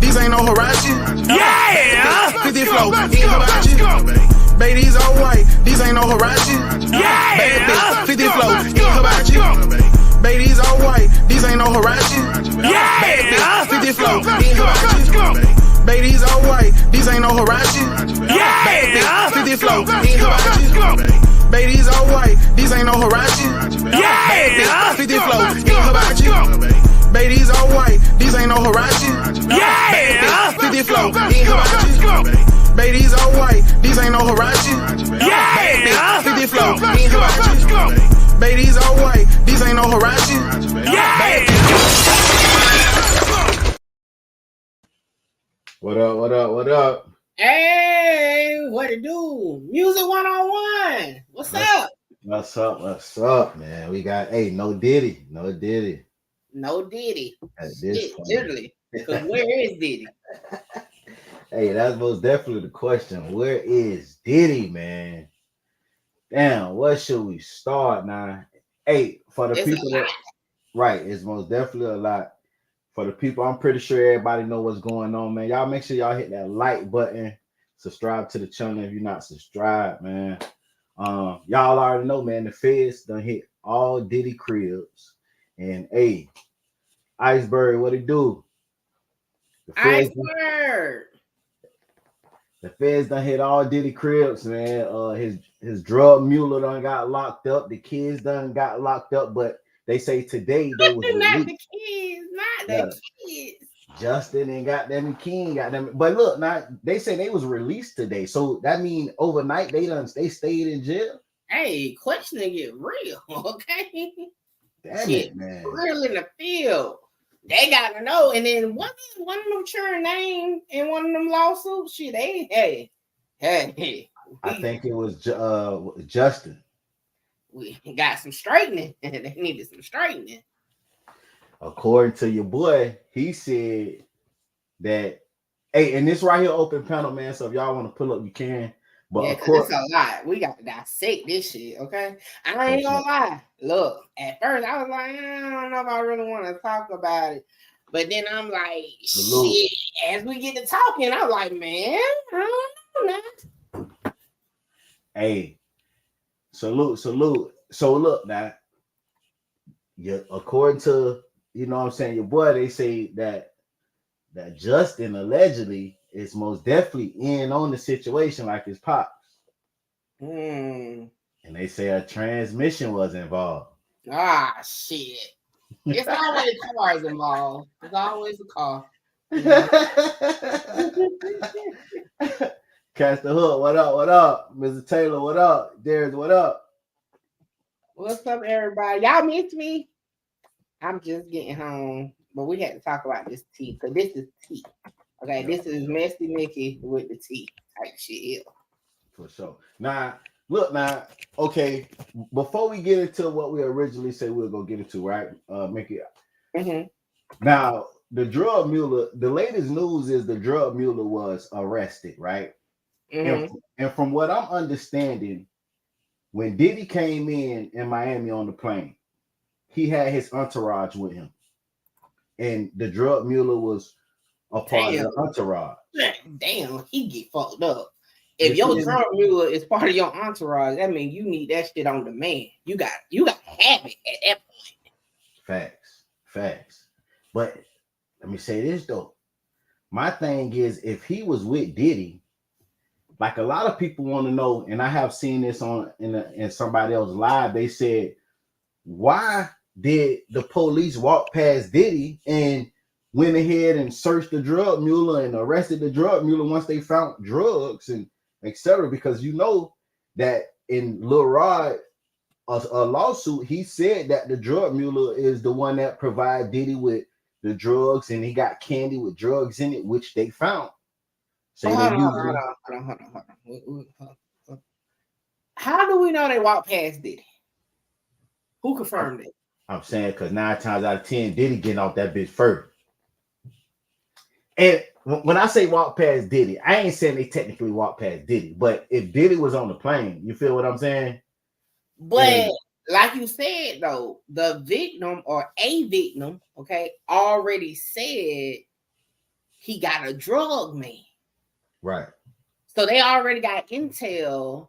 these ain't no Hirachi. Yeah! 50 flow, in Hibachi. Baby, these all white, these ain't no Hirachi. Yeah! 50 flow, in Hibachi. Baby, these all white, these ain't no Hirachi. Yeah! 50 flow, in Hibachi. Baby, these all white, these ain't no Hirachi. Yeah! 50 flow, in Hibachi. Baby, these all white, these ain't no Hirachi. Yeah! 50 flow, in Hibachi. Baby, these all white, these ain't no Hirachi. Yeah! 50 flow, in Hibachi. Baby, these all white, these ain't no Hirachi. Yeah! 50 flow, in Hibachi. Baby, these all white, these ain't no Hirachi. Yeah! What up, what up, what up? Hey, what it do? Music 101. What's up? What's up, man? We got, no Diddy. No Diddy. At this point. Literally. Because where is Diddy? Hey, that's most definitely the question. Where is Diddy, man? Damn, what should we start now? Hey, for the It's people that, right, it's most definitely a lot. For the people, I'm pretty sure everybody know what's going on, man. Y'all make sure y'all hit that like button. Subscribe to the channel if you're not subscribed, man. Y'all already know, man, the feds done hit all Diddy cribs. And Iceberg, what it do? Iceberg. The feds done hit all Diddy cribs, man. His drug mule done got locked up. The kids done got locked up, but they say today they was Not released. the kids. Justin and goddamn King, goddamn. But look, now they say they was released today, so that mean overnight they stayed in jail. Hey, questioning get real, okay? Damn Shit, it, man. real in the field. They gotta know. And then one of them sharing name in one of them lawsuits. Shit, hey. I think it was Justin. We got some straightening. They needed some straightening. According to your boy, he said that, and this right here open panel, man. So if y'all want to pull up, you can. But yeah, it's a lot. We got to dissect this shit, okay? I ain't gonna lie. Look, at first I was like, I don't know if I really want to talk about it. But then I'm like, shit, as we get to talking, I'm like, man, I don't know. Hey, salute. So look now, according to, you know what I'm saying, your boy, they say that Justin allegedly is most definitely in on the situation like his pops. And they say a transmission was involved. Ah, shit. It's always cars involved. It's always a car. Catch the hook. What up? Mr. Taylor, what up? Darius, what up? What's up, everybody? Y'all miss me? I'm just getting home, but we had to talk about this tea, because this is tea. Okay, this is Messy Mickey with the tea type shit. For sure. Now, look, okay, before we get into what we originally said we were going to get into, right, Mickey? Mm-hmm. Now, the drug mule, the latest news is the drug mule was arrested, right? Mm-hmm. And from what I'm understanding, when Diddy came in Miami on the plane, he had his entourage with him. And the drug mule was a part of the entourage. Damn, he get fucked up. If your drug mule is part of your entourage, that means you need that shit on demand. You got to have it at that point. Facts. But let me say this though. My thing is, if he was with Diddy, like a lot of people want to know, and I have seen this in somebody else's live, they said, why did the police walk past Diddy and went ahead and searched the drug mule and arrested the drug mule once they found drugs and etc.? Because you know that in Lil Rod, a lawsuit, he said that the drug mule is the one that provided Diddy with the drugs, and he got candy with drugs in it, which they found. So hold on. How do we know they walked past Diddy? Who confirmed it? I'm saying because 9 times out of 10, Diddy getting off that bitch first. And when I say walk past Diddy, I ain't saying they technically walk past Diddy, but if Diddy was on the plane, you feel what I'm saying? But like you said, though, the victim or a victim, okay, already said he got a drug man. Right. So they already got intel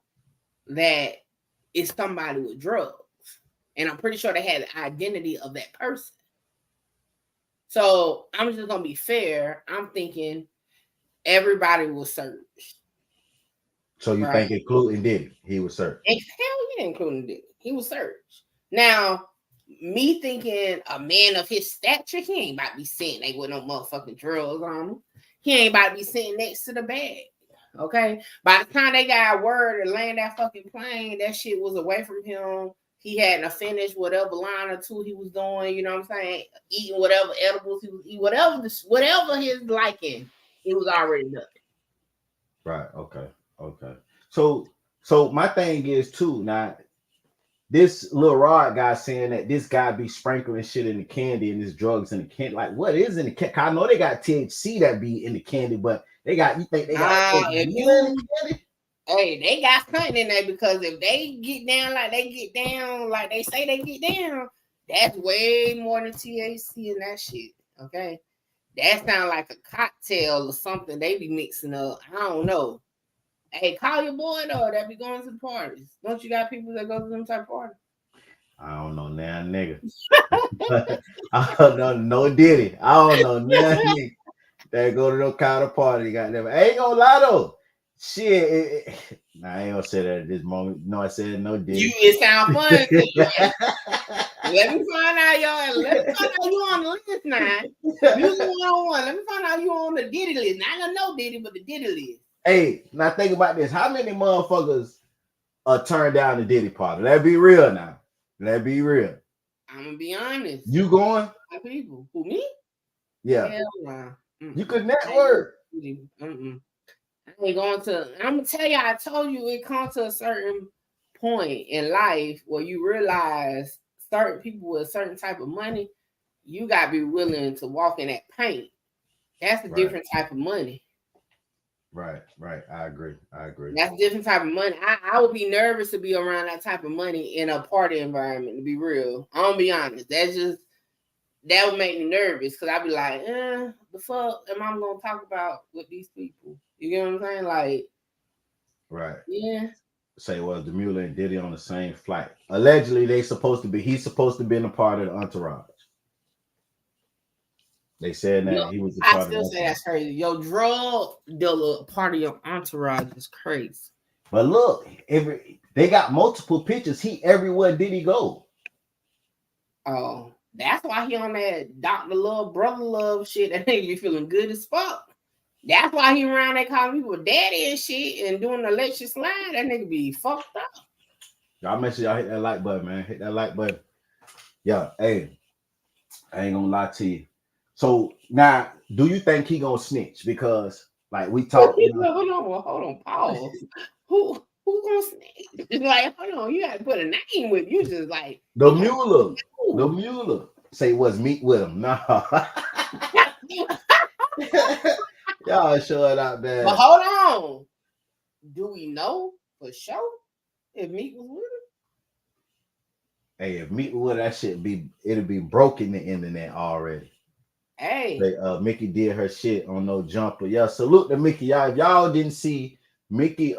that it's somebody with drugs. And I'm pretty sure they had the identity of that person. So I'm just gonna be fair. I'm thinking everybody was searched. So you think including Diddy, he was searched? And hell yeah, including Diddy. He was searched. Now, me thinking a man of his stature, he ain't about to be sitting there with no motherfucking drugs on him. He ain't about to be sitting next to the bag. Okay. By the time they got word and land that fucking plane, that shit was away from him. He hadn't finished whatever line or two he was doing, you know what I'm saying? Eating whatever edibles he was eating, whatever his liking, it was already done. Right. Okay. So my thing is too, now this little Rod guy saying that this guy be sprinkling shit in the candy and this drugs in the candy. Like, what is in the candy? I know they got THC that be in the candy, but you think they got in the candy? Hey, they got something in there, because if they get down like they say they get down, that's way more than THC in that shit. Okay. That sounds like a cocktail or something they be mixing up. I don't know. Hey, call your boy though that be going to the parties. Don't you got people that go to them type of parties? I don't know now, nigga. I don't know no Diddy. I don't know nothing that go to no kind of party. Goddamn, I ain't gonna lie though. Shit, nah, I ain't gonna say that at this moment. No, I said no Diddy. It sound funny. Let me find out y'all. Let me find out you on the list now. You 101. Let me find out you on the Diddy list. Not gonna know Diddy, but the Diddy list. Hey, now think about this. How many motherfuckers turned down the Diddy party? Let's be real now. Let's be real. I'm gonna be honest. You going? My people. Who, me? Yeah. Hell nah. You could network. I ain't going to. I'm gonna tell you. I told you it comes to a certain point in life where you realize certain people with a certain type of money, you gotta be willing to walk in that paint. That's a different type of money. Right. I agree. That's a different type of money. I would be nervous to be around that type of money in a party environment, to be real. I'm gonna be honest. That would make me nervous, because I'd be like, the fuck am I gonna talk about with these people? You get what I'm saying? Like, right. Yeah. Say, well, the Mula and Diddy on the same flight. Allegedly, he's supposed to be in a part of the entourage. They said that he was. I still say that's crazy. Your drug dealer part of your entourage is crazy. But look, they got multiple pictures. Everywhere did he go? Oh, that's why he on that Dr. Love, Brother Love shit. That nigga be feeling good as fuck. That's why he around there calling people daddy and shit and doing the electric slide. That nigga be fucked up. Y'all make sure y'all hit that like button, man. Hit that like button. Yeah, hey, I ain't gonna lie to you. So now, do you think he gonna snitch? Because like we talked. Hold on, pause. Who's gonna snitch? Like, hold on, you gotta put a name with you. Just like the Mula. The Mula. Say was Meek with him. No. Y'all showing out bad. But hold on. Do we know for sure if Meek was with him? Hey, if Meek was with that shit, it'll be broken the internet already. Hey, Mickey did her shit on No Jumper. Yeah, salute to Mickey. Y'all, if y'all didn't see Mickey,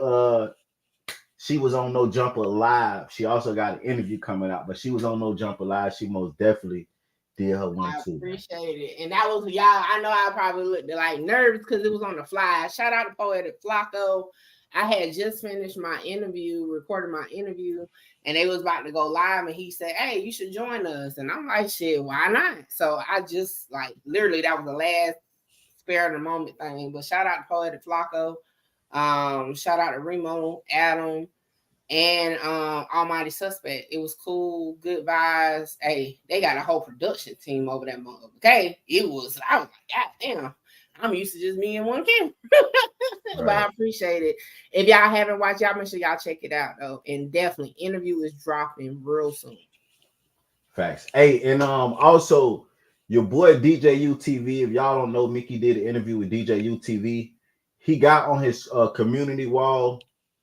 she was on No Jumper Live. She also got an interview coming out, but she was on No Jumper Live. She most definitely did her one too. I appreciate it. And that was y'all. I know I probably looked like nervous because it was on the fly. Shout out to Poetic Flacco. I had just finished my interview, recorded my interview, and they was about to go live, and he said, "Hey, you should join us." And I'm like, "Shit, why not?" So I just like literally that was the last spare of the moment thing. But shout out to Poetic Flacco. Shout out to Remo, Adam, and Almighty Suspect. It was cool, good vibes. Hey, they got a whole production team over that month. Okay, I was like, God damn, I'm used to just me and one camera. But I appreciate it. If y'all haven't watched, y'all make sure y'all check it out though. And definitely interview is dropping real soon. Facts. Hey, and also your boy DJ UTV. If y'all don't know, Mickey did an interview with DJ UTV. He got on his community wall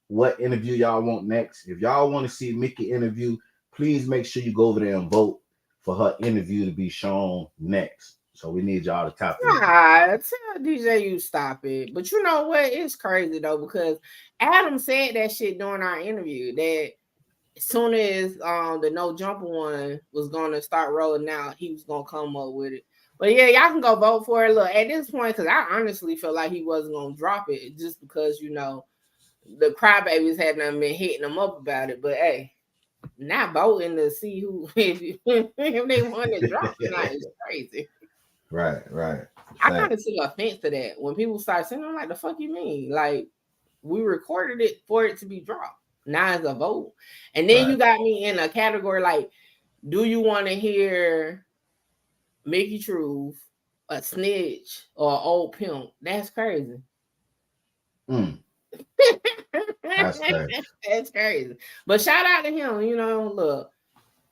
what interview y'all want next. If y'all want to see Mickey interview, please make sure you go over there and vote for her interview to be shown next. So we need y'all to tap in. Nah, tell DJ you stop it. But you know what? It's crazy though, because Adam said that shit during our interview that as soon as the no jumper one was gonna start rolling out, he was gonna come up with it. But yeah, y'all can go vote for it. Look, at this point, because I honestly feel like he wasn't gonna drop it just because the crybabies hadn't been hitting him up about it. But hey, not voting to see who if they want to drop tonight is crazy. Right. I kind of took offense to that when people start saying, "I'm like, the fuck you mean?" Like, we recorded it for it to be dropped. Now it's a vote, and then you got me in a category like, do you want to hear Mickey Truth, a snitch, or an old pimp? That's crazy. That's crazy. That's crazy. But shout out to him. Look,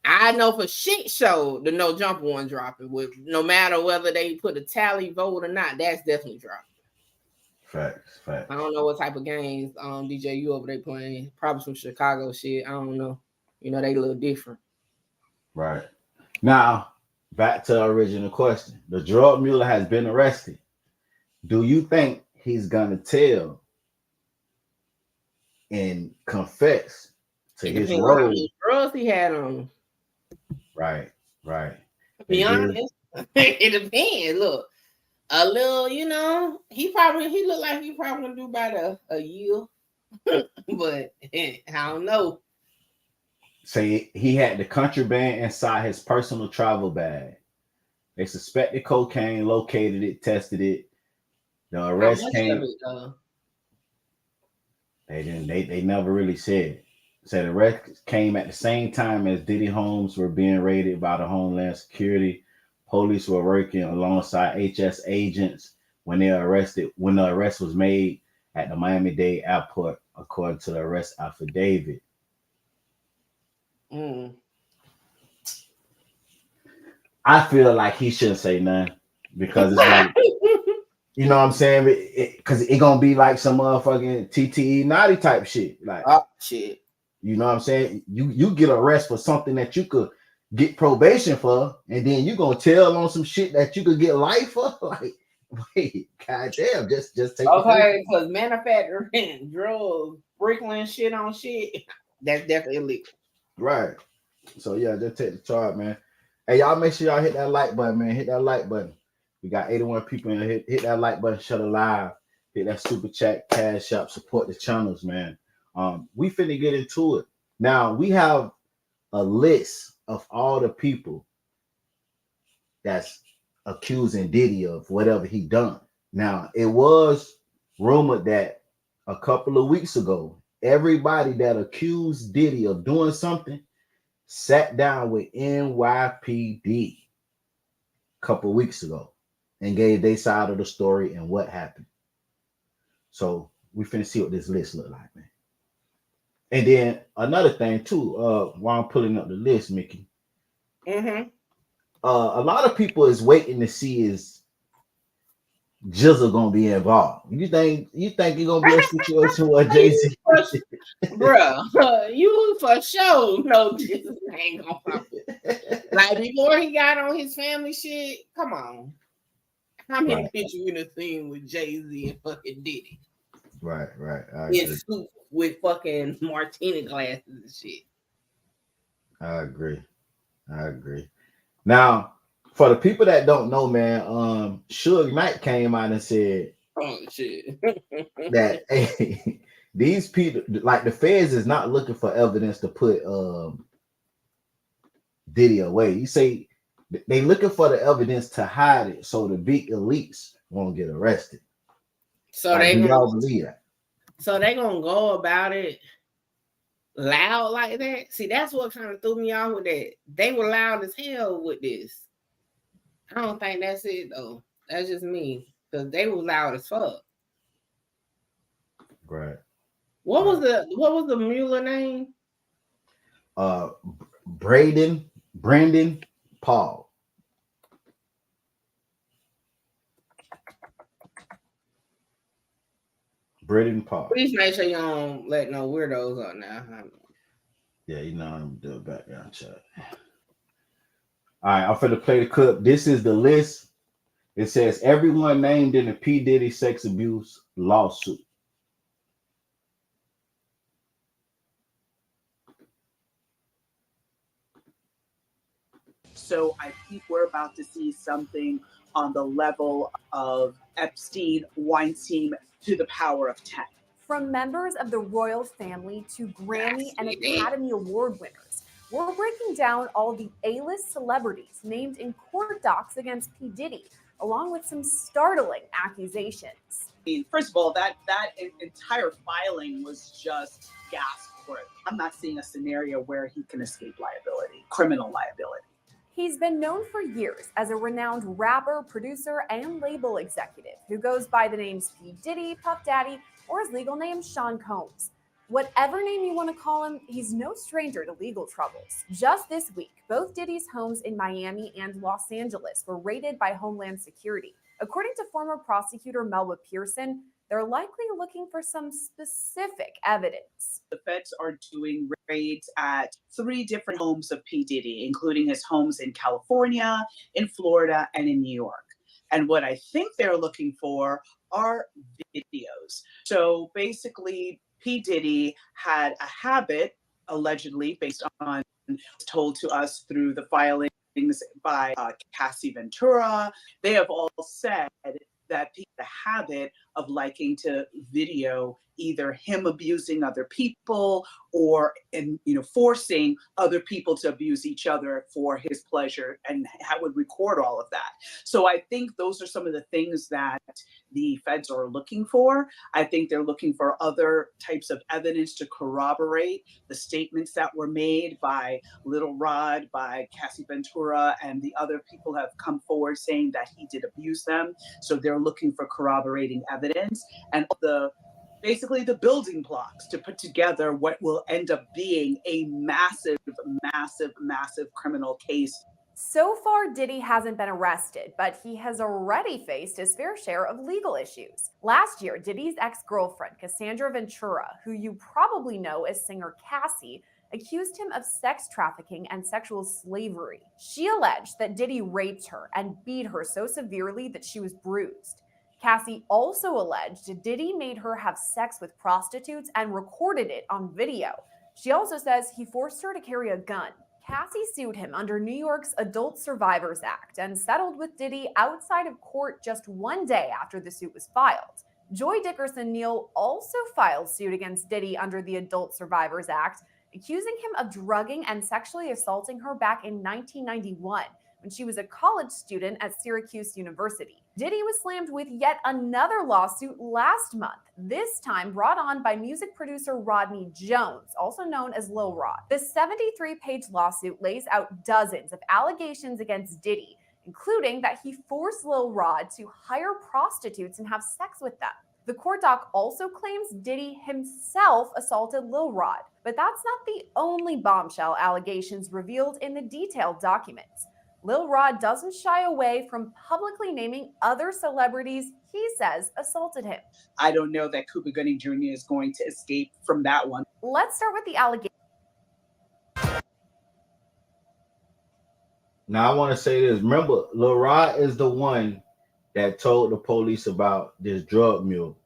I know for shit show the no jumper one dropping with no matter whether they put a tally vote or not. That's definitely dropping. Facts. I don't know what type of games DJ you over there playing. Probably some Chicago shit. I don't know. They a little different. Right. Now, back to the original question. The drug mule has been arrested. Do you think he's gonna tell and confess to his role? Drugs he had on. Right. To be honest, it depends. Look, a little, he looked like he probably gonna do about a year, but I don't know. Say he had the contraband inside his personal travel bag. They suspected cocaine, located it, tested it. The arrest came. They didn't. They never really said. Said the arrest came at the same time as Diddy homes were being raided by the Homeland Security. Police were working alongside HS agents when the arrest was made at the Miami-Dade airport, according to the arrest affidavit. I feel like he shouldn't say nothing because it's like, you know what I'm saying? Because it's gonna be like some motherfucking TTE naughty type shit. Like, shit. You know what I'm saying? You get arrested for something that you could get probation for, and then you gonna tell on some shit that you could get life for? Like, wait, goddamn, just take. Okay, because manufacturing drugs, sprinkling shit on shit, that's definitely illegal. Right. So yeah, just take the charge, man. Hey, y'all make sure y'all hit that like button, man. Hit that like button. We got 81 people in here. Hit that like button, shut it live. Hit that super chat, cash up, support the channels, man. We finna get into it. Now we have a list of all the people that's accusing Diddy of whatever he done. Now it was rumored that a couple of weeks ago, everybody that accused Diddy of doing something sat down with NYPD a couple of weeks ago and gave their side of the story and what happened. So we finna see what this list look like, man. And then another thing too, while I'm pulling up the list, Mickey. A lot of people is waiting to see is Jizzle gonna be involved. You think you're gonna be a situation where Jay-Z, bro, you for sure know Jizzle ain't gonna pop it. Like before he got on his family shit. Come on, how many pictures you done seen with Jay-Z and fucking Diddy? Right. In suits with fucking martini glasses and shit. I agree. Now, for the people that don't know, man, Suge Knight came out and said, "Oh shit," that hey, these people, like the feds, is not looking for evidence to put Diddy away. You say they looking for the evidence to hide it so the big elites won't get arrested. So like, do y'all believe that? So they gonna go about it loud like that? See, that's what kind of threw me off with that. They were loud as hell with this. I don't think that's it though. That's just me, because they were loud as fuck. Right. What was the Mula name? Brandon Paul. Braden Paul. Please make sure you don't let no weirdos up now. Yeah, you know I'm doing background check. All right, I'm finna play the clip. This is the list It says everyone named in the P. Diddy sex abuse lawsuit. So I think we're about to see something on the level of Epstein, Weinstein to the power of 10. From members of the royal family to Grammy and Academy Award winners, we're breaking down all the A-list celebrities named in court docs against P. Diddy, along with some startling accusations. I mean, first of all, that entire filing was just gasp worthy. I'm not seeing a scenario where he can escape liability, criminal liability. He's been known for years as a renowned rapper, producer, and label executive who goes by the names P. Diddy, Puff Daddy, or his legal name, Sean Combs. Whatever name you want to call him, he's no stranger to legal troubles. Just this week, both Diddy's homes in Miami and Los Angeles were raided by Homeland Security. According to former prosecutor Melba Pearson, they're likely looking for some specific evidence. The feds are doing raids at 3 different homes of P. Diddy, including his homes in California, in Florida, and in New York. And what I think they're looking for are videos. So basically, P. Diddy had a habit, allegedly, based on told to us through the filings by Cassie Ventura. They have all said that he had a habit of liking to video either him abusing other people or forcing other people to abuse each other for his pleasure, and would record all of that. So I think those are some of the things that the feds are looking for. I think they're looking for other types of evidence to corroborate the statements that were made by Little Rod, by Cassie Ventura, and the other people have come forward saying that he did abuse them. So they're looking for corroborating evidence and basically the building blocks to put together what will end up being a massive, massive, massive criminal case. So far, Diddy hasn't been arrested, but he has already faced his fair share of legal issues. Last year, Diddy's ex-girlfriend, Cassandra Ventura, who you probably know as singer Cassie, accused him of sex trafficking and sexual slavery. She alleged that Diddy raped her and beat her so severely that she was bruised. Cassie also alleged Diddy made her have sex with prostitutes and recorded it on video. She also says he forced her to carry a gun. Cassie sued him under New York's Adult Survivors Act and settled with Diddy outside of court just one day after the suit was filed. Joy Dickerson-Neal also filed suit against Diddy under the Adult Survivors Act, accusing him of drugging and sexually assaulting her back in 1991 when she was a college student at Syracuse University. Diddy was slammed with yet another lawsuit last month, this time brought on by music producer Rodney Jones, also known as Lil Rod. The 73-page lawsuit lays out dozens of allegations against Diddy, including that he forced Lil Rod to hire prostitutes and have sex with them. The court doc also claims Diddy himself assaulted Lil Rod, but that's not the only bombshell allegations revealed in the detailed documents. Lil Rod doesn't shy away from publicly naming other celebrities he says assaulted him. I don't know that Cuba Gooding Jr. is going to escape from that one. Let's start with the allegations. Now I want to say this. Remember, Lil Rod is the one that told the police about this drug mule.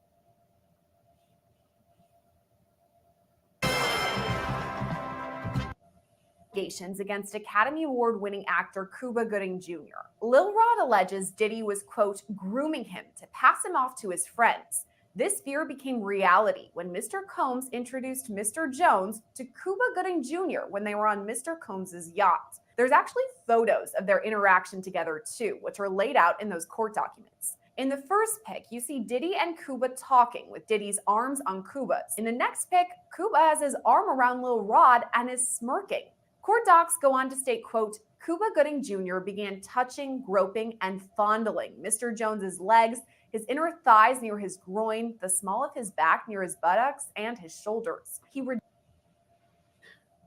Against Academy Award-winning actor Cuba Gooding Jr. Lil Rod alleges Diddy was, quote, grooming him to pass him off to his friends. This fear became reality when Mr. Combs introduced Mr. Jones to Cuba Gooding Jr. when they were on Mr. Combs' yacht. There's actually photos of their interaction together too, which are laid out in those court documents. In the first pic, you see Diddy and Cuba talking with Diddy's arms on Cuba's. In the next pic, Cuba has his arm around Lil Rod and is smirking. Court docs go on to state, quote, Cuba Gooding Jr. began touching, groping, and fondling Mr. Jones's legs, his inner thighs near his groin, the small of his back near his buttocks, and his shoulders.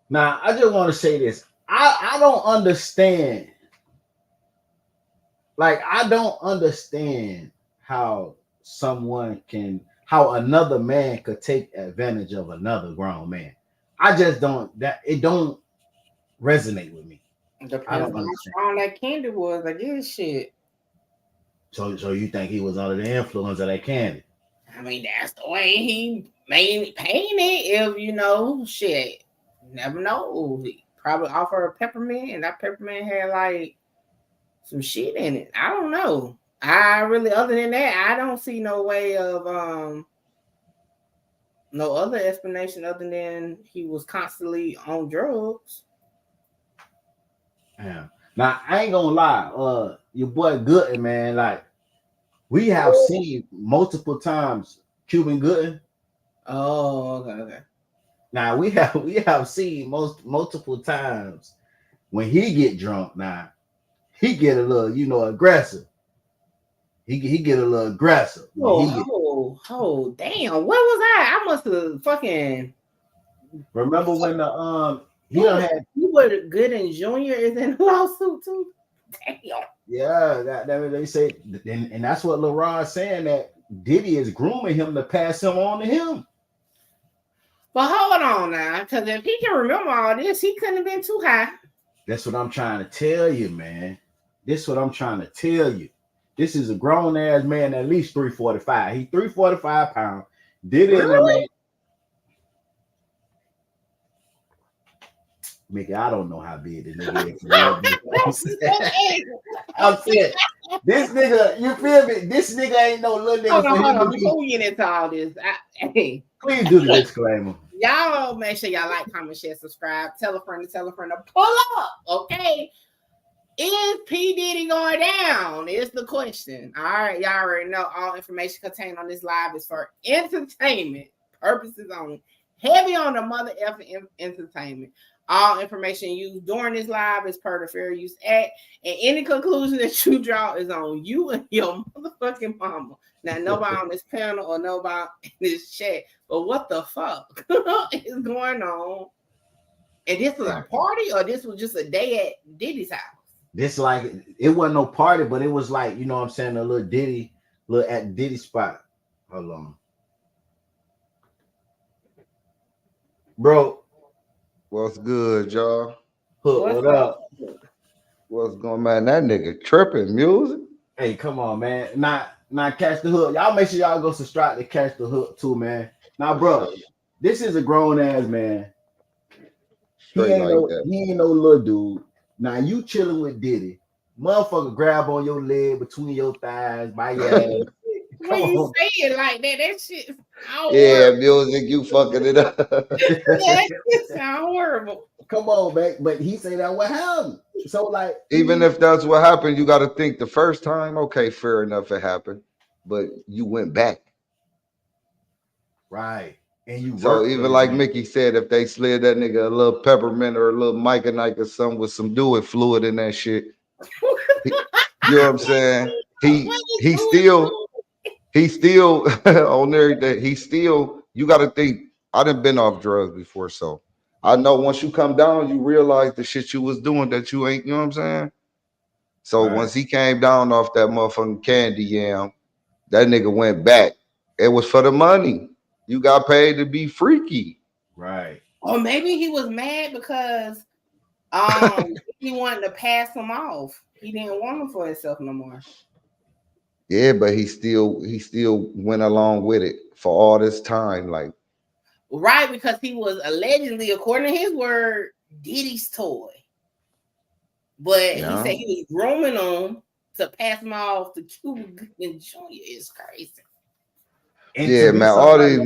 Now, I just want to say this. I don't understand. Like, I don't understand how another man could take advantage of another grown man. I just don't, it don't resonate with me. Depends on how strong that candy was, I guess. So you think he was under the influence of that candy? I mean, that's the way he made it painted. If you know, shit, never know. He probably offered a peppermint, and that peppermint had like some shit in it. I don't know. I really, other than that, I don't see no way of no other explanation other than he was constantly on drugs. Yeah. Now I ain't gonna lie, your boy Gooden, man, like we have seen multiple times Cuban Gooden. Oh, okay. Now we have seen multiple times when he get drunk. Now he get a little, aggressive. He get a little aggressive. Oh, damn! What was I? I must have fucking. Remember when he were good and Junior is in the lawsuit too. Damn. Yeah, that they say, and that's what LeRon's saying, that Diddy is grooming him to pass him on to him. But hold on now, because if he can remember all this, he couldn't have been too high. That's what I'm trying to tell you, man. This is what I'm trying to tell you. This is a grown ass man, at least 345. He 345 pounds. Diddy really? Mickey, I don't know how big this nigga is. I'm saying, this nigga, you feel me? This nigga ain't no little nigga. Hold on. Before we get into all this, please do the disclaimer. Y'all make sure y'all like, comment, share, subscribe. Tell a friend to pull up, okay? Is P. Diddy going down? Is the question. All right, y'all already know all information contained on this live is for entertainment purposes only. Heavy on the mother effing entertainment. All information used during this live is per the Fair Use Act, and any conclusion that you draw is on you and your motherfucking mama. Now, nobody on this panel or nobody in this chat, but what the fuck is going on? And this was a party, or this was just a day at Diddy's house? This like, it wasn't no party, but it was like, what I'm saying, a little at Diddy spot. Hold on. Bro. What's good, y'all? What up? What's going on, man? That nigga tripping music. Hey, come on, man. Not catch the hook. Y'all make sure y'all go subscribe to catch the hook too, man. Now, bro, this is a grown ass man. He ain't no little dude. Now you chilling with Diddy. Motherfucker grab on your leg between your thighs by your ass. When you say it like that shit music, you fucking it up. That shit sound horrible. Come on, man. But he say that what happened. So like, even if that's what happened, you got to think the first time, okay, fair enough, it happened, but you went back. Right. And you so even like Mickey said, if they slid that nigga a little peppermint or a little Mike or something with some do it fluid in that shit, you know what I'm saying? He still on everything. He still, you got to think, I done been off drugs before. So I know once you come down, you realize the shit you was doing that you ain't, you know what I'm saying? So once he came down off that motherfucking candy yam, that nigga went back. It was for the money. You got paid to be freaky. Right. Or maybe he was mad because he wanted to pass him off. He didn't want him for himself no more. Yeah, but he still went along with it for all this time, like. Right, because he was allegedly, according to his word, Diddy's toy. But he said he was grooming him to pass him off to Cuban and Junior. Is crazy. And yeah, man, all these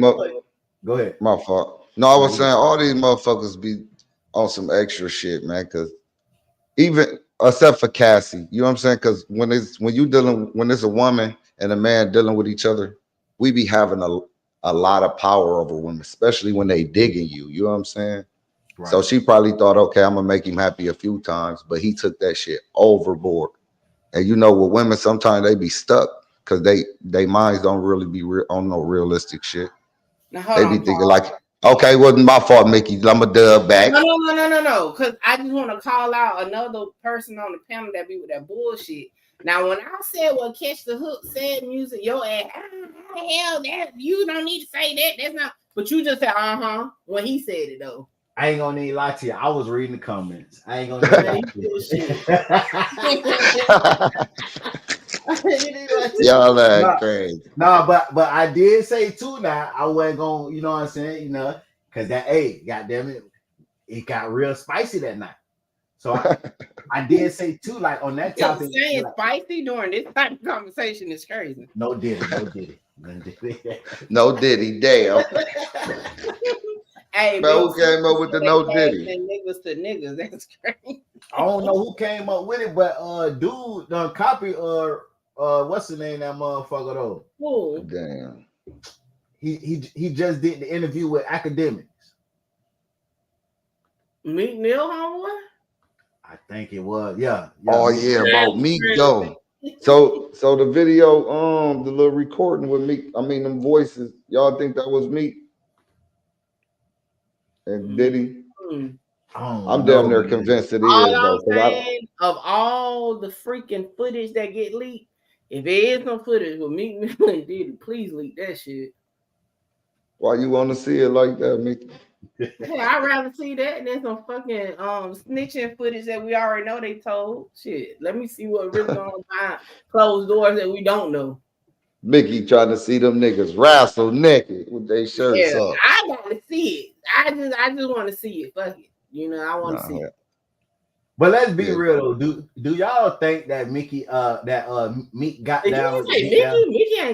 go ahead. My fault. No, I was saying all these motherfuckers be on some extra shit, man, because even except for Cassie, you know what I'm saying? Because when it's a woman and a man dealing with each other, we be having a lot of power over women, especially when they digging you. You know what I'm saying? Right. So she probably thought, okay, I'm gonna make him happy a few times, but he took that shit overboard. And with women, sometimes they be stuck because they minds don't really be on no realistic shit. Now, they be thinking like, okay, wasn't my fault, Mickey. I'm a dub back. No. Because I just want to call out another person on the panel that be with that bullshit. Now, when I said, well, catch the hook, said music, your ass, how the hell that you don't need to say that. That's not, but you just said, when he said it though. I ain't gonna need to lie to you. I was reading the comments. I ain't gonna need to lie to you. Y'all that Nah, crazy. nah, but I did say too. Now I wasn't gonna, you know what I'm saying, because that, hey, goddamn it, it got real spicy that night. So I did say too, like on that Just topic, saying like, spicy during this type of conversation is crazy. no Diddy. No Diddy, damn. Hey, Man, who came up with the no Diddy? Niggas to niggas. That's crazy. I don't know who came up with it, but dude done copy what's the name of that motherfucker though? Cool. Damn. He just did the interview with academics. Meek Mill, homeboy. I think it was, yeah. Oh yeah, about Meek though. So the video, the little recording with Meek, I mean them voices, y'all think that was Meek and Diddy? I'm damn near convinced it All is though. I'm saying, of all the freaking footage that get leaked, if there is some footage with Meek Mill and Diddy, please leak that shit. Why you want to see it like that, Meek? Hey, I'd rather see that than some fucking snitching footage that we already know they told. Shit, let me see what really going on behind closed doors that we don't know. Mickey trying to see them niggas wrestle naked with their shirts off. I gotta see it. I just want to see it. Fuck it. I want to see it. But let's be real though. Do y'all think that Meek got down? Mickey ain't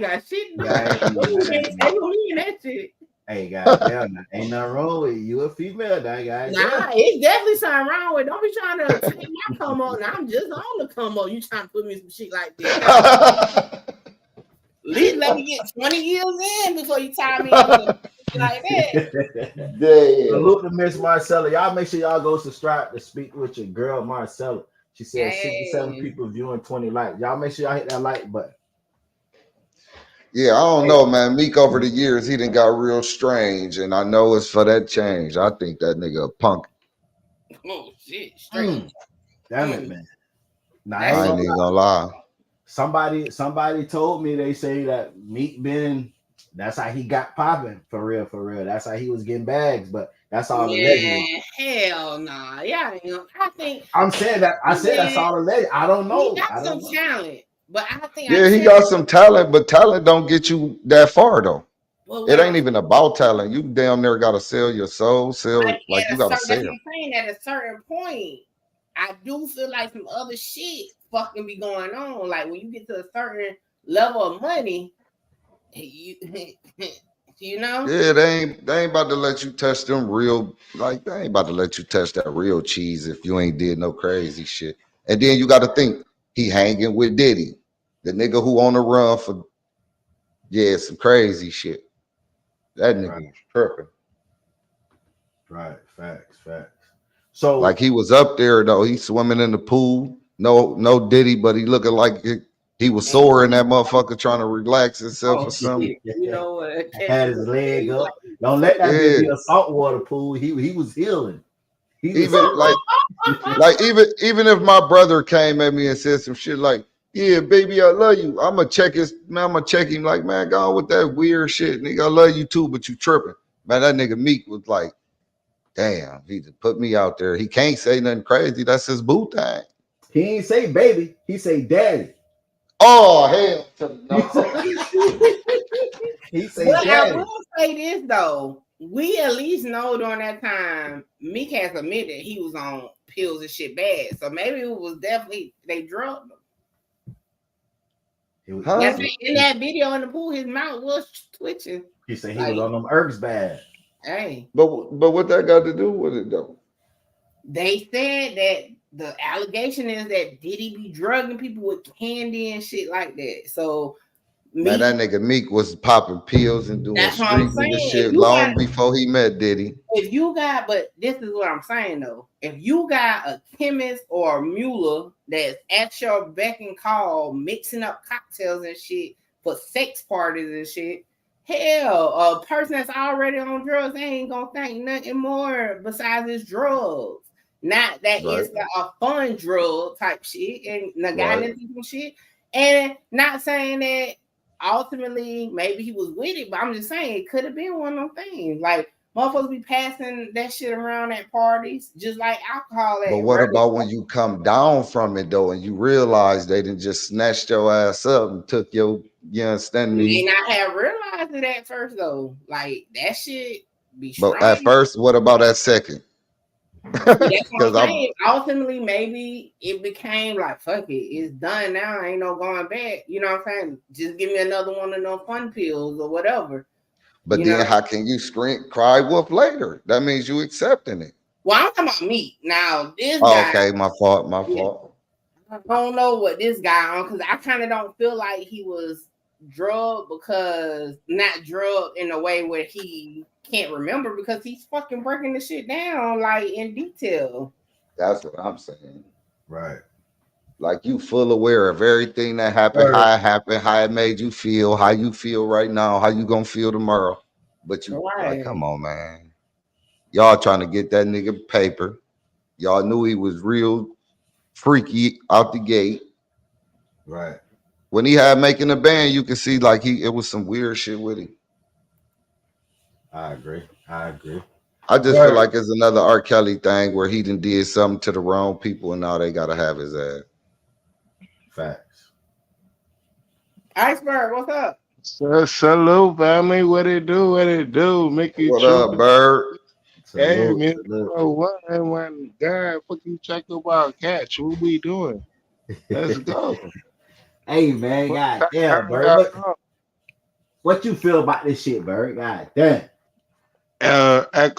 got shit. He can't take me in that shit. Hey, goddamn, ain't nothing wrong with you. A female, that guy. Nah, it's definitely something wrong with it. Don't be trying to take my come up. Now I'm just on the come up. You trying to put me some shit like this. At least let me get 20 years in before you tie me in like that. Salute to Miss Marcella. Y'all make sure y'all go subscribe to Speak with your girl Marcella. She said 67 people viewing, 20 likes. Y'all make sure y'all hit that like button. Yeah, I don't know, man. Meek over the years, he done got real strange, and I know it's for that change. I think that nigga a punk. Oh shit, straight. Damn it, man. Nah, I ain't even gonna lie. Somebody told me, they say that Meek that's how he got popping for real. That's how he was getting bags, but that's all allegedly. Hell nah. Yeah, I think I'm saying that. I said that's all alleged. I don't know. He got some talent, but I think he got some talent, but talent don't get you that far though. Well, it ain't even about talent. You damn near gotta sell your soul, like you gotta sell. That's what I'm saying. At a certain point, I do feel like some other shit fucking be going on. Like when you get to a certain level of money, Yeah, they ain't about to let you touch them real, like they ain't about to let you touch that real cheese if you ain't did no crazy shit. And then you gotta think he hanging with Diddy, the nigga who on the run for some crazy shit. That nigga was tripping. Right, facts. So like he was up there though, he swimming in the pool. No Diddy, but he looking like he was sore in that motherfucker trying to relax himself or something. You know what? Had his leg up. Don't let that be a saltwater pool. He was healing. Even if my brother came at me and said some shit like, "Yeah, baby, I love you," I'ma check him like, man, go on with that weird shit, nigga. I love you too, but you tripping, man. That nigga Meek was like, damn, he just put me out there. He can't say nothing crazy. That's his boo thing. He ain't say baby. He say daddy. Oh hell no. He say daddy. I will say this though. We at least know during that time, Meek has admitted he was on pills and shit bad. So maybe it was definitely they drugged him. In that video in the pool, his mouth was twitching. He said he was on them herbs bad. Hey. But what that got to do with it though? They said that the allegation is that Diddy be drugging people with candy and shit like that. So man, that nigga Meek was popping pills and doing street nigga shit long before he met Diddy. But this is what I'm saying though. If you got a chemist or a Mula that's at your beck and call, mixing up cocktails and shit for sex parties and shit, hell, a person that's already on drugs, they ain't gonna think nothing more besides his drugs. Not that it's a fun drug type shit and the guy into some shit. And not saying that ultimately maybe he was with it, but I'm just saying it could have been one of them things. Like Motherfuckers be passing that shit around at parties, just like alcohol at But what regular. about when you come down from it though, and you realize they didn't just snatched your ass up and took your, you understand You me? may not have realized it at first though. Like that shit be But at strange. first, what about that second? See, that's what Because I'm I'm saying. Ultimately, maybe it became like, fuck it, it's done now. Ain't no going back. You know what I'm saying? Just give me another one of those fun pills or whatever. But You know. then how can you cry wolf later? That means you accepting it. Well, I'm talking about me now. This Oh, guy, okay, my fault, my yeah, fault. I don't know what this guy on because I kind of don't feel like he was drugged because not drugged in a way where he can't remember because he's fucking breaking the shit down like in detail. That's what I'm saying. Right. Like you full aware of everything that happened, how it made you feel, how you feel right now, how you gonna feel tomorrow. But you like, Right. come on, man. Y'all trying to get that nigga paper. Y'all knew he was real freaky out the gate. Right. When he had making a band, you could see like it was some weird shit with him. I agree. I agree. I just feel Word. like it's another R. Kelly thing where he done did something to the wrong people and now they gotta have his ass. Facts. Iceberg, what's up? Salute, family. What it do? What it do? Mickey What True. up, Bird? Hey, Salute. man. Salute. Oh, what? One God, fucking check about catch. What we doing? Let's go. Hey man, What god time damn, Bird. y'all What you feel about this shit, Bird? God damn.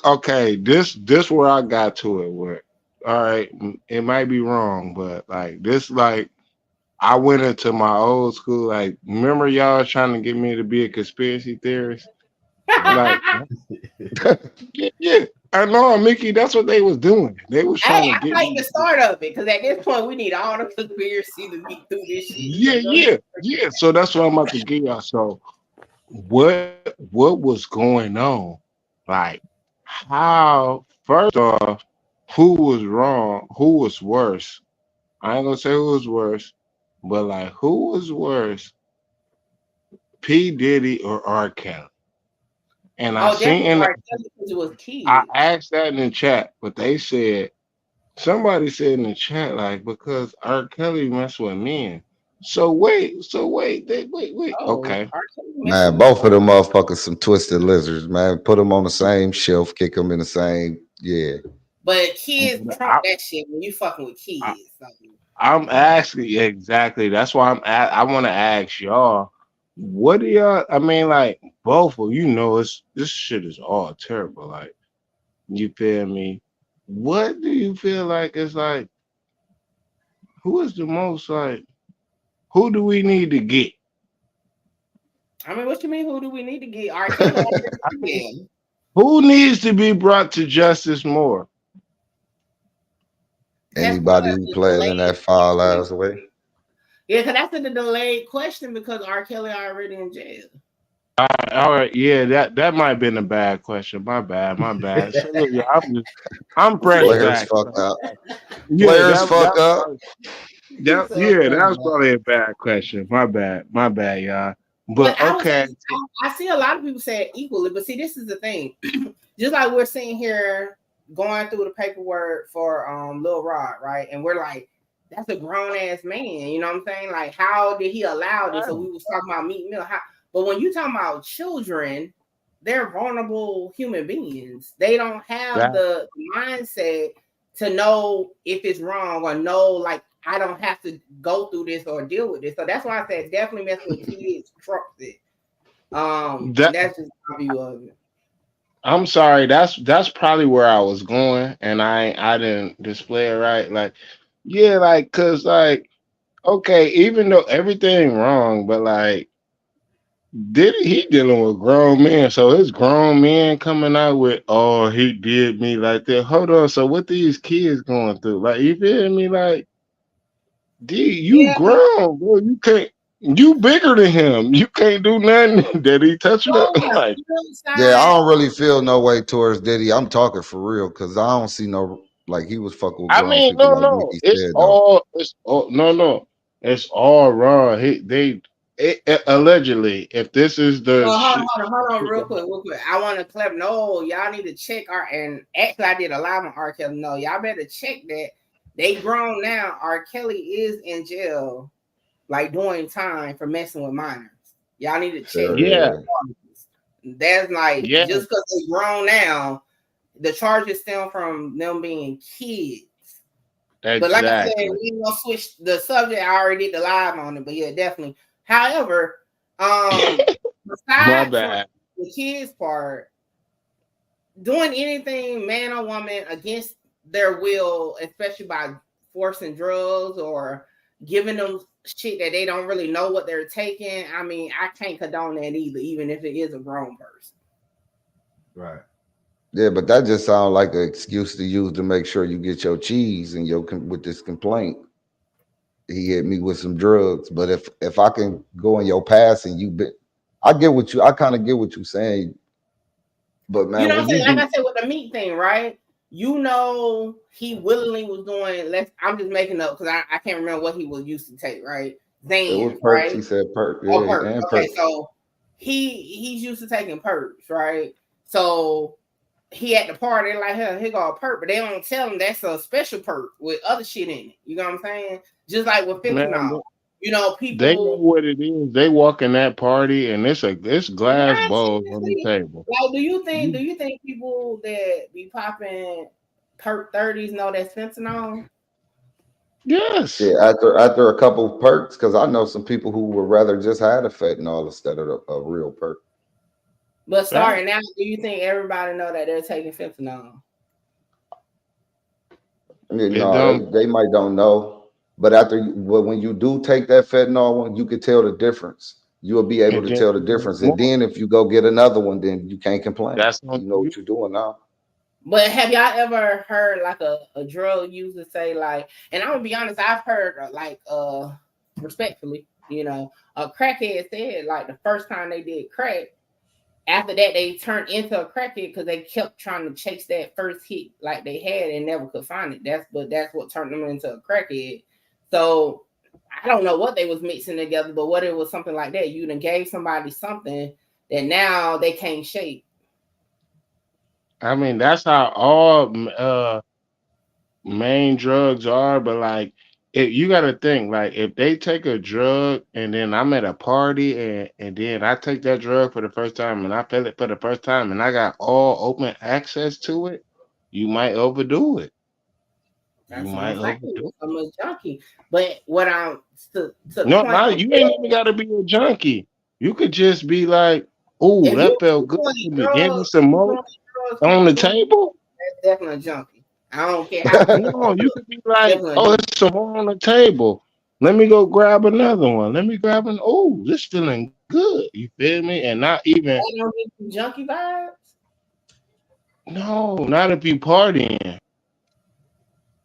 Okay, this where I got to it with. All right, it might be wrong, but like this, like I went into my old school. Like, remember y'all trying to get me to be a conspiracy theorist? Like, yeah, yeah. I know, Mickey. That's what they was doing. They was Hey, trying to I get like me. the start of it because at this point we need all the conspiracy to get through this shit. Yeah, yeah, yeah. So that's what I'm about to give y'all. So what was going on? Like, how? First off, who was wrong? Who was worse? I ain't gonna say who was worse, but like, who was worse, P Diddy or R Kelly? And I Oh, seen definitely in R. Kelly because it was I kids. asked that in the chat, but they said somebody said in the chat like because R. Kelly messed with men. Wait. Oh, Okay. R. Kelly messing Man, with both of boys. them motherfuckers some twisted lizards, man. Put them on the same shelf, kick them in the same, yeah. But kids But trump that shit when you fucking with I, kids. So. I'm asking exactly. That's why I want to ask y'all. What do y'all? I mean, like both of you know, it's this shit is all terrible. Like you feel me? What do you feel like is like? Who is the most like? Who do we need to get? I mean, what you mean? Who do we need to get? R. Kelly I already mean, again. who needs to be brought to justice more? That's part Anybody of who the played in delayed that foul question. ass way. Yeah, because that's the delayed question because R. Kelly already in jail. All right, yeah, that might have been a bad question. My bad. So look, yeah, I'm press Players back. fuck up. Yeah, Players fuck up. He said, that was probably a bad question. My bad, y'all. but But I would okay, say I see a lot of people say it equally, but see, this is the thing. Just like we're sitting here going through the paperwork for Lil Rod, right? And we're like, that's a grown ass man, you know what I'm saying? Like, how did he allow this? So we was talking about Meek Mill. But when you talking about children, they're vulnerable human beings. They don't have that the mindset to know if it's wrong or know like I don't have to go through this or deal with this. So that's why I said definitely messing with kids trumps it. that That's just my view of it. I'm sorry. That's probably where I was going, and I didn't display it right. Like, yeah, like cause like okay, even though everything wrong, but like did he dealing with grown men? So his grown men coming out with, oh, he did me like that. Hold on. So what these kids going through? Like, you feel me? Like, D, you Yeah, grown, bro. You can't. You bigger than him. You can't do nothing that he touching up. Like, Yeah, I side. don't really feel no way towards Diddy. I'm talking for real because I don't see no like he was fucking with I grown mean, people no, like no. Mickey said though. It's all no, no. It's all wrong. allegedly, if this is the Well, shit, hold on, real quick. I want to clap. No, y'all need to check our. And actually, I did a live on R. Kelly. No, y'all better check that. They grown now. R. Kelly is in jail, like doing time for messing with minors. Y'all need to check. Sure yeah, is. That's like yeah, just because they grown now, the charges stem from them being kids. But like I said, exactly. we gonna switch the subject. I already did the live on it, but yeah, definitely. However, My aside from bad. the kids part, doing anything man or woman against their will, especially by forcing drugs or giving them shit that they don't really know what they're taking. I mean, I can't condone that either, even if it is a grown person. Right. Yeah, but that just sounds like an excuse to use to make sure you get your cheese and with this complaint. He hit me with some drugs, but if I can go in your past and I get what you, I kind of get what you're saying, but You man, know what when I'm you saying? Like do, I said with the meat thing, right? You know, he willingly was doing. I'm just making up because I can't remember what he was used to take. Right, it was Zans, perks. right? He said perk, Oh, yeah, perks. and Okay, perks. so he's used to taking perks, right? So he at the party like, hell, here go a perk, but they don't tell him that's a special perk with other shit in it. You know what I'm saying? Just like with Man, fentanyl. You know, they know people. what it is. They walk in that party and it's glass Not bowls on the seriously. table. Like, do you think You, do you think people that be popping perk 30s know that's fentanyl? yes. Shit, after a couple perks, because I know some people who would rather just have a fentanyl instead of a real perk. But Fact. starting now, do you think everybody know that they're taking fentanyl? You It know, don't they might don't know, but when you do take that fentanyl one, you can tell the difference. You'll be able and to then tell the difference, and more. then if you go get another one, then you can't complain. That's on You know you. what you're doing now. But have y'all ever heard like a drug user say like, and I'm gonna be honest, I've heard like respectfully, you know, a crackhead said like the first time they did crack, after that they turned into a crackhead because they kept trying to chase that first hit like they had and never could find it. That's what turned them into a crackhead. So I don't know what they was mixing together, but what it was something like that. You done gave somebody something that now they can't shake. I mean, that's how all main drugs are, but like you got to think like if they take a drug and then I'm at a party and then I take that drug for the first time and I feel it for the first time and I got all open access to it, you might overdo it. You That's what I'm might saying. overdo it. I'm a junkie. But what I'm to the No, point no, of you ain't even got to be a junkie. You could just be like, "Oh, if you that felt keep good doing to me." Give me drugs, some keep more doing drugs, on keep the doing table. that's definitely a junkie. I don't care how No, you could be like, definitely a oh, junkie. it's some more on the table. Let me go grab another one. Let me grab an. Oh, this feeling good. You feel me? And not even. That don't give you junkie vibes. No, not if you partying.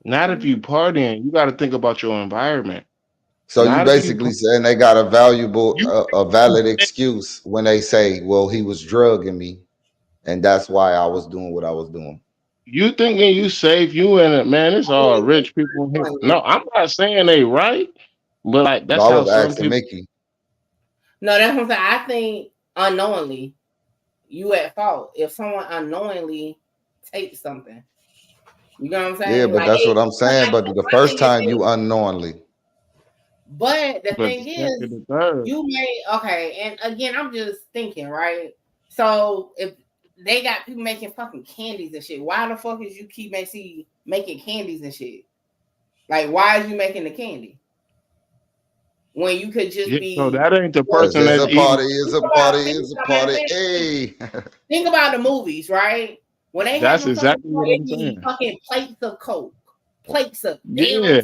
Not if you partying. You got to think about your environment. So you Not if you. basically saying they got a valuable, You a valid excuse when they say, "Well, he was drugging me, and that's why I was doing what I was doing." you thinking you safe? You in it, man? It's I mean, all if you rich people in here. doing No, it. I'm not saying they right, but like No, that's I how was some asking people. Mickey. No, that's what I'm saying. I think unknowingly you at fault if someone unknowingly takes something. You know what I'm Yeah, saying? but Like that's they what I'm saying. like But the my first thing is time this. you unknowingly, But the But the thing second, is, the third. you may okay, and again, I'm just thinking, right? So if they got people making fucking candies and shit, why the fuck is you keep making candies and shit? Like, why is you making the candy when you could just Yeah, so be? that ain't the Well, because person it's that's a eating. party, it's think a about party, think it's a about matter of party. fact, Hey, think about the movies, right? When they That's having fucking exactly what it I'm be saying. fucking plates of coke, plates of they don't Yeah.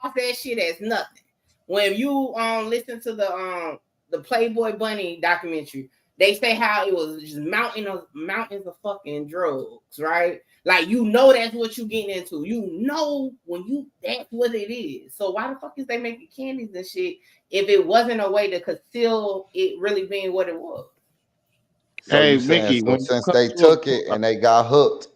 off that shit as nothing. When you listen to the Playboy Bunny documentary, they say how it was just mountains of fucking drugs, right? Like you know that's what you getting into. You know when you that's what it is. So why the fuck is they making candies and shit if it wasn't a way to conceal it really being what it was? so Hey, you saying Mickey, so when you since come they to took it and they got hooked,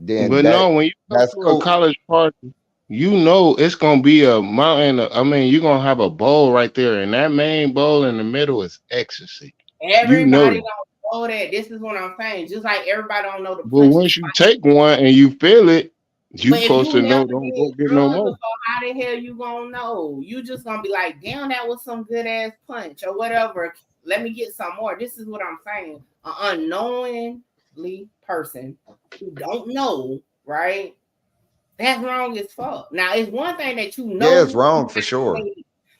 then but no, when you come that's to a cool. college party, you know it's gonna be a mountain. I mean, you're gonna have a bowl right there, and that main bowl in the middle is ecstasy. You know Everybody that. don't know that. This is what I'm saying. Just like everybody don't know the But punches. once you take one and you feel it, you But if supposed you to never know. Don't did go get no drugs more. before, how the hell you gonna know? You just gonna be like, damn, that was some good ass punch or whatever. Let me get some more. This is what I'm saying. An unknowingly person who don't know, right? That's wrong as fuck. Now, it's one thing that you know. Yeah, it's wrong for sure.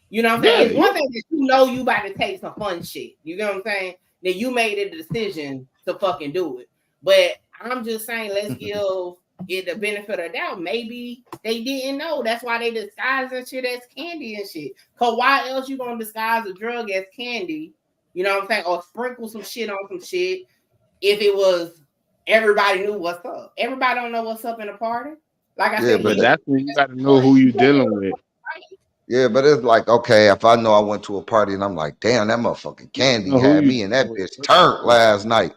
You know what I'm Yeah, saying? It's one thing that you know you about to take some fun shit. You know what I'm saying? That you made a decision to fucking do it. But I'm just saying, let's give it the benefit of the doubt. Maybe they didn't know. That's why they disguise that shit as candy and shit. Cause why else you gonna disguise a drug as candy? You know what I'm saying? Or sprinkle some shit on some shit if it was everybody knew what's up. Everybody don't know what's up in a party. Like I Yeah, said, but but that's when you got to know who you dealing with. yeah, but it's like, okay, if I know I went to a party and I'm like, damn, that motherfucking candy Know who had you me and that dealing bitch with. turned last night.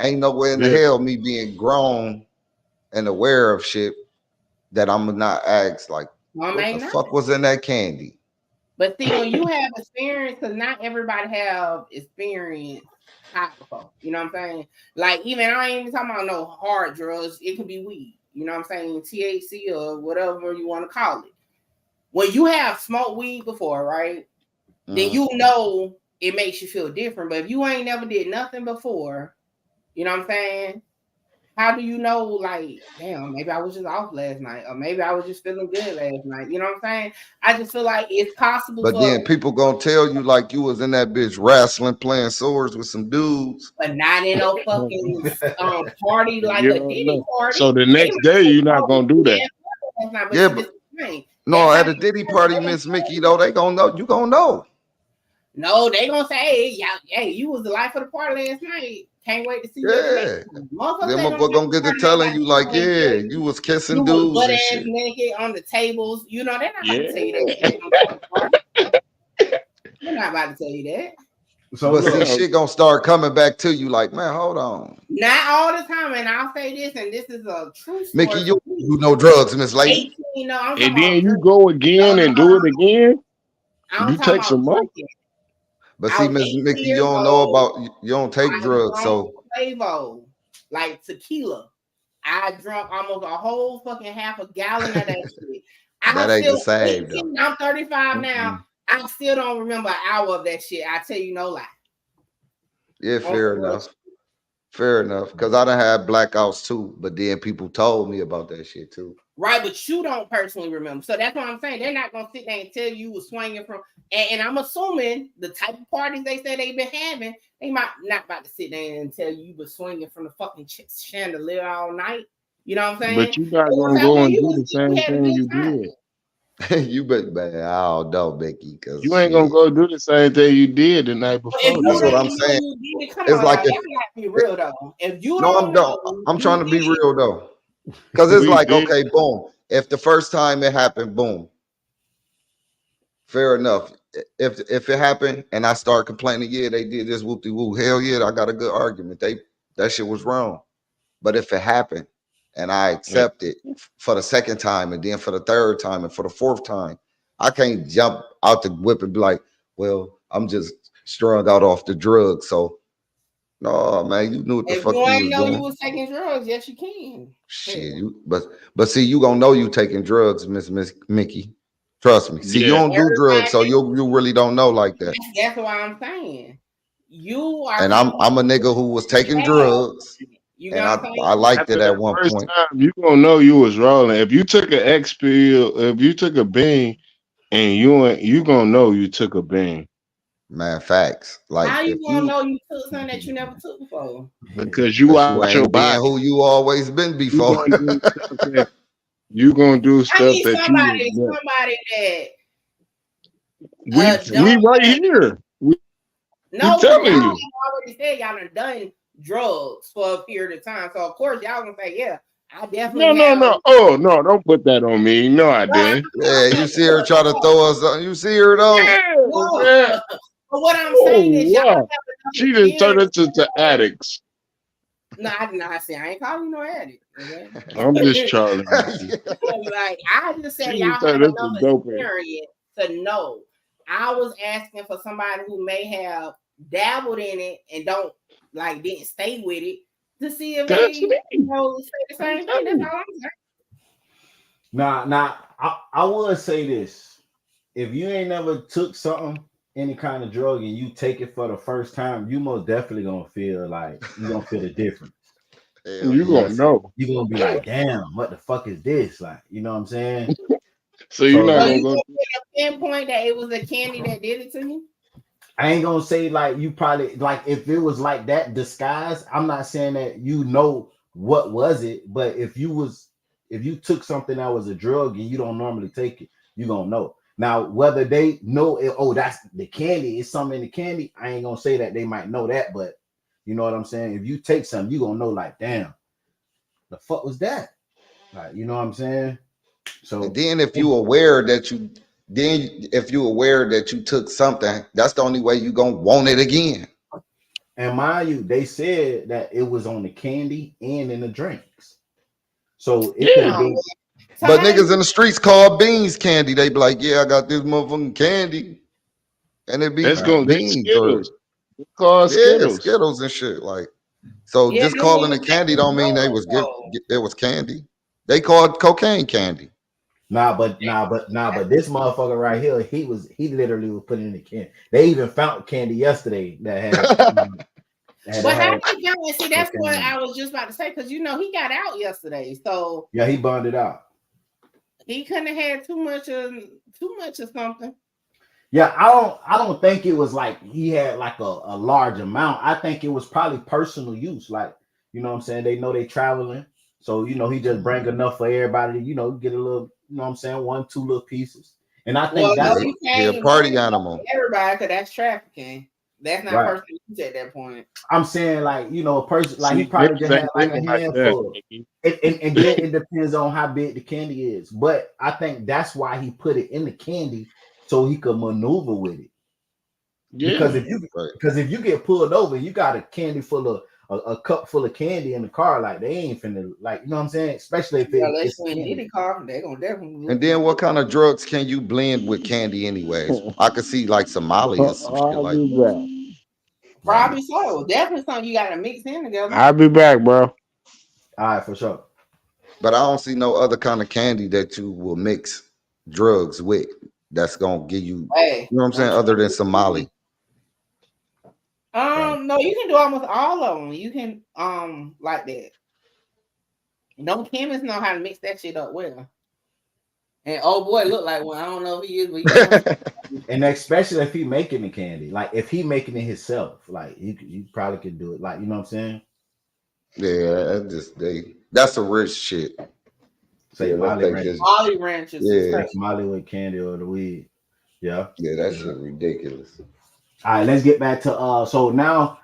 Ain't no way in the Yeah, hell me being grown and aware of shit that I'm not asked like, what may the not. fuck was in that candy? But see, when you have experience, because not everybody have experience high before. You know what I'm saying? Like, even I ain't even talking about no hard drugs. It could be weed. You know what I'm saying? THC or whatever you want to call it. When you have smoked weed before, right? Then you know it makes you feel different. But if you ain't never did nothing before, you know what I'm saying? How do you know, like, damn, maybe I was just off last night, or maybe I was just feeling good last night? You know what I'm saying? I just feel like it's possible But for, then people gonna tell you like you was in that bitch wrestling, playing swords with some dudes. but not in no fucking party like you a don't Diddy know. party. So the They next day, might say, you're not oh, gonna do that. yeah, that's not, but Yeah, see, this but is the thing. no, That's how at a Diddy party, they Miss Mickey, though, they gonna know. You gonna know. no, they gonna say, hey, yeah, hey, you was the life of the party last night. Can't wait to see you at the next Yeah. one. Motherfuckers Them they motherfuckers gonna gonna get to telling you like, yeah, you was you kissing was dudes butt and ass shit. naked on the tables. You know, they're not about to tell you that Yeah. shit on the party. They're not about to tell you that. So But see, look, shit gonna start coming back to you like, man, hold on. Not all the time, and I'll say this, and this is a true Mickey, story you for do me. no drugs, Miss Lady. 18, no, I'm talking And then about you drinking. go again No, and do it again. I'm You talking take about some more. drinking. But I see, was Miss 18 Mickey, you years don't know old. about you don't take I drugs, drunk so Flavo, like tequila. I drunk almost a whole fucking half a gallon of that shit. that I ain't the still same though. 18, I'm 35 now. Mm-mm. I still don't remember an hour of that shit. I tell you no lie. Yeah, On fair some real enough. Fair enough. Cause I done had blackouts too, but then people told me about that shit too. right, but you don't personally remember. So that's what I'm saying. They're not gonna sit there and tell you was swinging from. And I'm assuming the type of parties they say they've been having, they might not about to sit there and tell you was swinging from the fucking chandelier all night. You know what I'm saying? But you're not They're gonna gonna say, go well, and you do was the you same had a thing good you time. did. You bet, man. I don't know, Mickey, cause You ain't gonna shit. go do the same thing you did the night But if before. you That's Then what don't I'm know saying. you did it, come It's on, like y'all. if Y'all gotta be real though. If you no, don't I'm don't. know I'm you trying to be did it, real though. Cause it's we like, did. okay, boom. If the first time it happened, boom, fair enough. If it happened and I start complaining, yeah, they did this whoop de woo. Hell yeah, I got a good argument. That shit was wrong. But if it happened and I Yeah. accept it for the second time and then for the third time and for the fourth time, I can't jump out the whip and be like, well, I'm just strung out off the drugs. So no, man, you knew what the if fuck you you ain't was know you doing. was taking drugs, yes you can. Shit, Hell. you but see, you gonna know you taking drugs, Miss Mickey. Trust me. See, you Yeah. don't do drugs, so you really don't know like that. That's what I'm saying. You are And talking I'm a nigga who was taking about drugs, you know and what I'm I saying? liked After it at that one first point. time, you gonna know you was rolling. If you took an X pill, if you took a bean, and you gonna know you took a bean Man, facts. Like How you if gonna you know you took something that you never took before? because you because you out your ain't being body. who you always been You before. gonna do stuff that you gonna do I stuff need that you somebody regret. that We don't right have here. We no, because y'all telling have you. already said y'all done drugs for a period of time. So of course y'all gonna say, yeah, I No, definitely no, have. no. Oh no, don't put that on me. No, I No, didn't. Yeah, you see her try to throw us. You see her though. Yeah, no. man. But what I'm Oh saying is y'all have wow. enough She just turned experience. us into addicts. No, I did not say I ain't calling you no addict. Okay? I'm just trolling. Like I just said, y'all She have said this is enough dope. experience to know. I was asking for somebody who may have dabbled in it and didn't stay with it to see if That's they me. say the same thing. That's all I'm saying. Now, I would say this: if you ain't never took something, any kind of drug, and you take it for the first time, you most definitely gonna feel like you gonna feel the difference. Hell You yeah. gonna know. You're gonna be like, damn, what the fuck is this? Like, you know what I'm saying? So you're So not So gonna you go. can pinpoint that it was the candy that did it to you? I ain't gonna say like you probably like if it was like that disguise. I'm not saying that you know what was it, but if you took something that was a drug and you don't normally take it, you gonna know. Now whether they know it, oh that's the candy, it's something in the candy. I ain't gonna say that they might know that, but you know what I'm saying. If you take something, you gonna know like damn, the fuck was that? Like you know what I'm saying. And So then if you aware that you took something, that's the only way you gonna want it again. and mind you, they said that it was on the candy and in the drinks. So it could have Yeah. been. So But how you niggas in the streets call beans candy. They be like, yeah, I got this motherfucking candy. And it be It's gonna be beans or Skittles. It's called yeah, Skittles. Skittles and shit. Like, so yeah, just them calling niggas it make candy you don't mean know they it was though. it was candy. They called cocaine candy. But this motherfucker right here, he literally was putting in the candy. They even found candy yesterday that But how had they got it? See, that's what cocaine. I was just about to say, because he got out yesterday. So Yeah, he burned it out. he couldn't have had too much of something. Yeah, I don't think it was like he had like a large amount. I think it was probably personal use. Like, you know what I'm saying? They know they traveling. So, he just bring enough for everybody to, get a little, you know what I'm saying, 1, 2 little pieces. And I think Well, Yeah, no, that's you he a can't bring party it up animal. to everybody because that's trafficking. That's not right. personal use at that point. I'm saying like, a person like he See, probably just niggas had ain't like a living like that. handful. Nigga. And then it depends on how big the candy is. But I think that's why he put it in the candy so he could maneuver with it. Because Yeah. Right. if you get pulled over, you got a candy full of a cup full of candy in the car, like they ain't finna like you know what I'm saying. Especially if Yeah, unless it's you in candy. Diddy car, they gonna definitely And lose. then what kind of drugs can you blend with candy anyways? I could see like Somali or some shit I'll like be that. back. Like, Probably so. Definitely something you gotta mix in together. I'll be back, bro. All right, for sure. but I don't see no other kind of candy that you will mix drugs with that's gonna give you, Hey, you know what I'm saying, don't other than you? Somali. Like, No, you can do almost all of them. You can like that. No chemists know how to mix that shit up well. And oh boy, look like one. I don't know if he is, but he damn. And especially if he making the candy, like if he making it himself, like you probably could do it. Like you know what I'm saying? yeah, that's a rich shit. Say Yeah, let's Molly take Ranch, this. Molly ranches is Yeah, crazy. that's Molly with candy or the weed. Yeah. yeah, that shit ridiculous. All right, let's get back to so now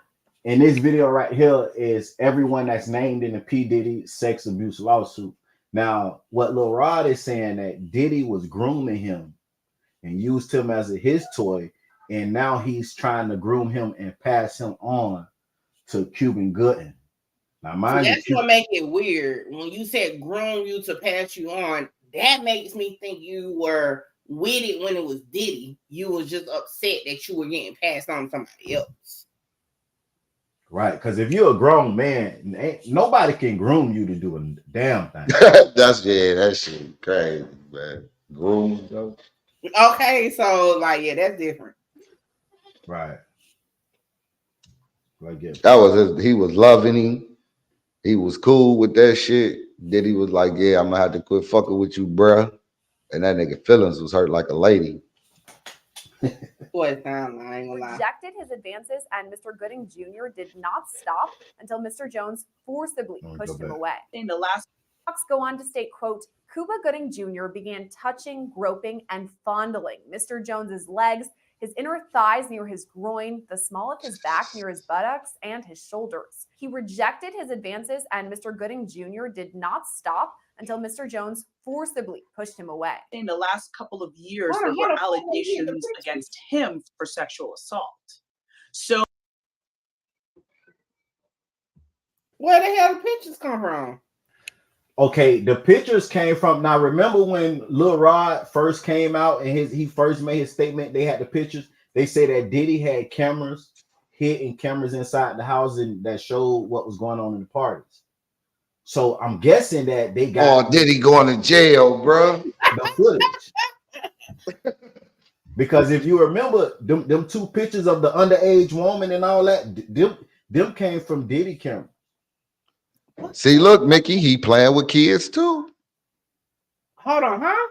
in this video right here is everyone that's named in the P. Diddy sex abuse lawsuit. Now, what Lil Rod is saying that Diddy was grooming him and used him as his toy, and now he's trying to groom him and pass him on to Cuban Gooden. Now, See, mind that's you, what make it weird. When you said groom you to pass you on, that makes me think you were with it when it was Diddy. You was just upset that you were getting passed on to somebody else. right? Because if you're a grown man, nobody can groom you to do a damn thing. That shit crazy, man. Groom, though. Okay, so like, yeah, that's different. Right. Like, yeah. That was he was loving him. He was cool with that shit. Diddy was like, yeah, I'm gonna have to quit fucking with you, bruh. And that nigga feelings was hurt like a lady. Boy, sound I ain't gonna lie. Rejected his advances, and Mr. Gooding Jr. did not stop until Mr. Jones forcibly pushed him away. In the last Fox go on to state, quote, Cuba Gooding Jr. began touching, groping, and fondling Mr. Jones's legs, his inner thighs near his groin, the small of his back near his buttocks, and his shoulders. He rejected his advances, and Mr. Gooding Jr. did not stop until Mr. Jones forcibly pushed him away. in the last couple of years, Hold on, there were hold on, allegations against him for sexual assault. So Where the hell the pictures come from? Okay, the pictures came from. Now, remember when Lil Rod first came out and he first made his statement? They had the pictures. They say that Diddy had cameras, hidden cameras inside the house, and that showed what was going on in the parties. So I'm guessing that they got Oh, Diddy going to jail, bro. the footage. Because if you remember them two pictures of the underage woman and all that, them came from Diddy camera. See, look, Mickey, he playing with kids too. Hold on, huh?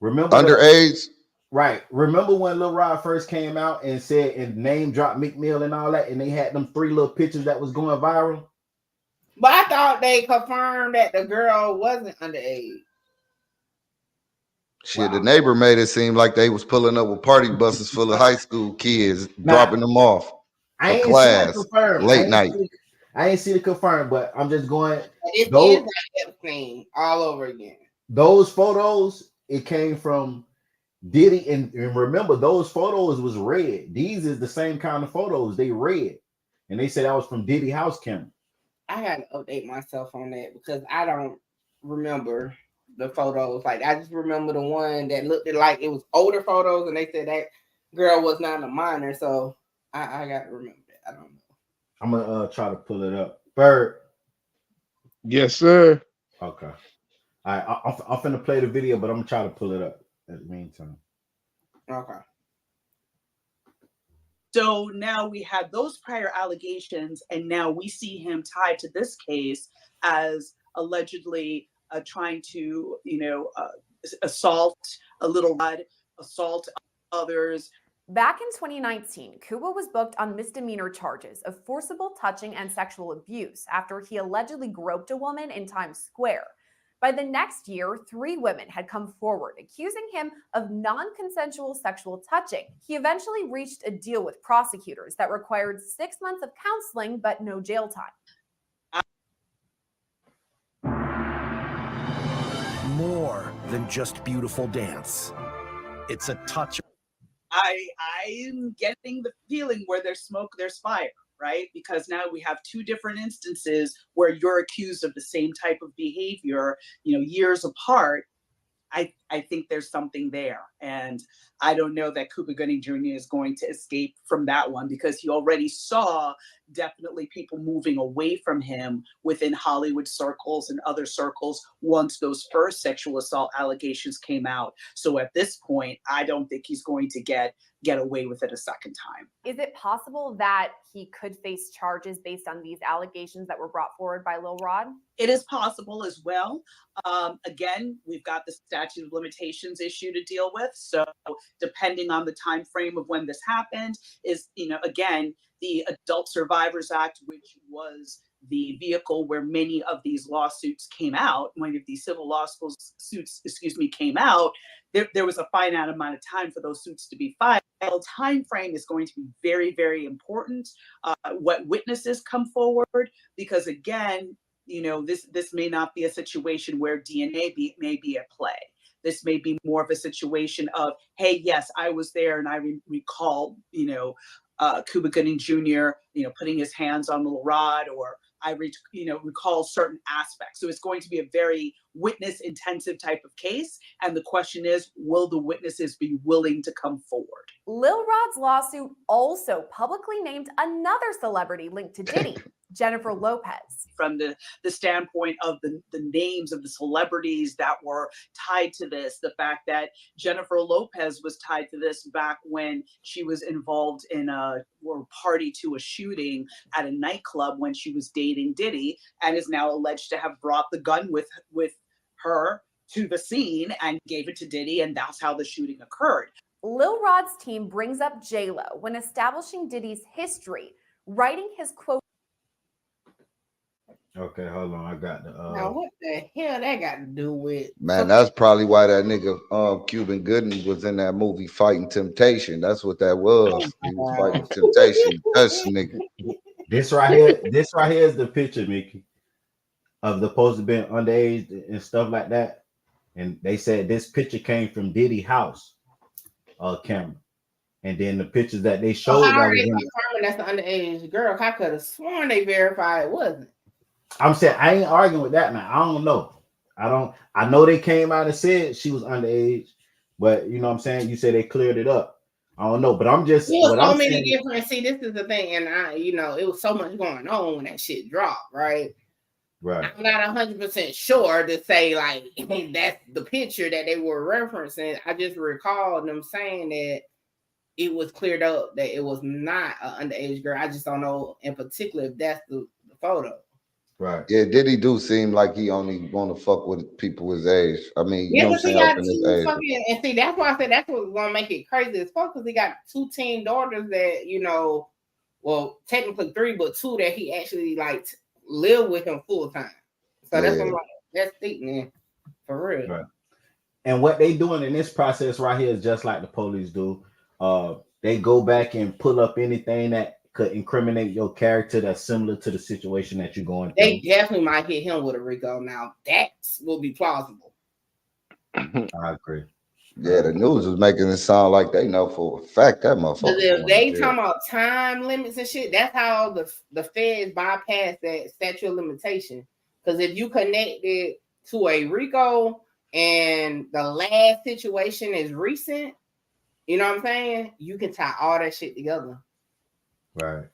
Remember Underage. right. Remember when Lil Rod first came out and said and name dropped Meek Mill and all that, and they had them 3 little pictures that was going viral. But I thought they confirmed that the girl wasn't underage. Shit, the neighbor made it seem like they was pulling up with party buses full of high school kids, dropping them off I for ain't see that class confirmed. late night. I ain't see the confirmed, but I'm just going. It Those- is like Epstein all over again. Those photos, it came from Diddy, and remember those photos was red. These is the same kind of photos. They red, and they said that was from Diddy house camera. I gotta update myself on that because I don't remember the photos. Like I just remember the one that looked like it was older photos, and they said that girl was not a minor. So I gotta remember that. I don't know. I'm gonna try to pull it up. Bird. Yes, sir. Okay. All right, I'm finna play the video, but I'm gonna try to pull it up in the meantime. Okay. So now we had those prior allegations, and now we see him tied to this case as allegedly trying to, assault a little Rod, assault others. Back in 2019, Kuba was booked on misdemeanor charges of forcible touching and sexual abuse after he allegedly groped a woman in Times Square. By the next year, 3 women had come forward accusing him of non-consensual sexual touching. He eventually reached a deal with prosecutors that required 6 months of counseling but no jail time. More than just beautiful dance. It's a touch. I'm getting the feeling where there's smoke, there's fire, right? Because now we have 2 different instances where you're accused of the same type of behavior, years apart. I think there's something there. And I don't know that Cuba Gooding Jr. is going to escape from that one because he already saw definitely people moving away from him within Hollywood circles and other circles once those first sexual assault allegations came out. So at this point, I don't think he's going to get away with it a second time. Is it possible that he could face charges based on these allegations that were brought forward by Lil Rod? It is possible as well. Again, we've got the statute of limitations issue to deal with. So depending on the time frame of when this happened is, again, the Adult Survivors Act, which was the vehicle where many of these lawsuits came out, many of these civil lawsuits, came out, there was a finite amount of time for those suits to be filed. Time frame is going to be very, very important. What witnesses come forward, because again, this may not be a situation where DNA may be at play. This may be more of a situation of, hey, yes, I was there and I recall, Cuba Gooding Jr., putting his hands on Lil Rod, or I recall certain aspects. So it's going to be a very witness intensive type of case. And the question is, will the witnesses be willing to come forward? Lil Rod's lawsuit also publicly named another celebrity linked to Diddy, Jennifer Lopez. From the standpoint of the names of the celebrities that were tied to this, the fact that Jennifer Lopez was tied to this back when she was involved in or party to a shooting at a nightclub when she was dating Diddy, and is now alleged to have brought the gun with her to the scene and gave it to Diddy, and that's how the shooting occurred. Lil Rod's team brings up J-Lo when establishing Diddy's history, writing his quote. Okay, hold on. I got the. Now what the hell that got to do with? Man, that's probably why that nigga Cuban Gooding was in that movie Fighting Temptation. That's what that was. He was fighting temptation. That's nigga. This right here is the picture, Mickey, of the supposed to be underage and stuff like that. And they said this picture came from Diddy house camera. And then the pictures that they showed. I already confirmed that's the underage girl. I could have sworn they verified it wasn't. I'm saying I ain't arguing with that, man. I don't know. I know they came out and said she was underage, but you know what I'm saying? You said they cleared it up. I don't know, but I'm There just was what so I'm many saying. different. See, this is the thing, and it was so much going on when that shit dropped, right? Right. I'm not 100% sure to say like that's the picture that they were referencing. I just recall them saying that it was cleared up that it was not an underage girl. I just don't know in particular if that's the photo. Right. Yeah, Diddy do seem like he only want to fuck with people his age. I mean, you Yeah, know what I'm because he saying, up got in his two age. fucking, and see, that's why I said that's what's gonna make it crazy as fuck. Because he got 2 teen daughters that well, technically 3, but 2 that he actually like live with him full time. So that's what I'm Yeah. like, that's thick, man, for real. Right. And what they doing in this process right here is just like the police do. They go back and pull up anything that could incriminate your character that's similar to the situation that you're going They through. definitely might hit him with a RICO. Now that will be plausible. I agree. Yeah, the news is making it sound like they know for a fact that Because motherfucker if going to they jail. talking about time limits and shit, that's how the feds bypass that statute of limitation. Because if you connect it to a RICO and the last situation is recent, you know what I'm saying? You can tie all that shit together. Right.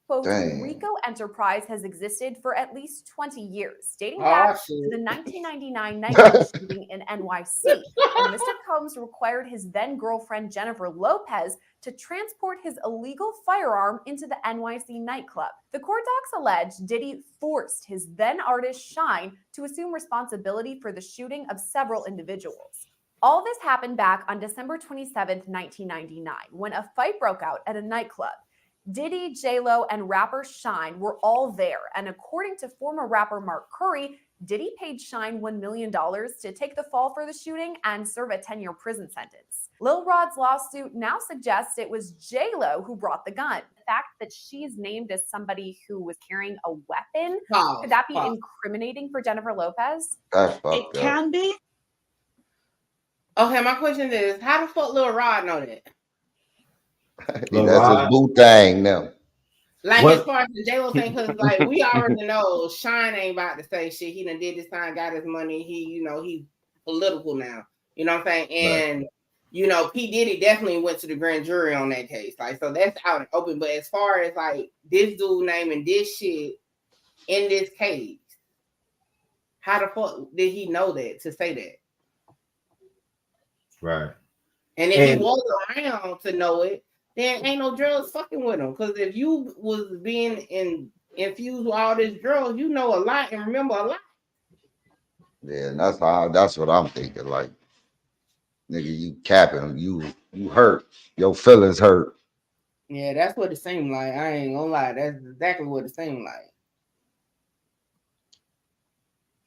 Quote, the Damn. RICO enterprise has existed for at least 20 years, dating Oh, back to shit. the 1999 nightclub shooting in NYC, when Mr. Combs required his then girlfriend Jennifer Lopez to transport his illegal firearm into the NYC nightclub. The court docs allege Diddy forced his then artist Shine to assume responsibility for the shooting of several individuals. All this happened back on December 27th, 1999, when a fight broke out at a nightclub. Diddy, J-Lo, and rapper Shine were all there, and according to former rapper Mark Curry, Diddy paid Shine $1 million to take the fall for the shooting and serve a 10-year prison sentence. Lil Rod's lawsuit now suggests it was J-Lo who brought the gun. The fact that she's named as somebody who was carrying a weapon, could that be incriminating for Jennifer Lopez? That's It fucked up. can be. Okay, my question is, how the fuck Lil Rod know that? Lil That's his Rod, boo thing now. Like What- as far as the J-Lo thing, because like we already know Shine ain't about to say shit. He done did this time, got his money. He political now. You know what I'm saying? And P. Diddy definitely went to the grand jury on that case. Like, so that's out and open. But as far as like this dude naming this shit in this case, how the fuck did he know that to say that? right. And if he was around to know it, then ain't no drugs fucking with him. Because if you was being infused with all this drugs, you know a lot and remember a lot. Yeah, and that's what I'm thinking. Like, nigga, you capping, you hurt. Your feelings hurt. Yeah, that's what it seemed like. I ain't gonna lie. That's exactly what it seemed like.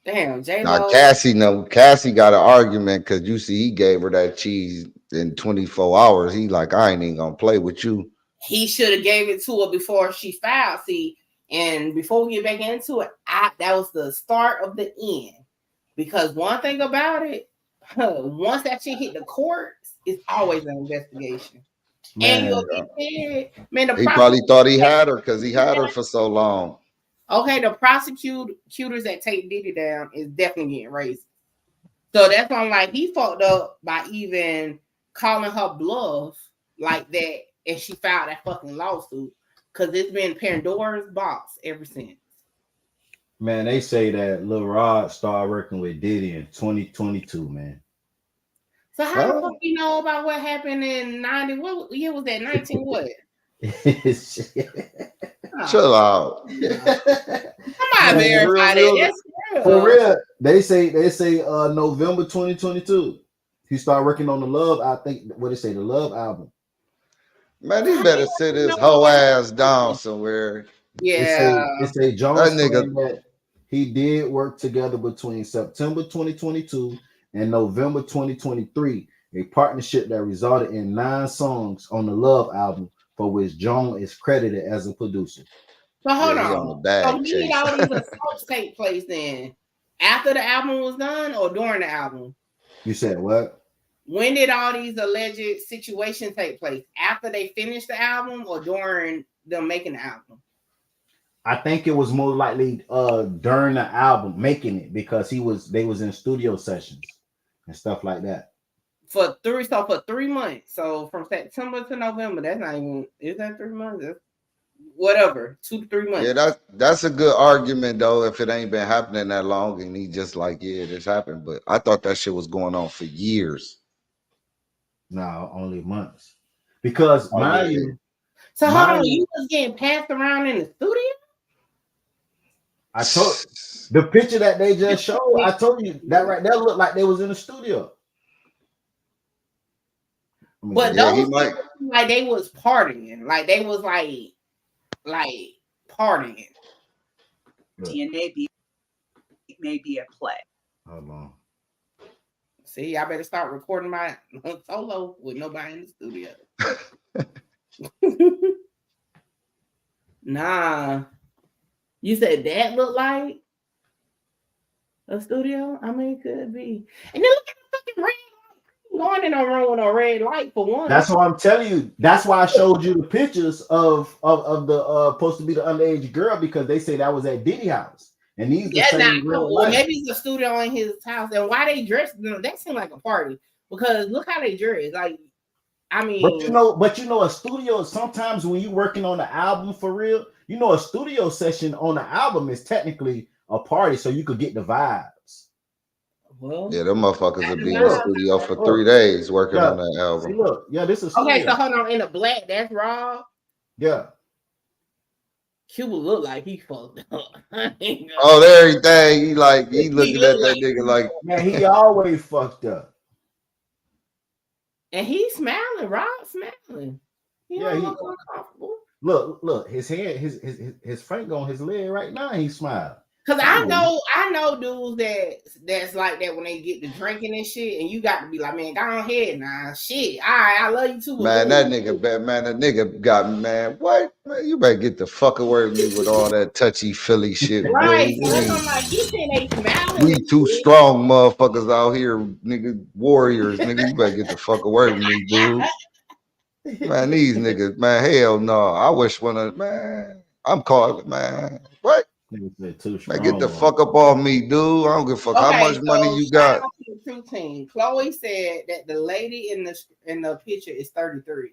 Damn, Now J-Lo. Cassie got an argument because you see he gave her that cheese in 24 hours. He like, I ain't even gonna play with you. He should have gave it to her before she filed. See, and before we get back into it, that was the start of the end. Because one thing about it, once that shit hit the courts, it's always an investigation. And Man, He probably thought he had her because he had her for so long. Okay, the prosecutors that take Diddy down is definitely getting raised. So that's why I'm like, he fucked up by even calling her bluff like that, and she filed that fucking lawsuit because it's been Pandora's box ever since. man, they say that Lil Rod started working with Diddy in 2022, man. So how the fuck you know about what happened in 90? What year was that? 19 what? Chill out. Somebody verify that. That's real. For real. They say November 2022. He started working on the Love. I think what they say, the Love album. Man, he better sit his whole ass down somewhere. Yeah. It say Jones That nigga- claimed that he did work together between September 2022 and November 2023, a partnership that resulted in 9 songs on the Love album, for which Jones is credited as a producer. So hold Yeah, he on. on the bag So when did chase. all these assaults take place then? After the album was done or during the album? You said what? When did all these alleged situations take place? After they finished the album or during them making the album? I think it was more likely during the album making it because they was in studio sessions and stuff like that. For 3 months. So from September to November, that's not even, is that 3 months? That's whatever, 2 to 3 months. Yeah, that's a good argument though. If it ain't been happening that long, and he just like, yeah, this happened. But I thought that shit was going on for years. No, only months. Because Oh mind yeah. you, So hold on, mind you you, was getting passed around in the studio? I told the picture that they just showed. I told you that right there looked like they was in the studio. But Yeah, he those might. people, like they was partying, like they was like partying. DNA may be at play. Hold on. See, I better start recording my solo with nobody in the studio. Nah, you said that looked like a studio. I mean, it could be. And then look at the fucking red light. Going in a room with a red light for one. That's what I'm telling you. That's why I showed you the pictures of the supposed to be the underage girl because they say that was at Diddy house. And these the same red well, lights. maybe it's a studio in his house. And why they dress? That seemed like a party because look how they dress. Like, I mean, but you know, a studio sometimes when you're working on the album for real, you know, a studio session on the album is technically a party, so you could get the vibes. Well, Yeah, them motherfuckers would be in the studio for 3 days working on that album. See, look, yeah, this is okay. So hold on, in the black, that's Rob. Yeah. Cuba look like he fucked up. Oh, there everything. He looking at that nigga like, man, he always fucked up. And he's smiling, Rob smiling. Yeah, he uncomfortable. Look, his hand, his finger on his leg right now, he's smiling. Cause I know dudes that's like that when they get to drinking and shit, and you got to be like, man, go ahead now, shit. All right, I love you too. man, that nigga got me, man. What? Man, you better get the fuck away with me with all that touchy Philly shit, right? boy. So I'm like, you saying they smiling? We too strong motherfuckers out here, nigga, warriors, nigga. You better get the fuck away with me, dude. Man, these niggas, man, hell no. I wish man, I'm calling, man. What? Man, get the fuck up on me, dude. I don't give a fuck how much money you got. True team. Chloe said that the lady in the picture is 33.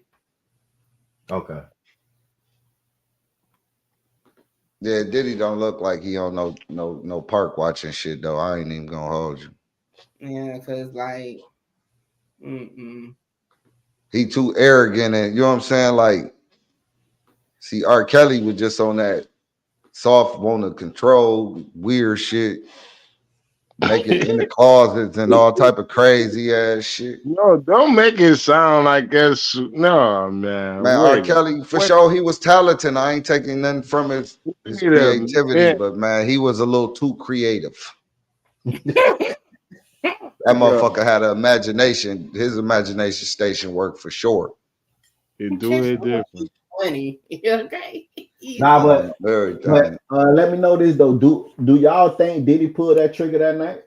Okay. Yeah, Diddy don't look like he on no park watching shit though. I ain't even gonna hold you. Yeah, cause like, he too arrogant and you know what I'm saying. Like, see, R. Kelly was just on that soft, want to control weird shit, make it in the closets and all type of crazy ass shit. No, don't make it sound like that's no, man. Man, R. Kelly for sure he was talented. I ain't taking nothing from his creativity, but man, he was a little too creative. That motherfucker had an imagination. His imagination station worked for sure. He do it different. Funny, okay. Nah, but let me know this though. Do y'all think Diddy pulled that trigger that night?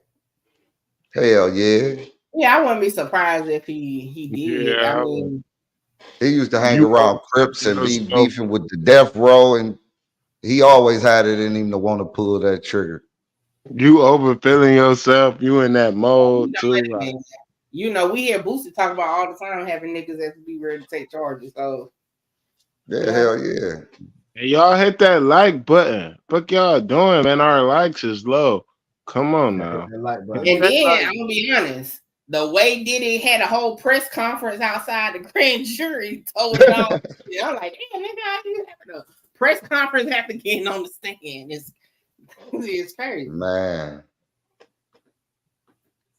Hell yeah. Yeah, I wouldn't be surprised if he did. Yeah, I mean, he used to hang around Crips and be beefing with the Death Row, and he always had it in him to want to pull that trigger. You overfeeling yourself. You in that mode too. Like, you know, we hear Boosie talk about all the time having niggas that be ready to take charges. So yeah, hell yeah. And y'all hit that like button. Fuck y'all doing, man. Our likes is low. Come on now. And then I'm gonna be honest. The way Diddy had a whole press conference outside the grand jury told it all. I'm like, damn, nigga, how you having a press conference after getting on the stand? It's crazy. Man.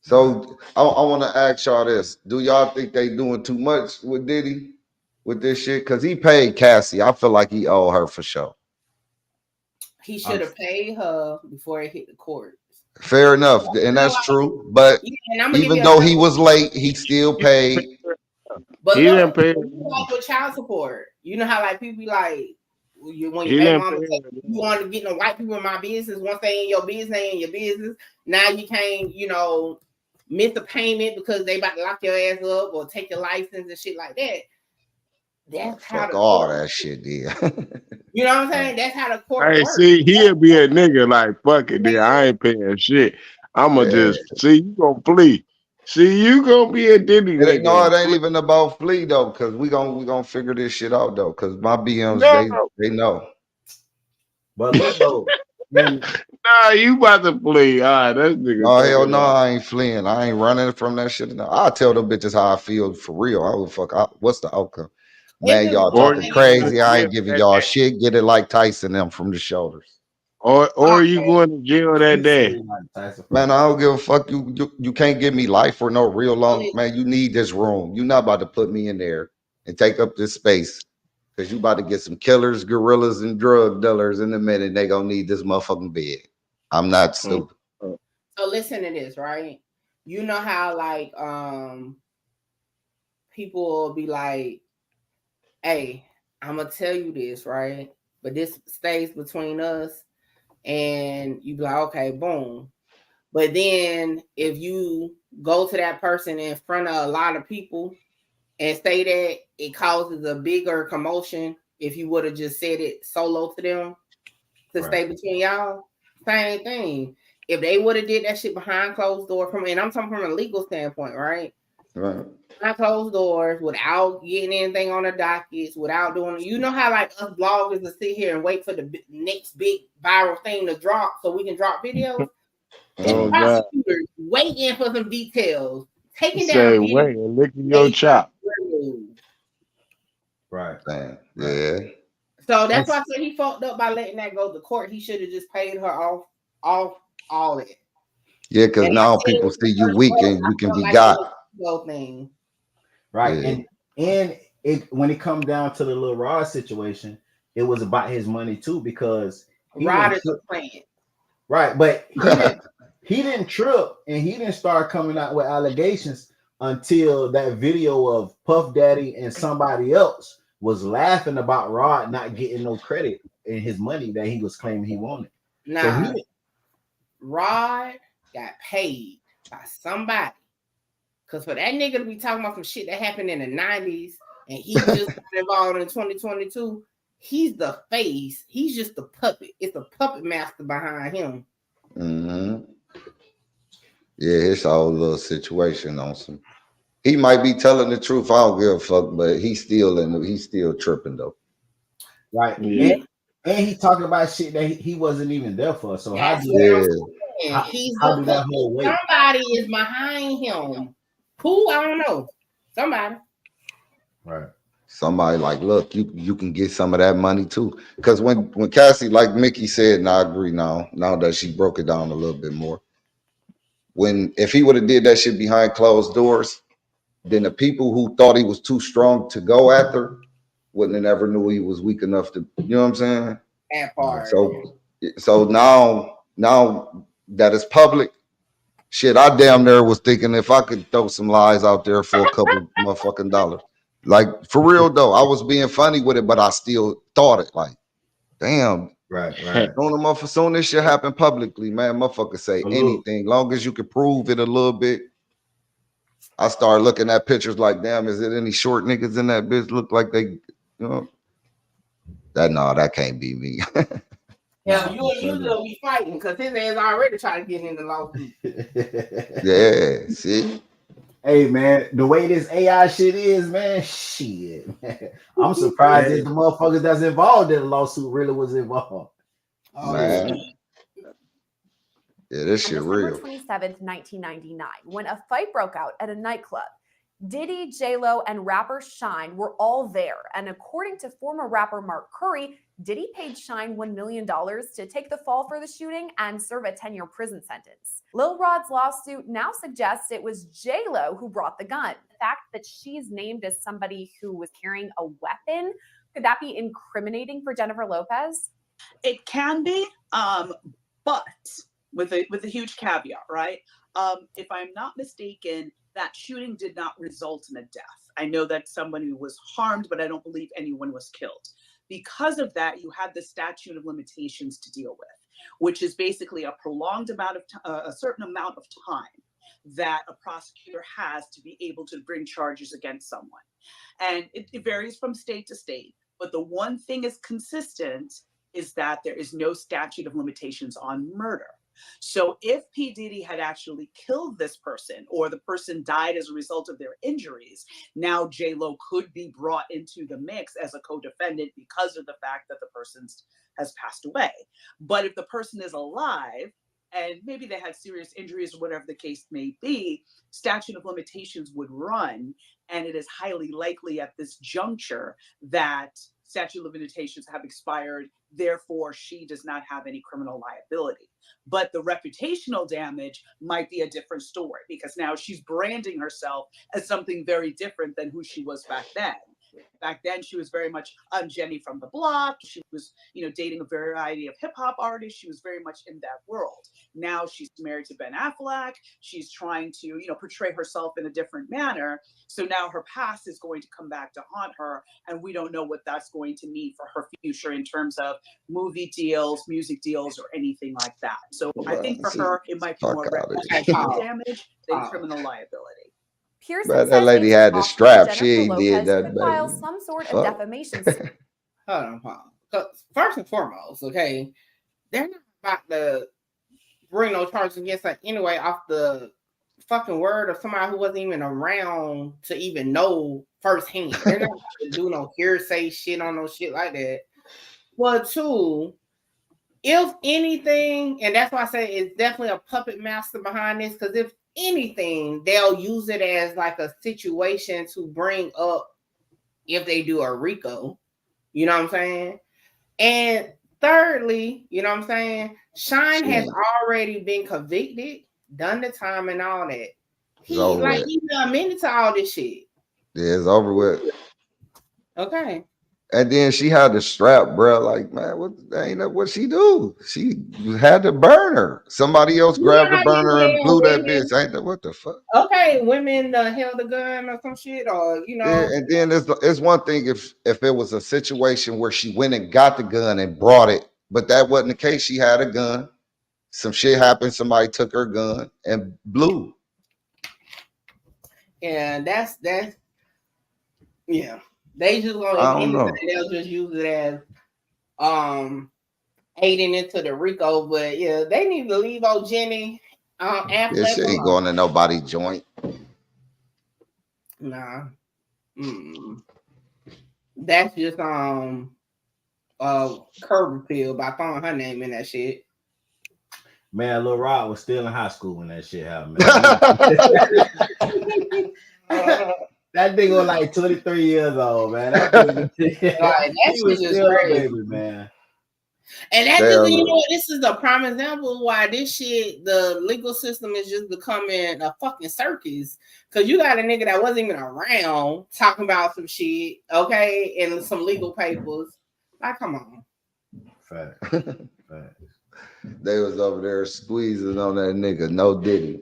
So I want to ask y'all this. Do y'all think they doing too much with Diddy with this shit? Because he paid Cassie. I feel like he owed her for sure. He should have paid her before it hit the court. Fair enough. And that's true. But even though he was late, he still paid. But he didn't pay. Like with child support. You know how like people be like, when your baby mama you want to get no white people in my business, once they in your business, they in your business. Now you can't, miss a payment because they about to lock your ass up or take your license and shit like that. That's how all that shit, yeah. You know what I'm saying? That's how the court Hey, works. see, he'll be a nigga like, fuck it, then I ain't paying shit. I'ma Yeah. just see you gonna plea. See, you gonna be a Diddy No, nigga. it ain't even about flea though, because we gonna figure this shit out though. Cause my BMs, No, they know. But look though, and nah, you about to plea. All right, that nigga No, hell taking no, off. I ain't fleeing. I ain't running from that shit. No. I'll tell them bitches how I feel for real. I would fuck out. What's the outcome? It's Man, just y'all one Or talking you thing. going to crazy. I jail ain't giving that y'all day. shit. Get it like Tyson them from the shoulders. Or you Okay. going to jail that he said day. like Tyson from Man, the I don't give a fuck. You can't give me life for no real So long. Man, you need this room. You not about to put me in there and take up this space. Cause you about to get some killers, gorillas, and drug dealers in a minute. They gonna need this motherfucking bed. I'm not Mm, stupid. mm. So listen to this, right? You know how like people will be like, hey, I'm gonna tell you this, right? But this stays between us, and you be like, okay, boom. But then if you go to that person in front of a lot of people and say that, it causes a bigger commotion if you would have just said it solo to them to stay between y'all. Same thing. If they would have did that shit behind closed doors, and I'm talking from a legal standpoint, right? Right. Behind closed doors, without getting anything on the dockets, without doing, you know how like us bloggers to sit here and wait for the next big viral thing to drop so we can drop videos. And Oh Right. God. prosecutors waiting for some details, taking down Say any wait and licking your major chop. move. right. Damn. Right. Yeah. So that's why I That's said he fucked up by letting that go to court. He should have just paid her off all that. Yeah, because And I now said it people was the see you first weak vote. and I you can felt be like it got. was a ego thing. right. Yeah. And it when it come down to the Lil Rod situation, it was about his money too because he Rod didn't is a trip. plant. Right, but he didn't trip and he didn't start coming out with allegations until that video of Puff Daddy and somebody else was laughing about Rod not getting no credit in his money that he was claiming he wanted. So he Nah, Rod got paid by somebody. Cause for that nigga to be talking about some shit that happened in the 90s and he just got involved in 2022, he's the face. He's just the puppet. It's a puppet master behind him. hmm Yeah, it's all a little situation on some. He might be telling the truth. I don't give a fuck, but he's still tripping though. right, Yeah. and he talking about shit that he wasn't even there for. So That's what I'm Yeah. saying. how, He's how the do that puppet. whole weight? Somebody is behind him. Who? I don't know. Somebody. Right, Somebody like, look, you can get some of that money too. Because when Cassie, like Mickey said, and I agree now that she broke it down a little bit more. When if he would have did that shit behind closed doors, then the people who thought he was too strong to go after wouldn't have ever knew he was weak enough to, you know what I'm saying? That right, part. So now that it's public, shit, I damn near was thinking if I could throw some lies out there for a couple motherfucking dollars. Like for real though, I was being funny with it, but I still thought it like, damn, right. soon this shit happen publicly, man. Motherfucker say So look, anything, long as you can prove it a little bit. I started looking at pictures like, damn, is it any short niggas in that bitch look like they, that can't be me. Hell, nah, you for and sure. you gonna be fighting because his ass already trying to get in the lawsuit. Yeah, see, Hey man, the way this AI shit is, man, shit. Man. I'm surprised Yeah. that the motherfuckers that's involved in the lawsuit really was involved. Oh Shit. man, shit. yeah, this On shit December real. 27th, 1999, when a fight broke out at a nightclub, Diddy, J-Lo, and rapper Shine were all there. And according to former rapper Mark Curry, Diddy paid Shine $1 million to take the fall for the shooting and serve a 10-year prison sentence. Lil Rod's lawsuit now suggests it was J-Lo who brought the gun. The fact that she's named as somebody who was carrying a weapon, could that be incriminating for Jennifer Lopez? It can be, but with a huge caveat, right? If I'm not mistaken, that shooting did not result in a death. I know that somebody was harmed, but I don't believe anyone was killed. Because of that, you had the statute of limitations to deal with, which is basically a prolonged amount of a certain amount of time that a prosecutor has to be able to bring charges against someone. And it varies from state to state. But the one thing is consistent is that there is no statute of limitations on murder. So if P. Diddy had actually killed this person, or the person died as a result of their injuries, now J-Lo could be brought into the mix as a co-defendant because of the fact that the person has passed away. But if the person is alive, and maybe they had serious injuries or whatever the case may be, statute of limitations would run. And it is highly likely at this juncture that statute of limitations have expired. Therefore, she does not have any criminal liability. But the reputational damage might be a different story, because now she's branding herself as something very different than who she was back then. Back then, she was very much Jenny from the block. She was, dating a variety of hip hop artists. She was very much in that world. Now she's married to Ben Affleck. She's trying to, portray herself in a different manner. So now her past is going to come back to haunt her, and we don't know what that's going to mean for her future in terms of movie deals, music deals, or anything like that. So I think for her, it might be more reputational damage than criminal liability. Pearson But that says lady it's had the possible strap. Jennifer She ain't did Lopez that, could file baby. some sort of Fuck. defamation suit. Hold on, Paul. 'Cause first and foremost, okay, they're not about to bring no charges against her anyway off the fucking word of somebody who wasn't even around to even know firsthand. They're not about to do no hearsay shit on no shit like that. Well, two, if anything, and that's why I say it's definitely a puppet master behind this, because if anything, they'll use it as like a situation to bring up if they do a RICO. You know what I'm saying? And thirdly, you know what I'm saying? Shine has already been convicted, done the time and all that. He's admitted to all this shit. Yeah, it's over with. Okay. And then she had the strap, bro. Like, man, what she do? She had to burn her. Somebody else grabbed the burner and blew that bitch. Ain't that what the fuck? Okay, women held a gun or some shit, or Yeah, and then it's one thing if it was a situation where she went and got the gun and brought it, but that wasn't the case. She had a gun. Some shit happened. Somebody took her gun and blew. And that's yeah. They just gonna, I don't know. they'll just use it as aiding into the RICO, but yeah, they need to leave old Jenny Affleck. Yeah, she ain't going to nobody's joint. Nah. That's just curb appeal by throwing her name in that shit. Man, Lil Rod was still in high school when that shit happened. That nigga was like 23 years old, man. That was still a baby, man. And that just, this is a prime example of why this shit, the legal system is just becoming a fucking circus. Because you got a nigga that wasn't even around talking about some shit, okay, and some legal papers. Like, come on. Fact. They was over there squeezing on that nigga. No Diddy.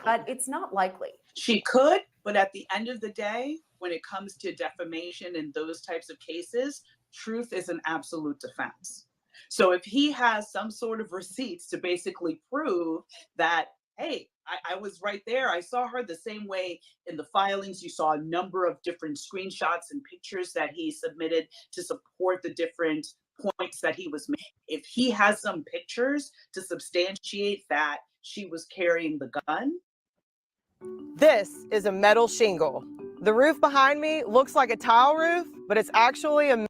But it's not likely. She could, but at the end of the day, when it comes to defamation and those types of cases, truth is an absolute defense. So if he has some sort of receipts to basically prove that, hey, I was right there, I saw her the same way in the filings, you saw a number of different screenshots and pictures that he submitted to support the different points that he was making. If he has some pictures to substantiate that she was carrying the gun. This is a metal shingle. The roof behind me looks like a tile roof, but it's actually a...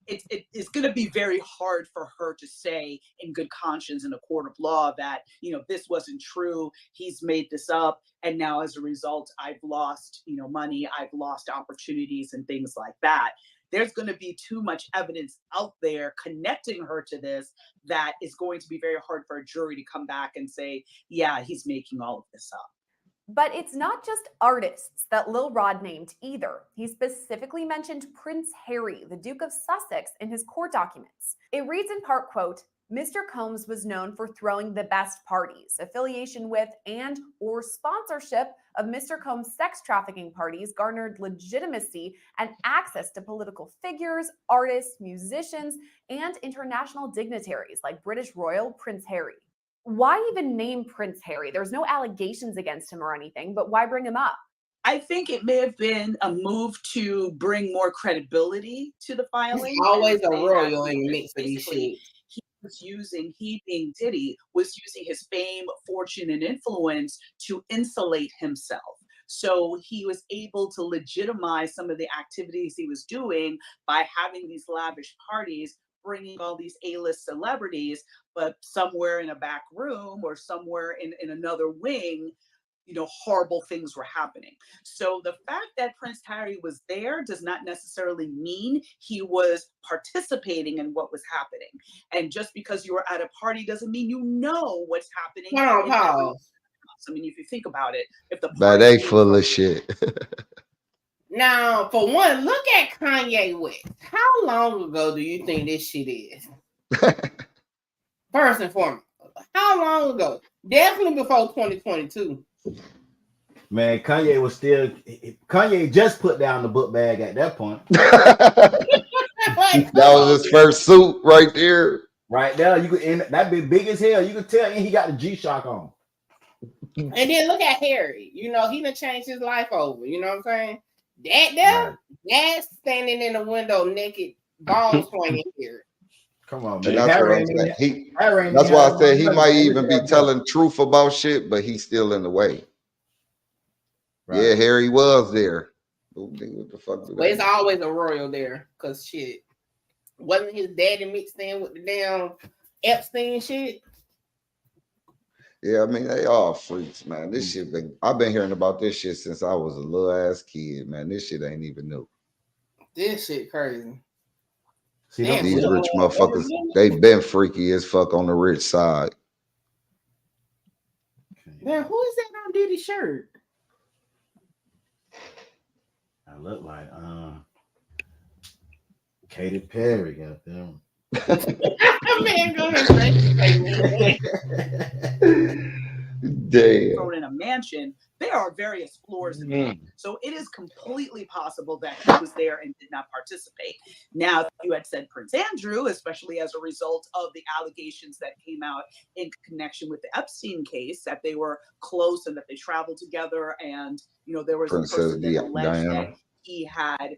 It's going to be very hard for her to say in good conscience in a court of law that, this wasn't true. He's made this up. And now as a result, I've lost, money. I've lost opportunities and things like that. There's going to be too much evidence out there connecting her to this that is going to be very hard for a jury to come back and say, yeah, he's making all of this up. But it's not just artists that Lil Rod named either. He specifically mentioned Prince Harry, the Duke of Sussex, in his court documents. It reads in part, quote, Mr. Combs was known for throwing the best parties. Affiliation with and or sponsorship of Mr. Combs' sex trafficking parties garnered legitimacy and access to political figures, artists, musicians, and international dignitaries like British Royal Prince Harry. Why even name Prince Harry? There's no allegations against him or anything, but why bring him up? I think it may have been a move to bring more credibility to the filing. It's always and a say royal that, in the mix of these basically, shit. he being Diddy, was using his fame, fortune, and influence to insulate himself. So he was able to legitimize some of the activities he was doing by having these lavish parties, bringing all these A-list celebrities, but somewhere in a back room or somewhere in another wing, horrible things were happening. So the fact that Prince Harry was there does not necessarily mean he was participating in what was happening. And just because you were at a party doesn't mean you know what's happening. Hold on, pause. I mean, if you think about it, if the But they full of shit. Now, for one, look at Kanye West. How long ago do you think this shit is? First and foremost, how long ago? Definitely before 2022. Man, Kanye just put down the book bag at that point. That was his first suit right there. Right there, you could, and that be big as hell. You could tell, and he got the G-Shock on. And then look at Harry. He done changed his life over. You know what I'm saying? That there, that's standing in the window naked, ball swinging here. Come on, And man. that's what I'm saying. That's why I said he might even be telling truth about shit, but he's still in the way. Right. Yeah, Harry was there. What the fuck? But it's always a royal there, cause shit, wasn't his daddy mixed in with the damn Epstein shit? Yeah, I mean they all freaks, man. This shit I've been hearing about this shit since I was a little ass kid, man. This shit ain't even new. This shit crazy. See, these rich motherfuckers, they been freaky as fuck on the rich side. Man, who is that on Diddy's shirt? I look like Katy Perry, goddamn. Man, go ahead. Damn. Thrown in a mansion, there are various floors in there. So it is completely possible that he was there and did not participate. Now, you had said Prince Andrew, especially as a result of the allegations that came out in connection with the Epstein case, that they were close and that they traveled together, and there was Princess a person that alleged Diana. that he had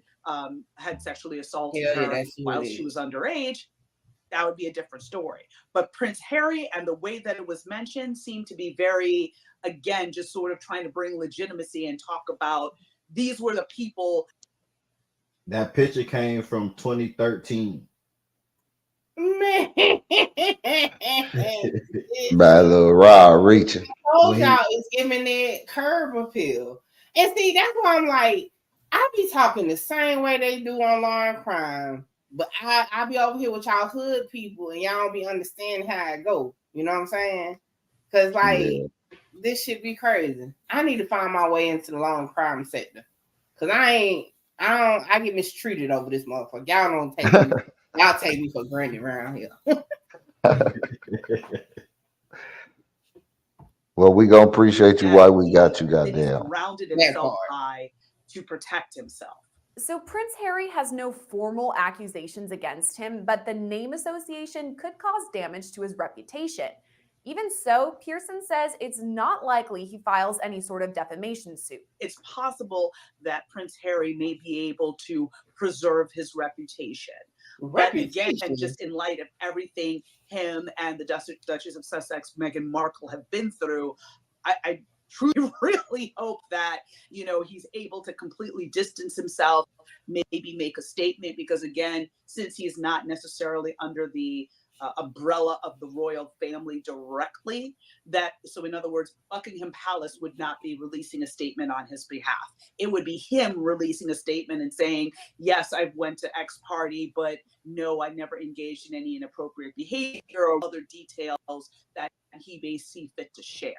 sexually assaulted her while she was underage. That would be a different story. But Prince Harry and the way that it was mentioned seemed to be very, again, just sort of trying to bring legitimacy and talk about these were the people. That picture came from 2013. Man. By a little raw reaching. Told y'all it's giving that curb appeal. And see, that's why I'm like, I be talking the same way they do online crime. But I be over here with y'all hood people and y'all don't be understanding how it go. You know what I'm saying? Because this should be crazy. I need to find my way into the long crime sector. Because I get mistreated over this motherfucker. Y'all don't take me. Y'all take me for granted around here. Well, we gonna appreciate you while we got you, goddamn. Surrounded himself by to protect himself. So Prince Harry has no formal accusations against him, but the name association could cause damage to his reputation. Even so, Pearson says it's not likely he files any sort of defamation suit. It's possible that Prince Harry may be able to preserve his reputation. But again, just in light of everything him and the Duchess of Sussex, Meghan Markle, have been through, I truly really hope that he's able to completely distance himself, maybe make a statement, because again, since he's not necessarily under the umbrella of the royal family directly, so in other words, Buckingham Palace would not be releasing a statement on his behalf. It would be him releasing a statement and saying, yes, I went to X party, but no, I never engaged in any inappropriate behavior or other details that he may see fit to share.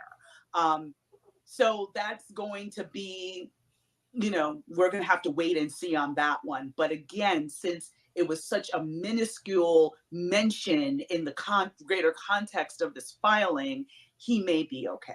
So that's going to be, we're going to have to wait and see on that one. But again, since it was such a minuscule mention in the greater context of this filing, he may be okay.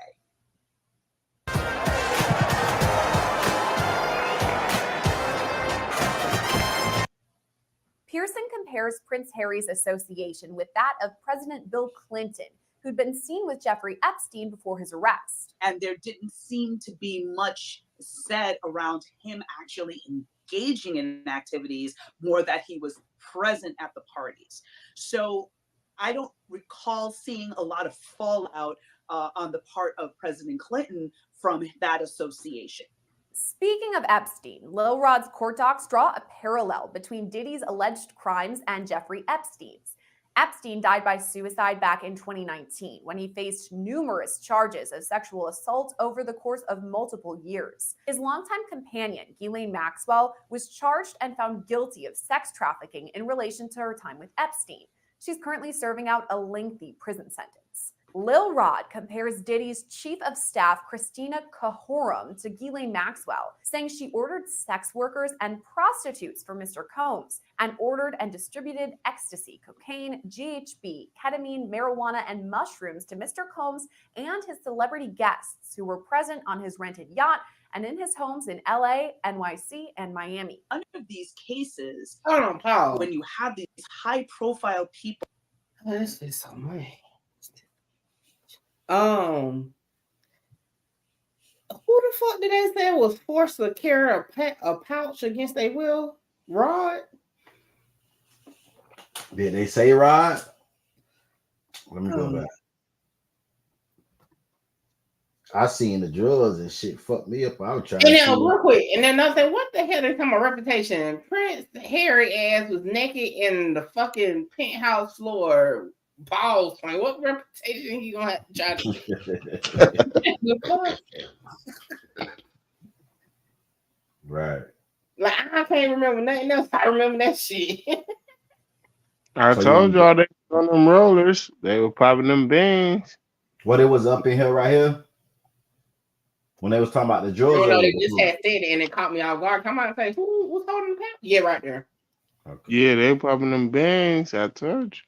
Pearson compares Prince Harry's association with that of President Bill Clinton, who'd been seen with Jeffrey Epstein before his arrest. And there didn't seem to be much said around him actually engaging in activities more that he was present at the parties. So I don't recall seeing a lot of fallout on the part of President Clinton from that association. Speaking of Epstein, Lil Rod's court docs draw a parallel between Diddy's alleged crimes and Jeffrey Epstein's. Epstein died by suicide back in 2019 when he faced numerous charges of sexual assault over the course of multiple years. His longtime companion, Ghislaine Maxwell, was charged and found guilty of sex trafficking in relation to her time with Epstein. She's currently serving out a lengthy prison sentence. Lil Rod compares Diddy's chief of staff, Christina Cahorum, to Ghislaine Maxwell, saying she ordered sex workers and prostitutes for Mr. Combs and ordered and distributed ecstasy, cocaine, GHB, ketamine, marijuana, and mushrooms to Mr. Combs and his celebrity guests who were present on his rented yacht and in his homes in LA, NYC, and Miami. Under these cases, Hold on, pause. when you have these high-profile people, Oh, this is so much. Who the fuck did they say was forced to carry a pouch against their will? Rod? Did they say Rod? Let me go back. I seen the drugs and shit fuck me up. I was trying And to then see. real quick, and then I said, what the hell is talking about reputation? Prince Harry ass was naked in the fucking penthouse floor, balls playing. What reputation he gonna have to try to Right. Like I can't remember nothing else. I remember that shit. I So told you- y'all they was on them rollers. They were popping them beans. What it was up in here right here? When they was talking about the drugs. No, or they the just food? had said it and it caught me off guard. Come on and say, who's holding the pouch? Yeah, right there. Okay. Yeah, they popping them beans. I told you.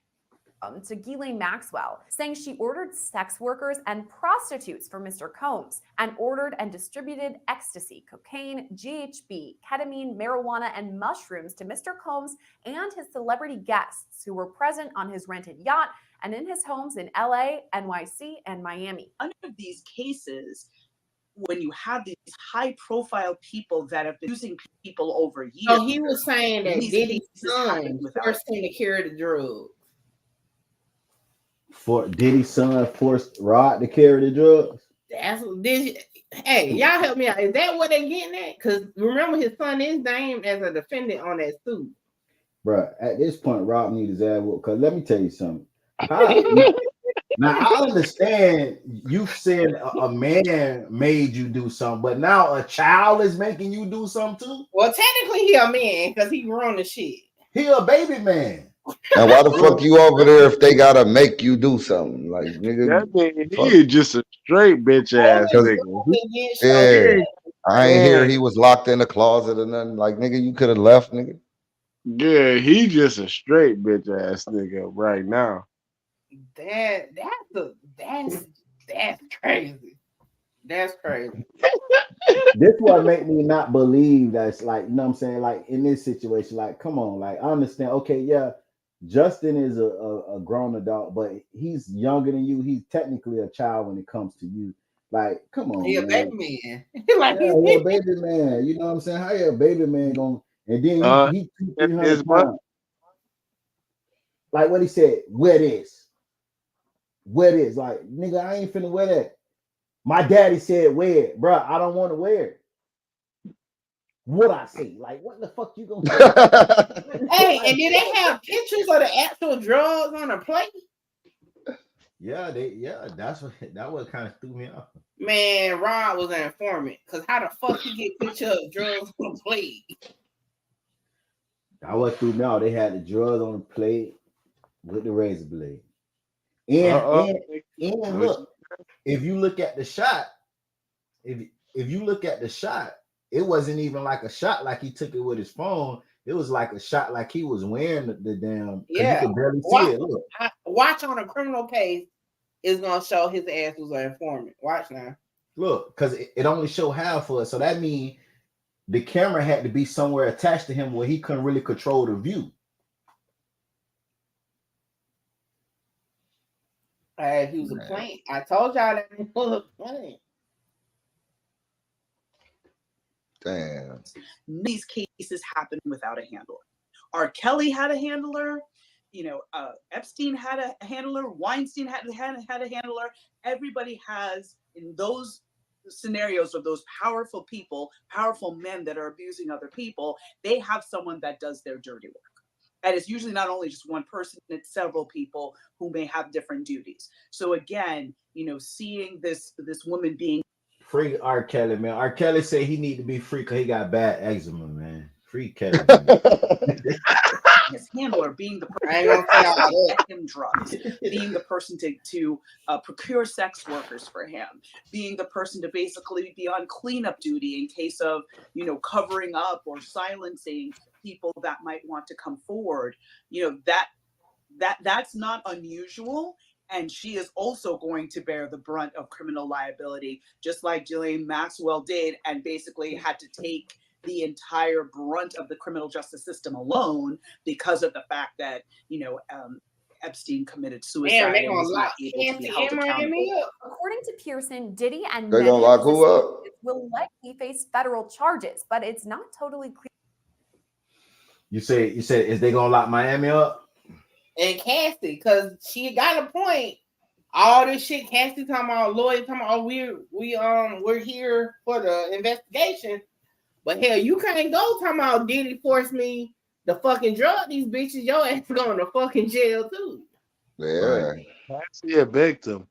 To Ghislaine Maxwell, saying she ordered sex workers and prostitutes for Mr. Combs and ordered and distributed ecstasy, cocaine, GHB, ketamine, marijuana, and mushrooms to Mr. Combs and his celebrity guests who were present on his rented yacht and in his homes in LA, NYC, and Miami. under these cases, when you have these high-profile people that have been using people over years, So he was saying that these Diddy's cases son happen without- forced him to carry the drugs. For Diddy's son forced Rod to carry the drugs. That's what hey, y'all help me out. Is that what they getting at? Because remember, his son is named as a defendant on that suit. Bruh, at this point, Rob needs his ass whooped. Cause let me tell you something. Now I understand you said a man made you do something, but now a child is making you do something too. Well, technically, he a man because he grown the shit. He a baby man. And why the fuck you over there if they gotta make you do something? Like, nigga, That mean fuck. he is just a straight bitch ass Cause- nigga. yeah, I ain't hear Yeah. he was locked in the closet or nothing. Like, nigga, you could have left, nigga. Yeah, he just a straight bitch ass nigga right now. That's crazy. That's crazy. This what make me not believe that's like, you know what I'm saying? Like in this situation, like, come on, like I understand. Okay, yeah, Justin is a grown adult, but he's younger than you. He's technically a child when it comes to you. Like, come on, He a man. baby man. Like Yeah, he a baby man. You know what I'm saying? How you a baby man going? And then he 300 his mother- pounds. Like what he said, wear this. Wear this. Like, nigga, I ain't finna wear that. My daddy said wear it, bro. I don't want to wear it. What I say? Like, what the fuck you gonna say? Hey, and did they have pictures of the actual drugs on the plate? Yeah, that what kind of threw me off. Man, Rod was an informant. Cause how the fuck he get pictures of drugs on the plate? That what threw me off. They had the drugs on the plate with the razor blade. And look, if you look at the shot, if you look at the shot, it wasn't even like a shot like he took it with his phone. It was like a shot like he was wearing the damn. Yeah. You could barely see it. Look. Watch on a criminal case is gonna show his ass was an informant. Watch now. Look, because it only showed half of it. So that means the camera had to be somewhere attached to him where he couldn't really control the view. Hey, he was a plant. I told y'all that he was a plant. Damn. These cases happen without a handler. R. Kelly had a handler. Epstein had a handler. Weinstein had a handler. Everybody has, in those scenarios of those powerful people, powerful men that are abusing other people, they have someone that does their dirty work. And it's usually not only just one person, it's several people who may have different duties. So again, seeing this woman being free R. Kelly, man. R. Kelly said he need to be free because he got bad eczema, man. Free Kelly. his handler, being the person I ain't gonna say all to that. get him drugs, being the person to procure sex workers for him, being the person to basically be on cleanup duty in case of covering up or silencing people that might want to come forward. That's not unusual. And she is also going to bear the brunt of criminal liability, just like Ghislaine Maxwell did, and basically had to take the entire brunt of the criminal justice system alone because of the fact that Epstein committed suicide and was not able to be held accountable. According to Pearson, Diddy and They many gonna of lock his who up? associates will likely face federal charges, but it's not totally clear. You said is they gonna lock Miami up? And Cassie, because she got a point. All this shit, Cassie talking about, Lloyd talking about, we're here for the investigation. But hell, you can't go talking about Diddy forced me to fucking drug these bitches. Your ass going to fucking jail too. Yeah. Cassie a victim.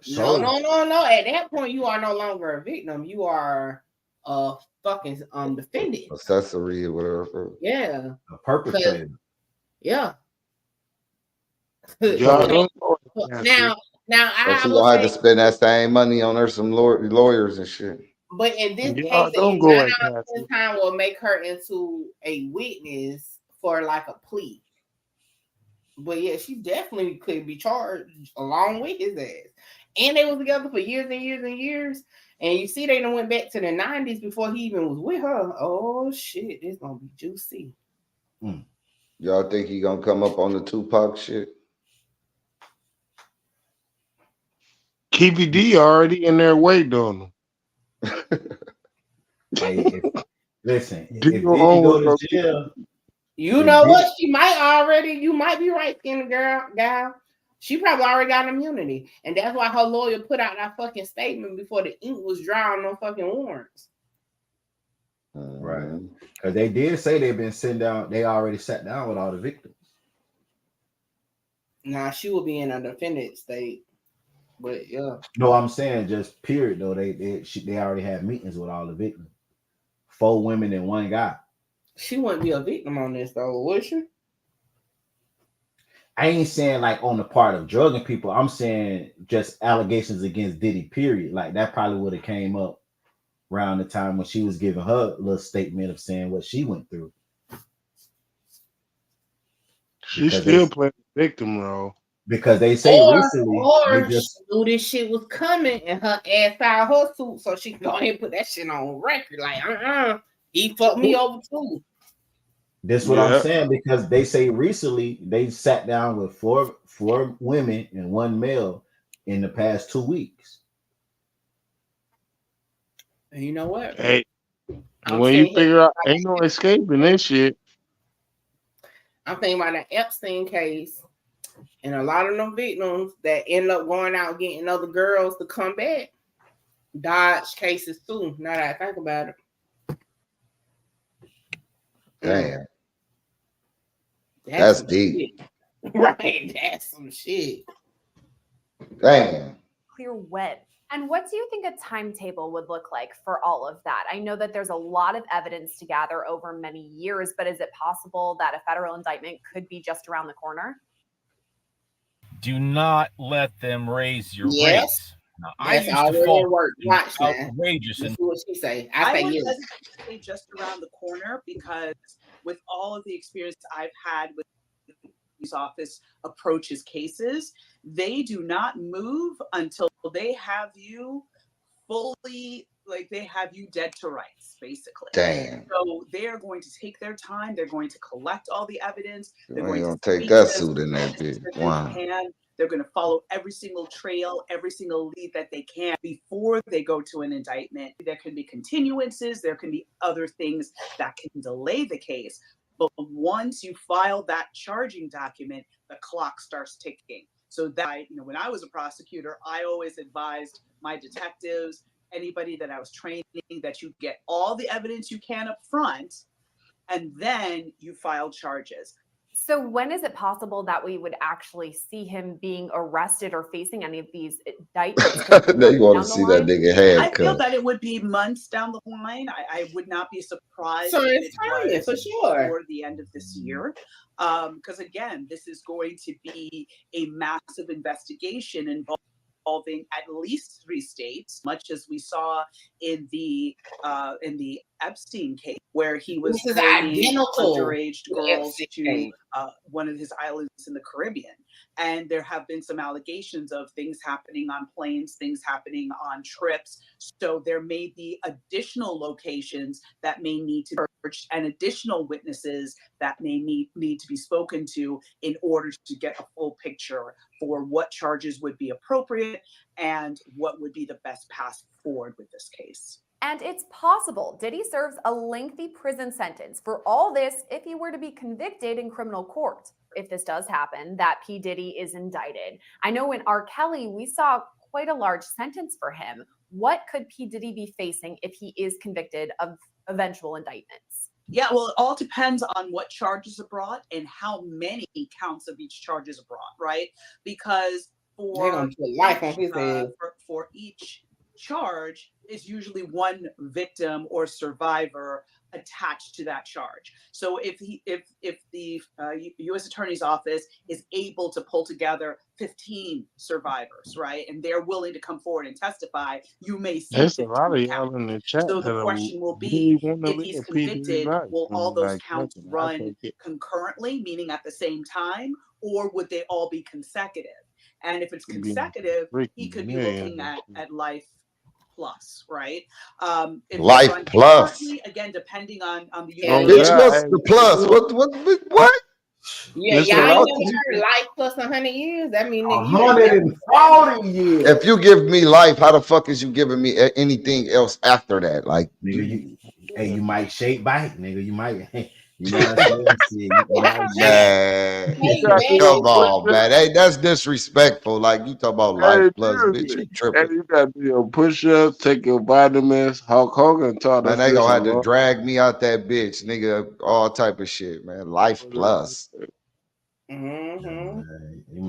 So, No. At that point, you are no longer a victim. You are a fucking defendant. Accessory or whatever. Yeah. a perpetrator. Yeah. Y'all don't Now But I she will gonna have to say, spend that same money on her some lawyers and shit. but in this Y'all case, don't it go 9 at out of 10 Cassie. time will make her into a witness for like a plea. But yeah, she definitely could be charged along with his ass. And they was together for years and years and years. And you see, they done went back to the 90s before he even was with her. Oh shit, it's gonna be juicy. Y'all think he gonna come up on the Tupac shit? Keepy D already in there waiting on him. Hey, listen, if Do Diddy your own go to work. jail, You If know Diddy- what? You might be right, skinny gal. She probably already got immunity. And that's why her lawyer put out that fucking statement before the ink was dry on no fucking warrants. right? Because they did say they've been sitting down. They already sat down with all the victims. Nah, she will be in a defendant state. But yeah. No, I'm saying just period though. They already had meetings with all the victims. 4 women and 1 guy. She wouldn't be a victim on this though, would she? I ain't saying like on the part of drugging people. I'm saying just allegations against Diddy. Period. Like that probably would have came up around the time when she was giving her little statement of saying what she went through. She still playing the victim role. Because they say recently Or they just she knew this shit was coming and her ass filed her suit, so she can go ahead and put that shit on record. Like, he fucked me over too. This what I'm saying, because they say recently they sat down with four women and 1 male in the past 2 weeks. And you know what? Hey, when you figure out ain't no escaping this shit. I'm thinking about that Epstein case, and a lot of them victims that end up going out getting other girls to come back dodge cases too. Now that I think about it. Damn. That's deep. Shit. Right, that's some shit. Damn. Clear when. And what do you think a timetable would look like for all of that? I know that there's a lot of evidence to gather over many years, but is it possible that a federal indictment could be just around the corner? Do not let them raise your Yes. rates. Now, I used to fall outrageous. And what she say. I say would yes. say just around the corner, because with all of the experience I've had with these office approaches cases, they do not move until they have you fully, like they have you dead to rights, basically. Damn. So they are going to take their time. They're going to collect all the evidence. They're You ain't going gonna to take that suit in that bitch. Wow. They're going to follow every single trail, every single lead that they can before they go to an indictment. There can be continuances. There can be other things that can delay the case. But once you file that charging document, the clock starts ticking. So that, when I was a prosecutor, I always advised my detectives, anybody that I was training, that you get all the evidence you can up front, and then you file charges. So when is it possible that we would actually see him being arrested or facing any of these indictments? Now you want to see that nigga I feel handcuffed. that it would be months down the line. I would not be surprised So if it's it timing was for sure. before the end of this year. Because again, this is going to be a massive investigation involving at least 3 states, much as we saw in the Epstein case, where he was This is bringing identical underage to girls Epstein to case. one of his islands in the Caribbean. And there have been some allegations of things happening on planes, things happening on trips. So there may be additional locations that may need to be searched and additional witnesses that may need to be spoken to in order to get a full picture for what charges would be appropriate and what would be the best path forward with this case. And it's possible Diddy serves a lengthy prison sentence for all this if he were to be convicted in criminal court. If this does happen, that P. Diddy is indicted. I know in R. Kelly, we saw quite a large sentence for him. What could P. Diddy be facing if he is convicted of eventual indictments? Yeah, well, it all depends on what charges are brought and how many counts of each charge is brought, right? Because for life on his head. For each charge is usually one victim or survivor attached to that charge. So if the U.S. Attorney's Office is able to pull together 15 survivors, right, and they're willing to come forward and testify, you may see There's a 15 lot of y'all counts. in the chat So that the are question will really be, want to if he's live PD's convicted, life. will all And those like, counts listen, I run take it. concurrently, meaning at the same time, or would they all be consecutive? And if it's Could be consecutive, he freaking could be millions looking and at life plus, right? If Life they run plus. concurrently, again, depending on the Yeah, United Bitch, yeah. what's the plus? What? Yeah, listen, y'all I'll ain't tell you, never heard life plus 100 years. That mean nigga, you 140 years. If you give me life, how the fuck is you giving me anything else after that? Like, Nigga, you might shake back, nigga. You might, you know what I'm saying? See, you might man, you Hey, got to man. do come a on, push-up. man. Hey, that's disrespectful. Like, you talk about life Hey, plus, bitch, seriously. you Hey, tripping. you got to do your push-ups, take your vitamins. Hulk Hogan taught Man, us they this gonna a have to long drag me out that bitch, nigga. All type of shit, man. Life plus. Mm-hmm.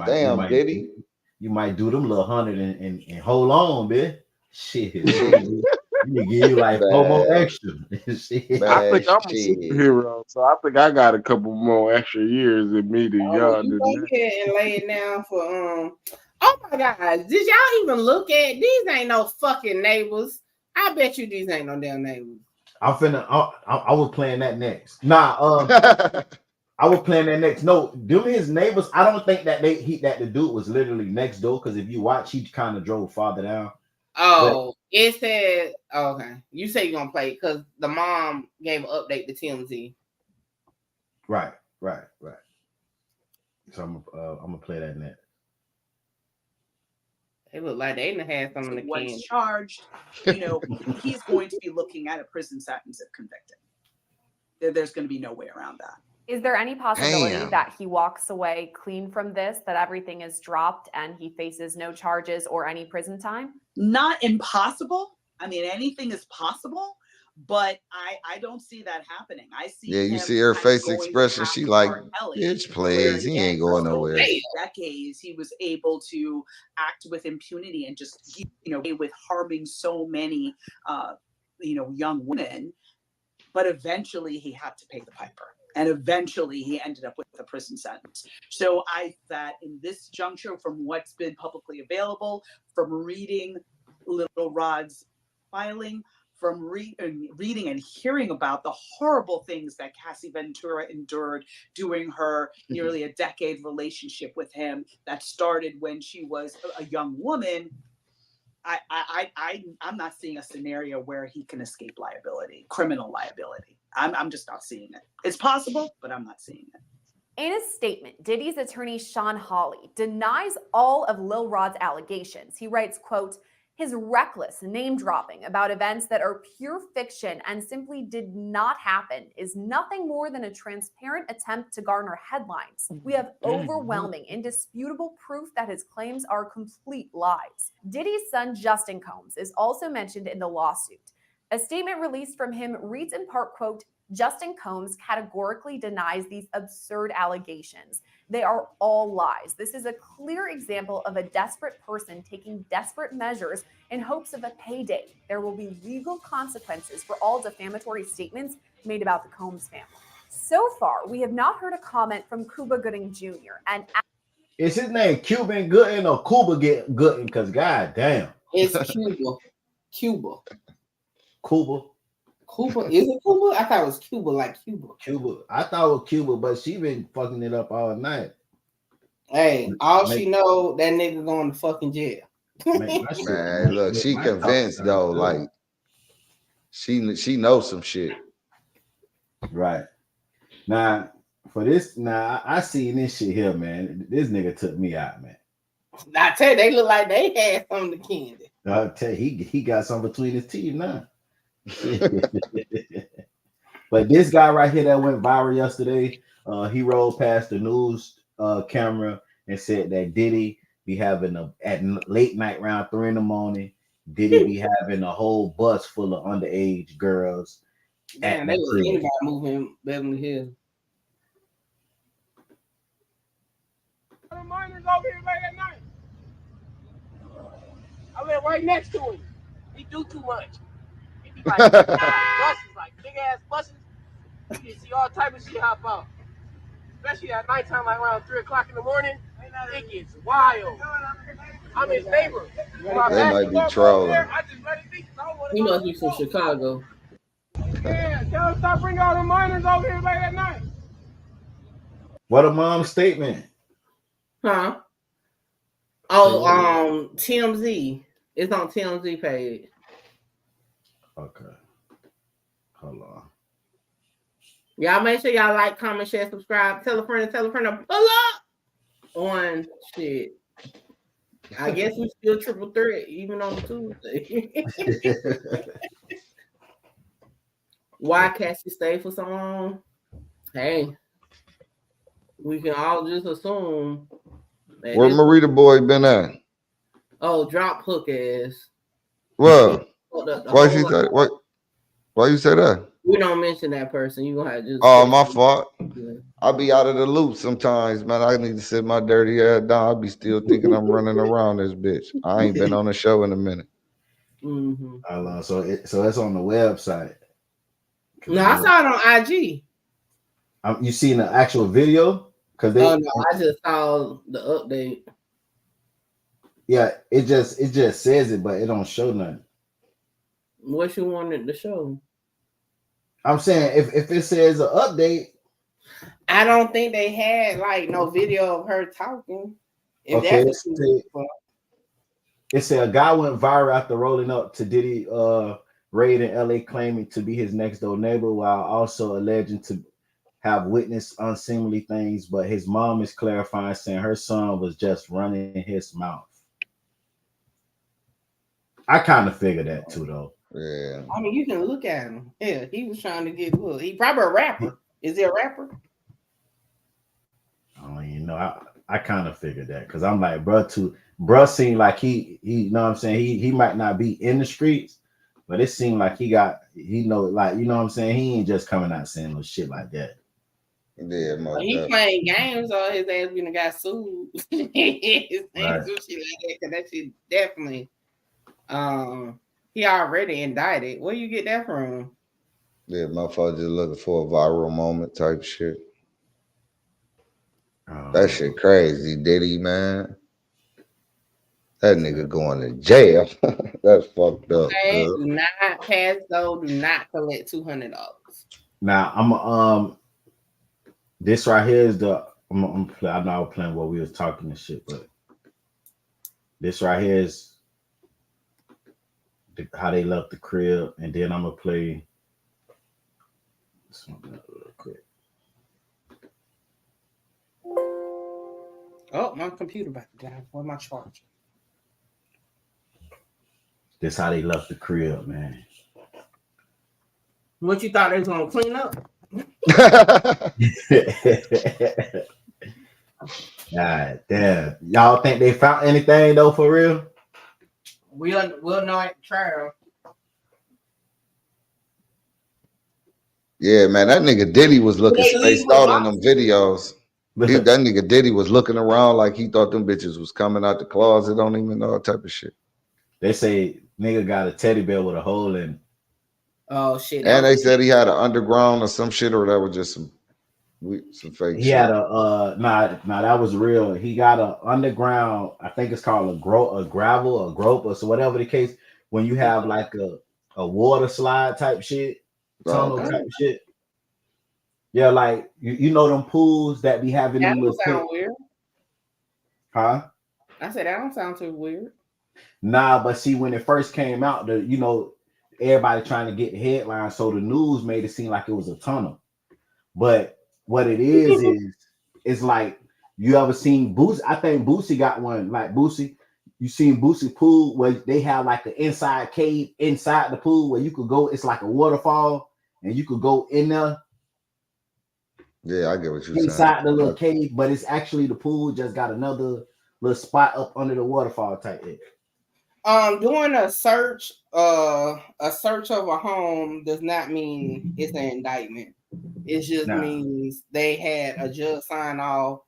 Damn, Diddy. you might do them little 100 and hold on, bitch. Shit, you give you like 4 more Man, extra. Shit. I man, think I'm a shit. superhero, so I think I got a couple more extra years in me than Oh, well, y'all you did. go ahead and lay it down for Oh my God! Did y'all even look at these? Ain't no fucking neighbors. I bet you these ain't no damn neighbors. I was playing that next. Nah, I was playing that next. No, them his neighbors. I don't think that the dude was literally next door. Because if you watch, he kind of drove farther down. Oh, it said okay. You say you're gonna play because the mom gave an update to TMZ. Right. So I'm gonna play that next. It looked like they didn't have some in the once can. charged, he's going to be looking at a prison sentence if convicted. There's going to be no way around that. Is there any possibility Damn. that he walks away clean from this, that everything is dropped and he faces no charges or any prison time? Not impossible. I mean, anything is possible, but I don't see that happening. I see Yeah, you him see her kind of face going the expression. path She of like, R. Kelly, bitch, where please. He again, ain't going for so nowhere. many decades, he was able to act with impunity and just, with harming so many, young women. But eventually he had to pay the piper. And eventually he ended up with a prison sentence. So that in this juncture, from what's been publicly available, from reading Little Rod's filing, from reading and hearing about the horrible things that Cassie Ventura endured during her nearly a decade relationship with him that started when she was a young woman, I'm not seeing a scenario where he can escape liability, criminal liability. I'm just not seeing it. It's possible, but I'm not seeing it. In a statement, Diddy's attorney Sean Hawley denies all of Lil Rod's allegations. He writes, quote, his reckless name dropping about events that are pure fiction and simply did not happen is nothing more than a transparent attempt to garner headlines. We have overwhelming, indisputable proof that his claims are complete lies. Diddy's son, Justin Combs, is also mentioned in the lawsuit. A statement released from him reads in part, quote, Justin Combs categorically denies these absurd allegations. They are all lies. This is a clear example of a desperate person taking desperate measures in hopes of a payday. There will be legal consequences for all defamatory statements made about the Combs family. So far, we have not heard a comment from Cuba Gooding Jr. And is his name Cuban Gooden or Cuba Gooden? Because goddamn, It's Cuba. Cuba. Is it Cuba? I thought it was Cuba, like Cuba. Cuba. I thought it was Cuba, but she been fucking it up all night. Hey, all she know, that nigga going to fucking jail. Man, look, she convinced though, like she knows some shit. Right. Now, for this, I seen this shit here, man. This nigga took me out, man. I tell you, they look like they had some of the candy. I tell you, he got something between his teeth now. But this guy right here that went viral yesterday, he rolled past the news camera and said that Diddy be having at late night around 3 a.m. Diddy be having a whole bus full of underage girls. Man, they was anybody moving Beverly Hills. Miners over here late at night. I live right next to him. He do too much. He be like buses, like big ass buses. You can see all type of shit hop out. Especially at nighttime, like around 3 o'clock in the morning. It gets wild. I'm his neighbor. They might be trolling. He must be from Chicago. Yeah, tell him stop bringing all the miners over here late at night. What a mom's statement. Huh? Oh, TMZ. It's on TMZ page. Okay. Hold on. Y'all make sure y'all like, comment, share, subscribe. Tell a friend to pull up on shit. I guess we still triple threat even on Tuesday. Why Cassie stay for so long? Hey, we can all just assume. Where Marita boy been at? Oh, drop hook ass. What? Why she say? What? Why you say that? We don't mention that person. You gonna have to just. Oh, my fault. I'll be out of the loop sometimes, man. I need to sit my dirty ass down. I'll be still thinking I'm running around this bitch. I ain't been on the show in a minute. Mm-hmm. So it's on the website. No, I saw it on IG. You seen the actual video? Cause they. Oh no, I just saw the update. Yeah, it just says it, but it don't show nothing. What you wanted to show? I'm saying if it says an update, I don't think they had like no video of her talking. If okay, that's it said a guy went viral after rolling up to Diddy raid in LA, claiming to be his next door neighbor, while also alleging to have witnessed unseemly things. But his mom is clarifying, saying her son was just running his mouth. I kind of figured that too, though. Yeah. I mean, you can look at him. Yeah, he was trying to get look. He probably a rapper. Is he a rapper? I don't even know. I kind of figured that because I'm like, bro seemed like he you know what I'm saying? He might not be in the streets, but it seemed like he know, like, you know what I'm saying? He ain't just coming out saying no shit like that. Yeah, he playing games or his ass gonna got sued. Right. Some shit like that, because that shit definitely he already indicted. Where you get that from? Yeah, motherfucker just looking for a viral moment type shit. That shit crazy, Diddy, man. That nigga going to jail. That's fucked up. Okay, do not pass though. Do not collect $200. Now I'm this right here is I know I was playing while we was talking and shit, but this right here is how they left the crib, and then I'm gonna play this one real quick. Oh, my computer about to die. Where's my charger? This how they left the crib, man. What you thought they was gonna clean up? God damn. Y'all think they found anything though for real? We'll know at the trial. Yeah, man, that nigga Diddy was looking They leave spaced with out in them boxes? videos. That nigga Diddy was looking around like he thought them bitches was coming out the closet. Don't even know that type of shit. They say nigga got a teddy bear with a hole in it. Oh shit! And they said he had an underground or some shit, or that was just some fake He shit. had a nah, that was real. He got a underground, I think it's called a gravel, a grope, or so whatever the case, when you have like a water slide type shit, tunnel type shit. Yeah, like you know them pools that be having That them don't little sound weird. Huh? I said that don't sound too weird. Nah, but see, when it first came out, everybody trying to get the headline, so the news made it seem like it was a tunnel. But what it is like, you ever seen Boosie? I think Boosie got one. Like Boosie, you seen Boosie pool where they have like the inside cave inside the pool where you could go. It's like a waterfall, and you could go in there. Yeah, I get what you're inside saying. the little cave, but it's actually the pool just got another little spot up under the waterfall type thing. Doing a search of a home does not mean it's an indictment. It just means they had a judge sign off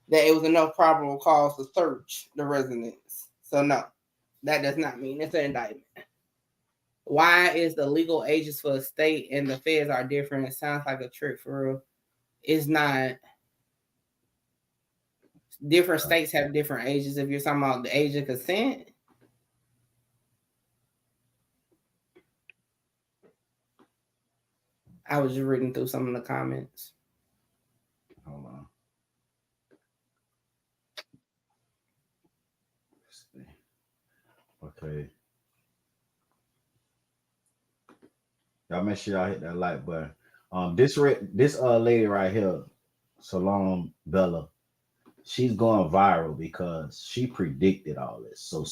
that it was enough probable cause to search the residence. So no, that does not mean it's an indictment. Why is the legal ages for the state and the feds are different? It sounds like a trick for real. It's not. Different states have different ages. If you're talking about the age of consent. I was just reading through some of the comments. Hold on. Okay. Y'all make sure y'all hit that like button. This lady right here, Salome Bella, she's going viral because she predicted all this. So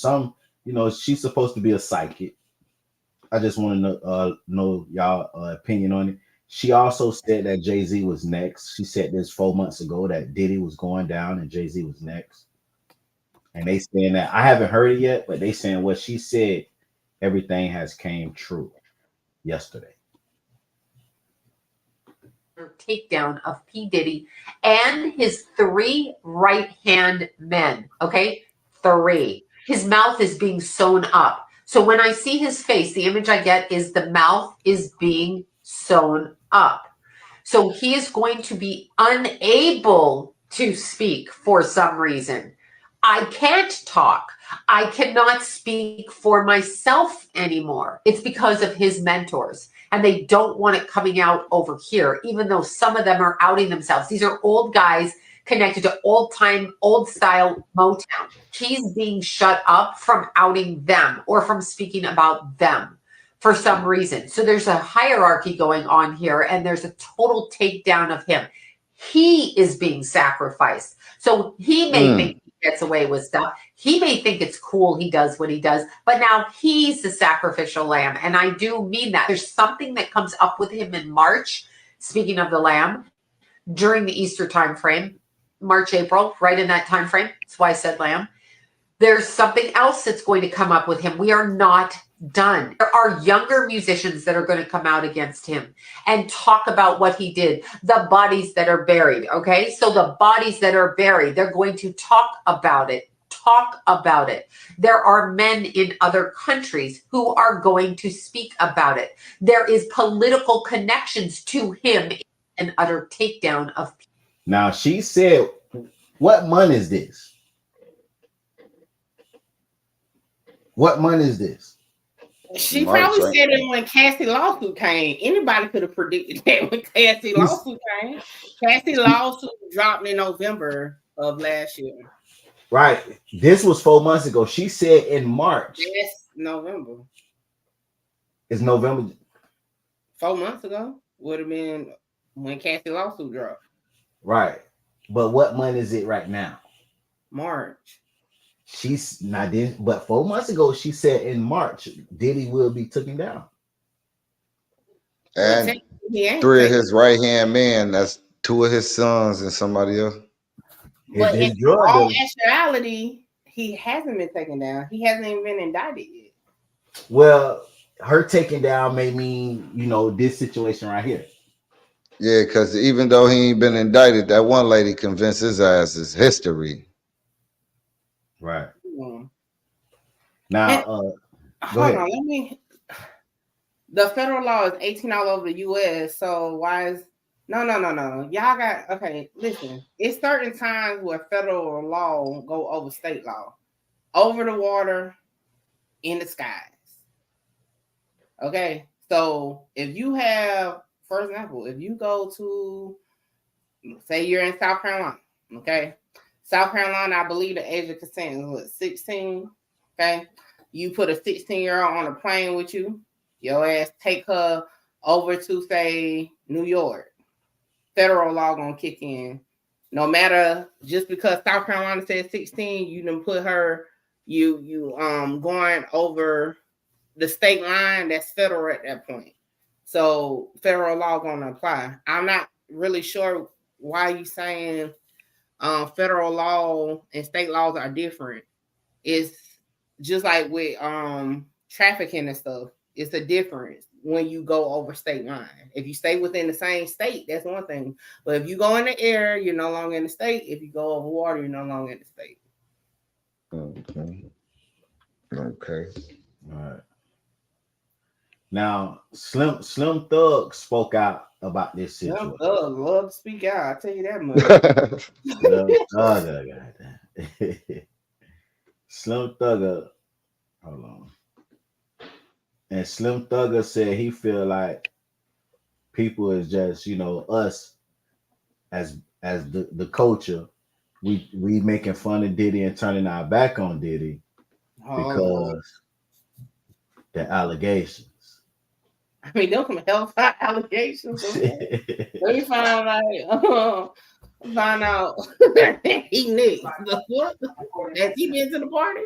she's supposed to be a psychic. I just want to know y'all opinion on it. She also said that Jay-Z was next. She said this 4 months ago that Diddy was going down and Jay-Z was next. And they saying that, I haven't heard it yet, but they saying what she said, everything has came true yesterday. Takedown of P. Diddy and his 3 right-hand men. Okay, 3. His mouth is being sewn up. So when I see his face, the image I get is the mouth is being sewn up. So he is going to be unable to speak for some reason. I can't talk. I cannot speak for myself anymore. It's because of his mentors, and they don't want it coming out over here, even though some of them are outing themselves. These are old guys connected to old-time, old-style Motown. He's being shut up from outing them or from speaking about them for some reason. So there's a hierarchy going on here, and there's a total takedown of him. He is being sacrificed. So he may think he gets away with stuff. He may think it's cool he does what he does, but now he's the sacrificial lamb. And I do mean that. There's something that comes up with him in March, speaking of the lamb, during the Easter time frame, March, April, right in that time frame. That's why I said lamb. There's something else that's going to come up with him. We are not done. There are younger musicians that are going to come out against him and talk about what he did, the bodies that are buried. Okay, so the bodies that are buried, they're going to talk about it. There are men in other countries who are going to speak about it. There is political connections to him. An utter takedown of. Now she said, what month is this? What month is this? She probably said it when Cassie lawsuit came. Anybody could have predicted that when Cassie lawsuit came. Cassie lawsuit dropped in November of last year. Right. This was 4 months ago. She said in March. Yes, November. It's November. 4 months ago would have been when Cassie lawsuit dropped. Right. But what month is it right now? March. She's not this, but 4 months ago she said in March Diddy will be taken down. Well, And technically, he ain't 3 of taking. his right hand men. That's 2 of his sons and somebody else. But in His drug all dealer. actuality, he hasn't been taken down. He hasn't even been indicted yet. Well, her taking down may mean, this situation right here. Yeah, because even though he ain't been indicted, that one lady convinced his ass is history. Right. Hmm. Now, Hold ahead. on, let me. The federal law is 18 all over the U.S. So why is no? Y'all got okay. Listen, it's certain times where federal law go over state law, over the water, in the skies. Okay, so if you have, for example, if you go to, say you're in South Carolina, okay, South Carolina, I believe the age of consent is what, 16. Okay, you put a 16-year-old on a plane with you. Your ass take her over to, say, New York. Federal law gonna kick in. No matter, just because South Carolina said 16, you done put her, you going over the state line. That's federal at that point. So federal law gonna apply. I'm not really sure why you saying federal law and state laws are different. It's just like with trafficking and stuff. It's a difference when you go over state line. If you stay within the same state, that's one thing. But if you go in the air, you're no longer in the state. If you go over water, you're no longer in the state. Okay. All right. Now, Slim Thug spoke out about this situation. Slim Thug love to speak out. I'll tell you that much. Slim Thugger. Slim Thugger. Hold on. And Slim Thugger said he feel like people is just, us as the culture, we making fun of Diddy and turning our back on Diddy because the allegations. I mean, those some hellfire allegations. Okay? Let me find out. He nicked. What? Has he been to the party?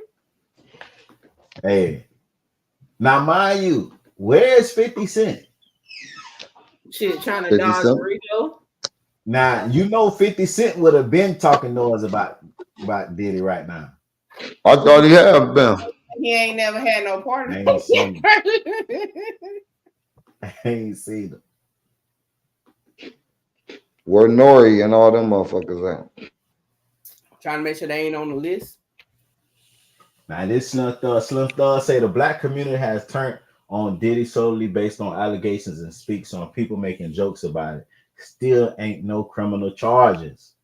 Hey, now mind you, where's 50 Cent? Shit, trying to dodge Rico. Now 50 Cent would have been talking noise about Diddy right now. I thought he had been. He ain't never had no party. I ain't seen him. Where Nori and all them motherfuckers at? Trying to make sure they ain't on the list. Now this Slim Thug say the black community has turned on Diddy solely based on allegations and speaks on people making jokes about it. Still ain't no criminal charges.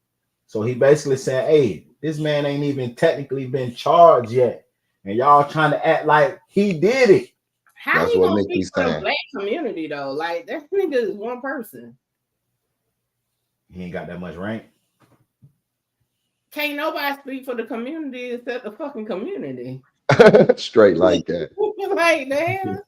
So he basically said, hey, this man ain't even technically been charged yet. And y'all trying to act like he did it. How he gonna speak for the black community though? Like that nigga is one person. He ain't got that much rank. Can't nobody speak for the community except the fucking community. Straight like that. Like damn.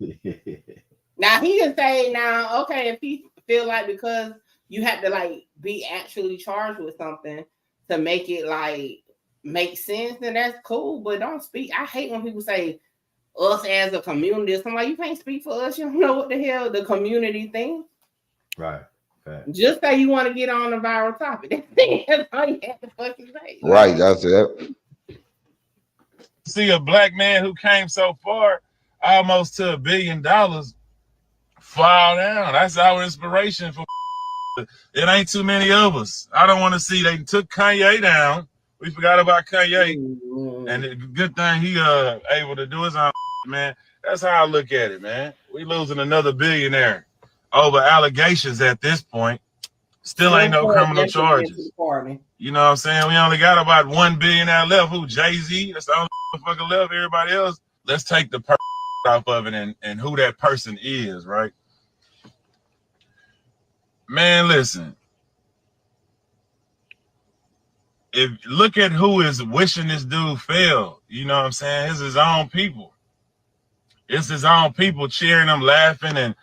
Now he can say okay, if he feel like because you have to like be actually charged with something to make it like make sense, then that's cool. But don't speak. I hate when people say us as a community. So I'm like, you can't speak for us. You don't know what the hell the community thinks. Right. Okay. Just say you want to get on a viral topic. That's all you have to fucking say. Right, that's it. See a black man who came so far, almost to $1 billion, fall down. That's our inspiration for. It ain't too many of us. I don't want to see they took Kanye down. We forgot about Kanye, and the good thing he able to do his own, man. That's how I look at it, man. We losing another billionaire over allegations at this point. Still ain't no criminal charges. You know what I'm saying? We only got about 1 billionaire left. Who? Jay-Z? That's the only motherfucker left. Everybody else. Let's take the person off of it and who that person is, right? Man, listen. If look at who is wishing this dude fail, you know what I'm saying? It's his own people. It's his own people cheering him, laughing, and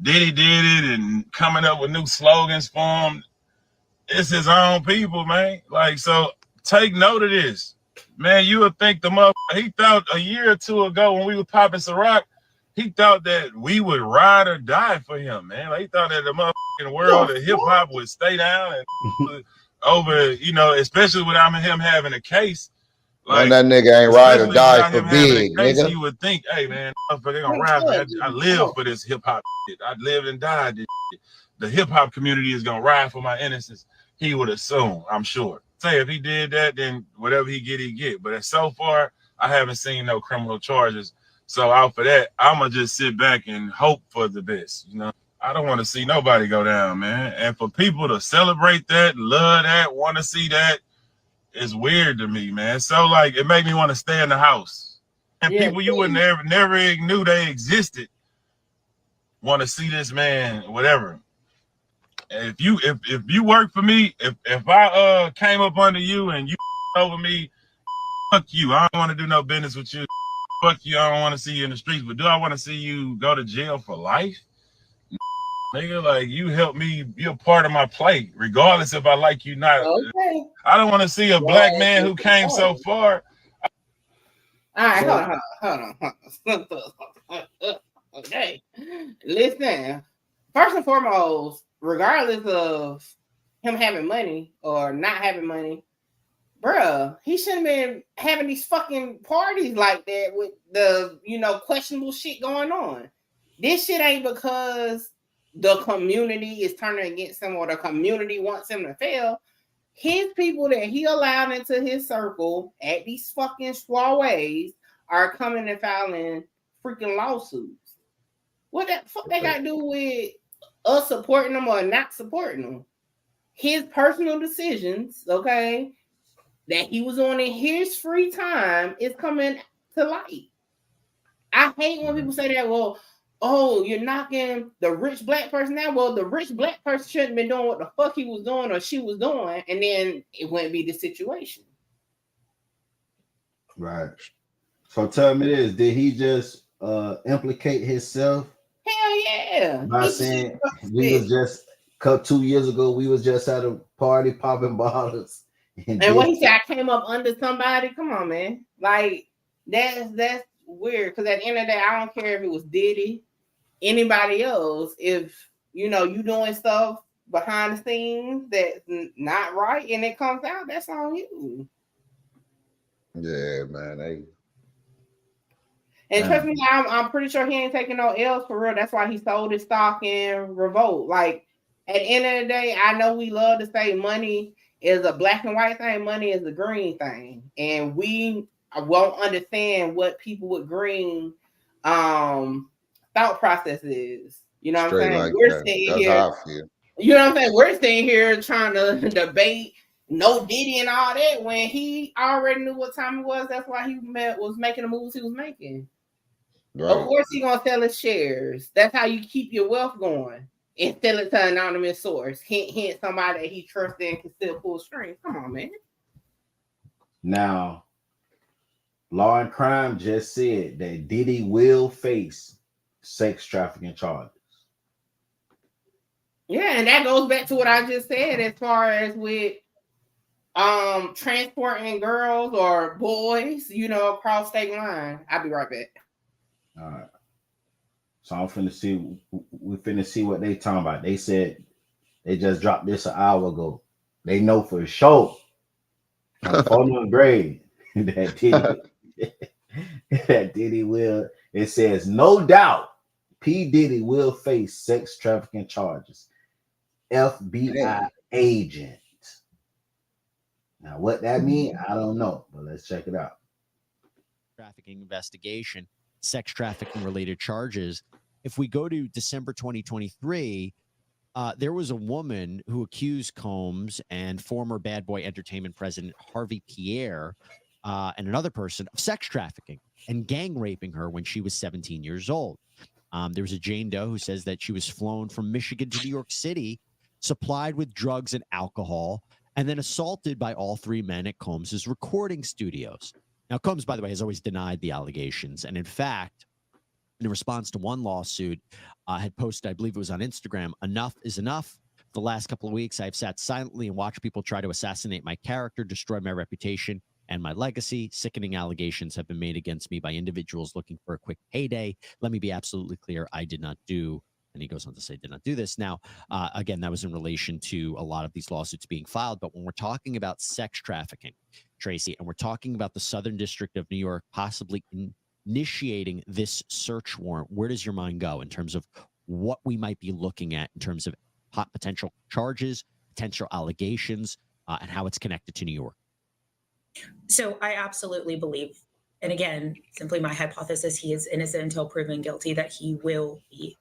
Diddy did it and coming up with new slogans for him. It's his own people, man. Like, so take note of this. Man, you would think the motherfucker, he thought a year or two ago when we were popping Ciroc, he thought that we would ride or die for him, man. Like, he thought that the motherfucking world of hip-hop would stay down and over, you know, especially without him having a case. Man, Like, that nigga ain't ride or especially die without for him having a big, case, nigga. he would think, hey, man, motherfucker, they gonna ride for me. I live for this hip-hop shit. I lived and died this shit. The hip-hop community is gonna ride for my innocence. He would assume, I'm sure. Say if he did that, then whatever he get. But so far, I haven't seen no criminal charges. So out for that, I'ma just sit back and hope for the best. You know, I don't want to see nobody go down, man. And for people to celebrate that, love that, want to see that, is weird to me, man. So like, it made me want to stay in the house. And people you would never knew they existed want to see this man, whatever. If you work for me, if I came up under you and you over me, fuck you. I don't want to do no business with you. Fuck you. I don't want to see you in the streets. But do I want to see you go to jail for life? Nigga, like, you help me, you're part of my play, regardless if I like you or not. Okay. I don't want to see a black man who came so far. All right, hold on. Okay. Listen, first and foremost, regardless of him having money or not having money, bruh, he shouldn't have been having these fucking parties like that with the, you know, questionable shit going on. This shit ain't because the community is turning against him or the community wants him to fail. His people that he allowed into his circle at these fucking soirees are coming and filing freaking lawsuits. What the fuck they got to do with us supporting them or not supporting them? His personal decisions, okay, that he was on in his free time is coming to light. I hate when people say that, well, oh, you're knocking the rich black person out. Well, the rich black person shouldn't have been doing what the fuck he was doing or she was doing, and then it wouldn't be the situation. Right. So tell me this, did he just implicate himself? Hell yeah. By saying we was just 2 years ago, we was just at a party popping bottles. And when he said I came up under somebody, come on, man. Like, that's weird. Because at the end of the day, I don't care if it was Diddy, anybody else. If, you know, you doing stuff behind the scenes that's not right and it comes out, that's on you. Yeah, man. And trust me, I'm pretty sure he ain't taking no L's for real. That's why he sold his stock in Revolt. Like, at the end of the day, I know we love to say money is a black and white thing. Money is a green thing. And we won't understand what people with green thought process is. You know what I'm saying? Like we're sitting here. You know what I'm saying? We're sitting here trying to debate no Diddy and all that when he already knew what time it was. That's why he was making the moves he was making. Right. Of course, he's gonna sell his shares. That's how you keep your wealth going and sell it to an anonymous source. Hint, somebody that he trusts and can still pull strings. Come on, man. Now, Law and Crime just said that Diddy will face sex trafficking charges. Yeah, and that goes back to what I just said as far as with transporting girls or boys, you know, across state line. I'll be right back. All right. So I'm finna see. We finna see what they talking about. They said they just dropped this an hour ago. They know for sure. On the grade that Diddy will. It says no doubt P. Diddy will face sex trafficking charges. FBI agent. Now, what that means, I don't know, but let's check it out. Trafficking investigation, sex trafficking related charges. If we go to December 2023, there was a woman who accused Combs and former Bad Boy Entertainment president Harvey Pierre and another person of sex trafficking and gang raping her when she was 17 years old. There was a Jane Doe who says that she was flown from Michigan to New York City, supplied with drugs and alcohol, and then assaulted by all three men at Combs's recording studios. Now, Combs, by the way, has always denied the allegations. And in fact, in response to one lawsuit, had posted, I believe it was on Instagram, enough is enough. the last couple of weeks, I've sat silently and watched people try to assassinate my character, destroy my reputation and my legacy. Sickening allegations have been made against me by individuals looking for a quick payday. Let me be absolutely clear. I did not do, and he goes on to say, did not do this. Now, again, that was in relation to a lot of these lawsuits being filed. But when we're talking about sex trafficking, Tracy, and we're talking about the Southern District of New York possibly initiating this search warrant, where does your mind go in terms of what we might be looking at in terms of potential charges, potential allegations, and how it's connected to New York? So I absolutely believe, and again, simply my hypothesis, he is innocent until proven guilty, that he will be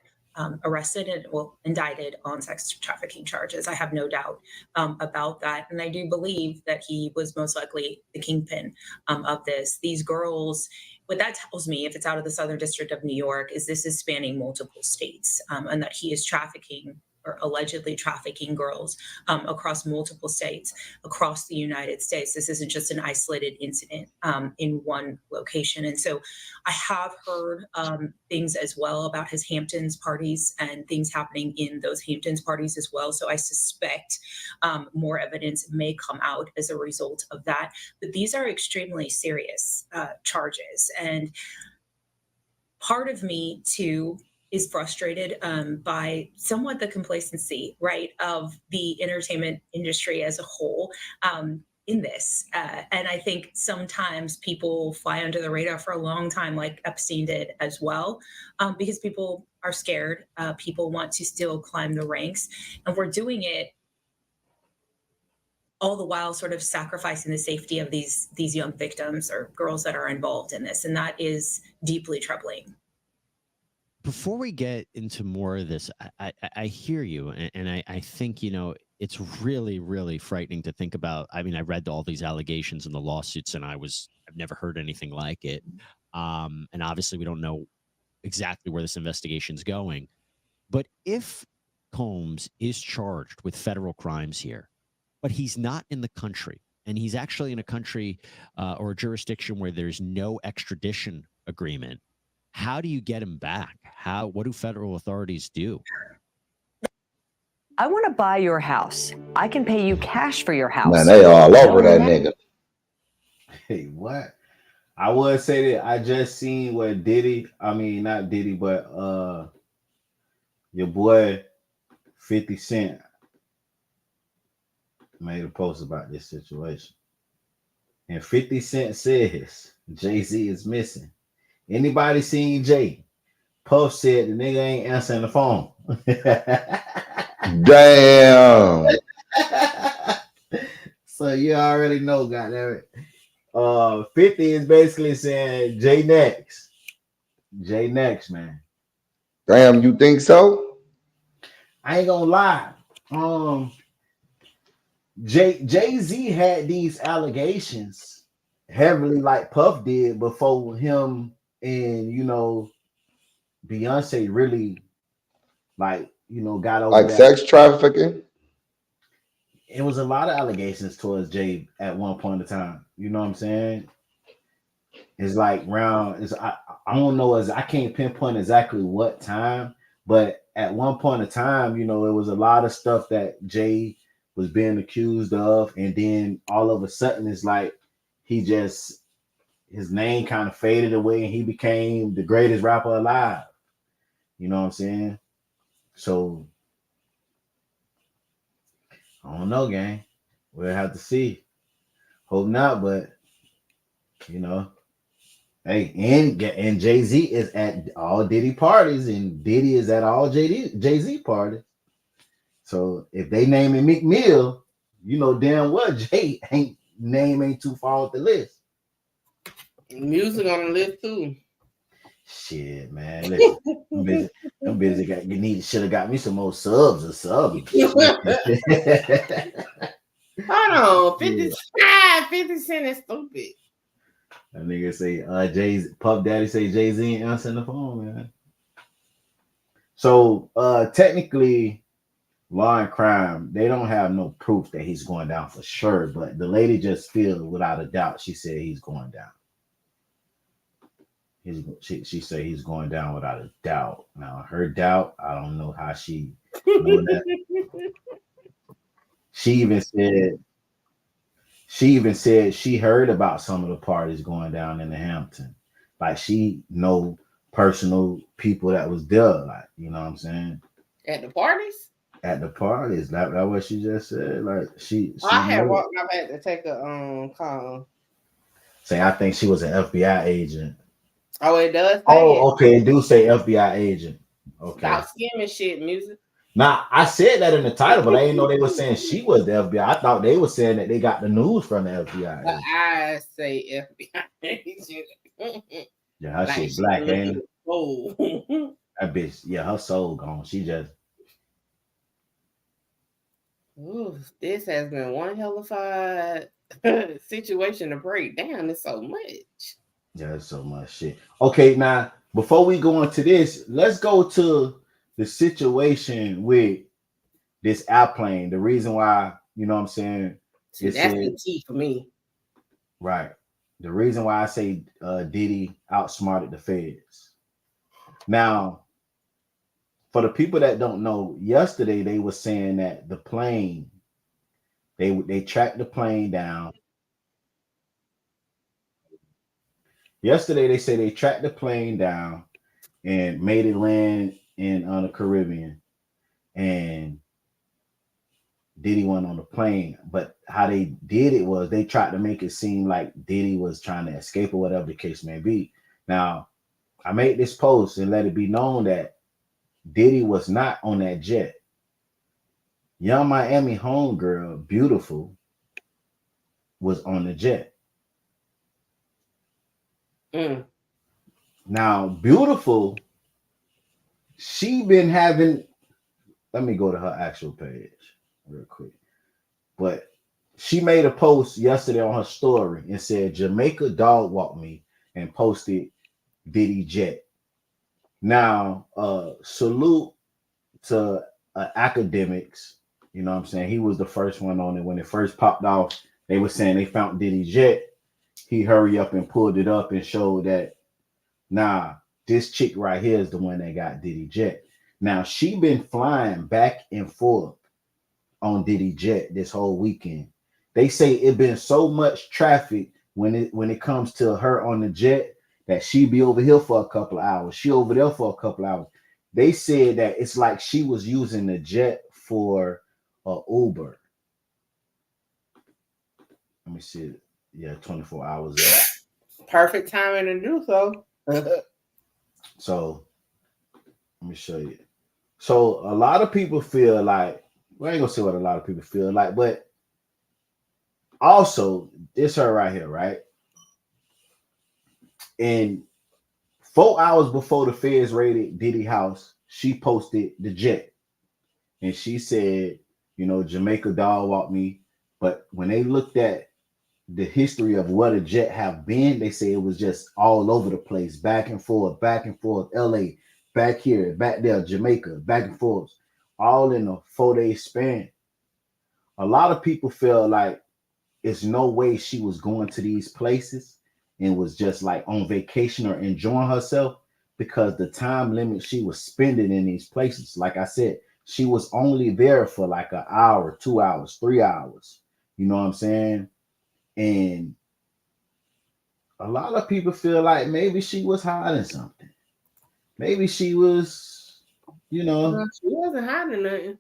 arrested and indicted on sex trafficking charges. I have no doubt about that. And I do believe that he was most likely the kingpin of this. These girls, what that tells me, if it's out of the Southern District of New York, is this is spanning multiple states, and that he is trafficking or allegedly trafficking girls across multiple states, across the United States. This isn't just an isolated incident in one location. And so I have heard things as well about his Hamptons parties and things happening in those Hamptons parties as well. So I suspect more evidence may come out as a result of that. But these are extremely serious charges. And part of me too is frustrated by somewhat the complacency, right, of the entertainment industry as a whole in this. And I think sometimes people fly under the radar for a long time, like Epstein did as well, because people are scared. People want to still climb the ranks. And we're doing it all the while sort of sacrificing the safety of these young victims or girls that are involved in this. And that is deeply troubling. Before we get into more of this, I hear you, and I think, you know, it's really, really frightening to think about. I mean, I read all these allegations and the lawsuits, and I've never heard anything like it. And obviously, we don't know exactly where this investigation is going. But if Combs is charged with federal crimes here, but he's not in the country, and he's actually in a country or a jurisdiction where there's no extradition agreement, how do you get him back? What do federal authorities do? I want to buy your house. I can pay you cash for your house. Man, they all over that nigga. Hey, what? I would say that I just seen what Diddy, I mean, not Diddy, but your boy 50 Cent made a post about this situation. And 50 Cent says Jay-Z is missing. Anybody seen Jay? Puff said the nigga ain't answering the phone. Damn. So you already know, goddamn it. 50 is basically saying Jay next. Jay next, man. Damn, you think so? I ain't gonna lie. Jay-Z had these allegations heavily like Puff did before him and, you know, Beyonce really, like, you know, got over like that. Sex trafficking. It was a lot of allegations towards Jay at one point in time. You know what I'm saying? It's like I don't know, I can't pinpoint exactly what time, but at one point in time, you know, it was a lot of stuff that Jay was being accused of, and then all of a sudden it's like his name kind of faded away and he became the greatest rapper alive. You know what I'm saying? So I don't know, gang. We'll have to see. Hope not, but you know, hey, and Jay-Z is at all Diddy parties, and Diddy is at all Jay-Z parties. So if they naming Meek Mill, you know damn well Jay ain't too far off the list. Music on the list too. Shit, man. Listen, them busy should have got me some more subs or something. Hold on, 50 Cent is stupid. That nigga say Puff Daddy say Jay-Z ain't answering the phone, man. So technically, Law and Crime, they don't have no proof that he's going down for sure, but the lady just feels without a doubt, she said he's going down. She said he's going down without a doubt. Now her doubt, I don't know how she know that. She even said she heard about some of the parties going down in the Hampton. Like she know personal people that was there. Like, you know what I'm saying? At the parties? At the parties. That what she just said. Like she I had know. walked up to take a call. Say I think she was an FBI agent. Oh, it does say Oh, okay. It do say FBI agent. Okay. Stop skimming shit, music. Now I said that in the title, but I didn't know they were saying she was the FBI. I thought they were saying that they got the news from the FBI. But I say FBI agent. Yeah, her Like shit she black, look ain't it? old. That bitch, yeah, her soul gone. She just Ooh, this has been one hellified situation to break down. There's so much. yeah, there's so much shit. Okay, now before we go into this, let's go to the situation with this airplane. The reason why, you know what I'm saying? See, that's the key for me. Right. The reason why I say Diddy outsmarted the feds. Now, for the people that don't know, yesterday they were saying that the plane, they tracked the plane down. Yesterday they say they tracked the plane down and made it land in on the Caribbean, and Diddy went on the plane. But how they did it was they tried to make it seem like Diddy was trying to escape or whatever the case may be. Now, I made this post and let it be known that Diddy was not on that jet. Young Miami homegirl, Beautiful, was on the jet. Now, Beautiful, she been having, let me go to her actual page real quick. But she made a post yesterday on her story and said, Jamaica dog walked me and posted Diddy jet. Now, salute to academics. You know what I'm saying? He was the first one on it. When it first popped off, they were saying they found Diddy jet. He hurried up and pulled it up and showed that, nah, this chick right here is the one that got Diddy jet. Now, she been flying back and forth on Diddy jet this whole weekend. They say it been so much traffic when it comes to her on the jet that she be over here for a couple of hours. She over there for a couple of hours. They said that it's like she was using the jet for Uber. Let me see. Yeah, 24 hours up. Perfect timing to do so. So let me show you. So a lot of people feel like, well, I ain't gonna say what a lot of people feel like, but also it's her right here, right? And 4 hours before the feds raided Diddy house, she posted the jet. And she said, you know, Jamaica dog walked me. But when they looked at the history of what a jet have been, they say it was just all over the place, back and forth, LA, back here, back there, Jamaica, back and forth, all in a 4-day span. A lot of people feel like it's no way she was going to these places and was just like on vacation or enjoying herself, because the time limit she was spending in these places, like I said, she was only there for like an hour, 2 hours, 3 hours. You know what I'm saying? And a lot of people feel like maybe she was hiding something. Maybe she was, you know, she wasn't hiding nothing.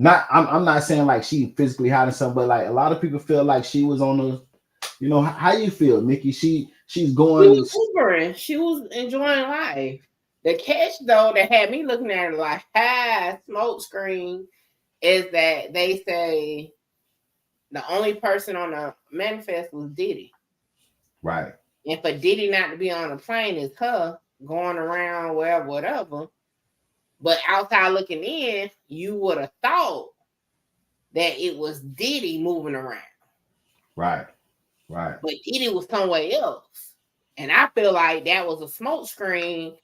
I'm not saying like she physically hiding something, but like a lot of people feel like she was on the, you know, how you feel, Nikki? She's going. She was Ubering. She was enjoying life. The catch though that had me looking at it like smoke screen is that they say the only person on the manifest was Diddy. Right. And for Diddy not to be on the plane is her going around wherever, whatever. But outside looking in, you would have thought that it was Diddy moving around. Right. Right. But Diddy was somewhere else. And I feel like that was a smoke screen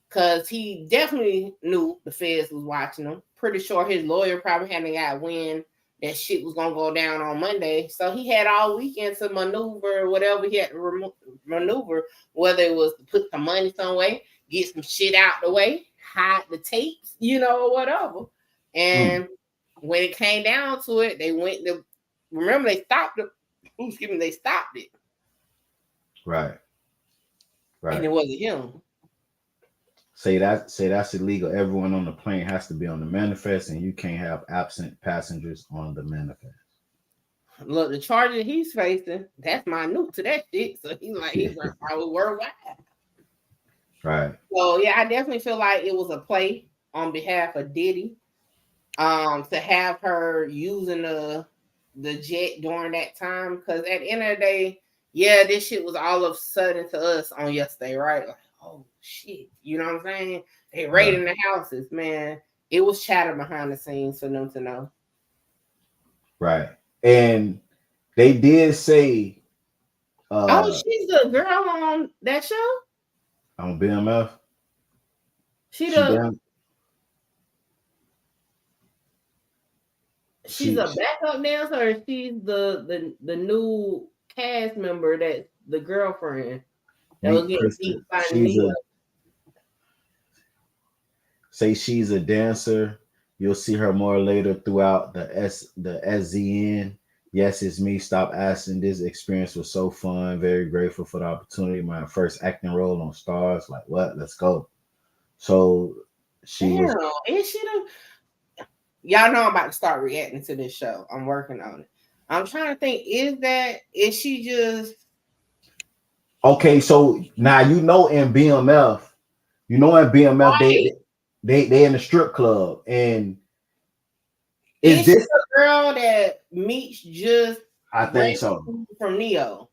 because he definitely knew the feds was watching him. Pretty sure his lawyer probably hadn't got wind that shit was going to go down on Monday. So he had all weekend to maneuver whatever he had to maneuver, whether it was to put some money somewhere, get some shit out the way, hide the tapes, you know, or whatever. And when it came down to it, they went to remember they stopped it. Excuse me, they stopped it. Right. And it wasn't him. Say that's illegal. Everyone on the plane has to be on the manifest, and you can't have absent passengers on the manifest. Look, the charges he's facing, that's minute to that shit. So he's probably worldwide. Right. So yeah, I definitely feel like it was a play on behalf of Diddy. To have her using the jet during that time. Because at the end of the day, yeah, this shit was all of a sudden to us on yesterday, right? Like, oh shit. You know what I'm saying? They raiding the houses, man. It was chatter behind the scenes for them to know. Right. And they did say she's the girl on that show? On BMF. She's a backup dancer, or she's the new cast member that's the girlfriend that was getting beat by Neo. Say she's a dancer. You'll see her more later throughout the SZN. Yes, it's me. Stop asking. This experience was so fun. Very grateful for the opportunity. My first acting role on Stars. Like what? Let's go. So Is she the? Y'all know I'm about to start reacting to this show. I'm working on it. I'm trying to think. Is she just okay? So now in BMF, right. they in the strip club, and is this a girl that Meech just? I think so. From Neo.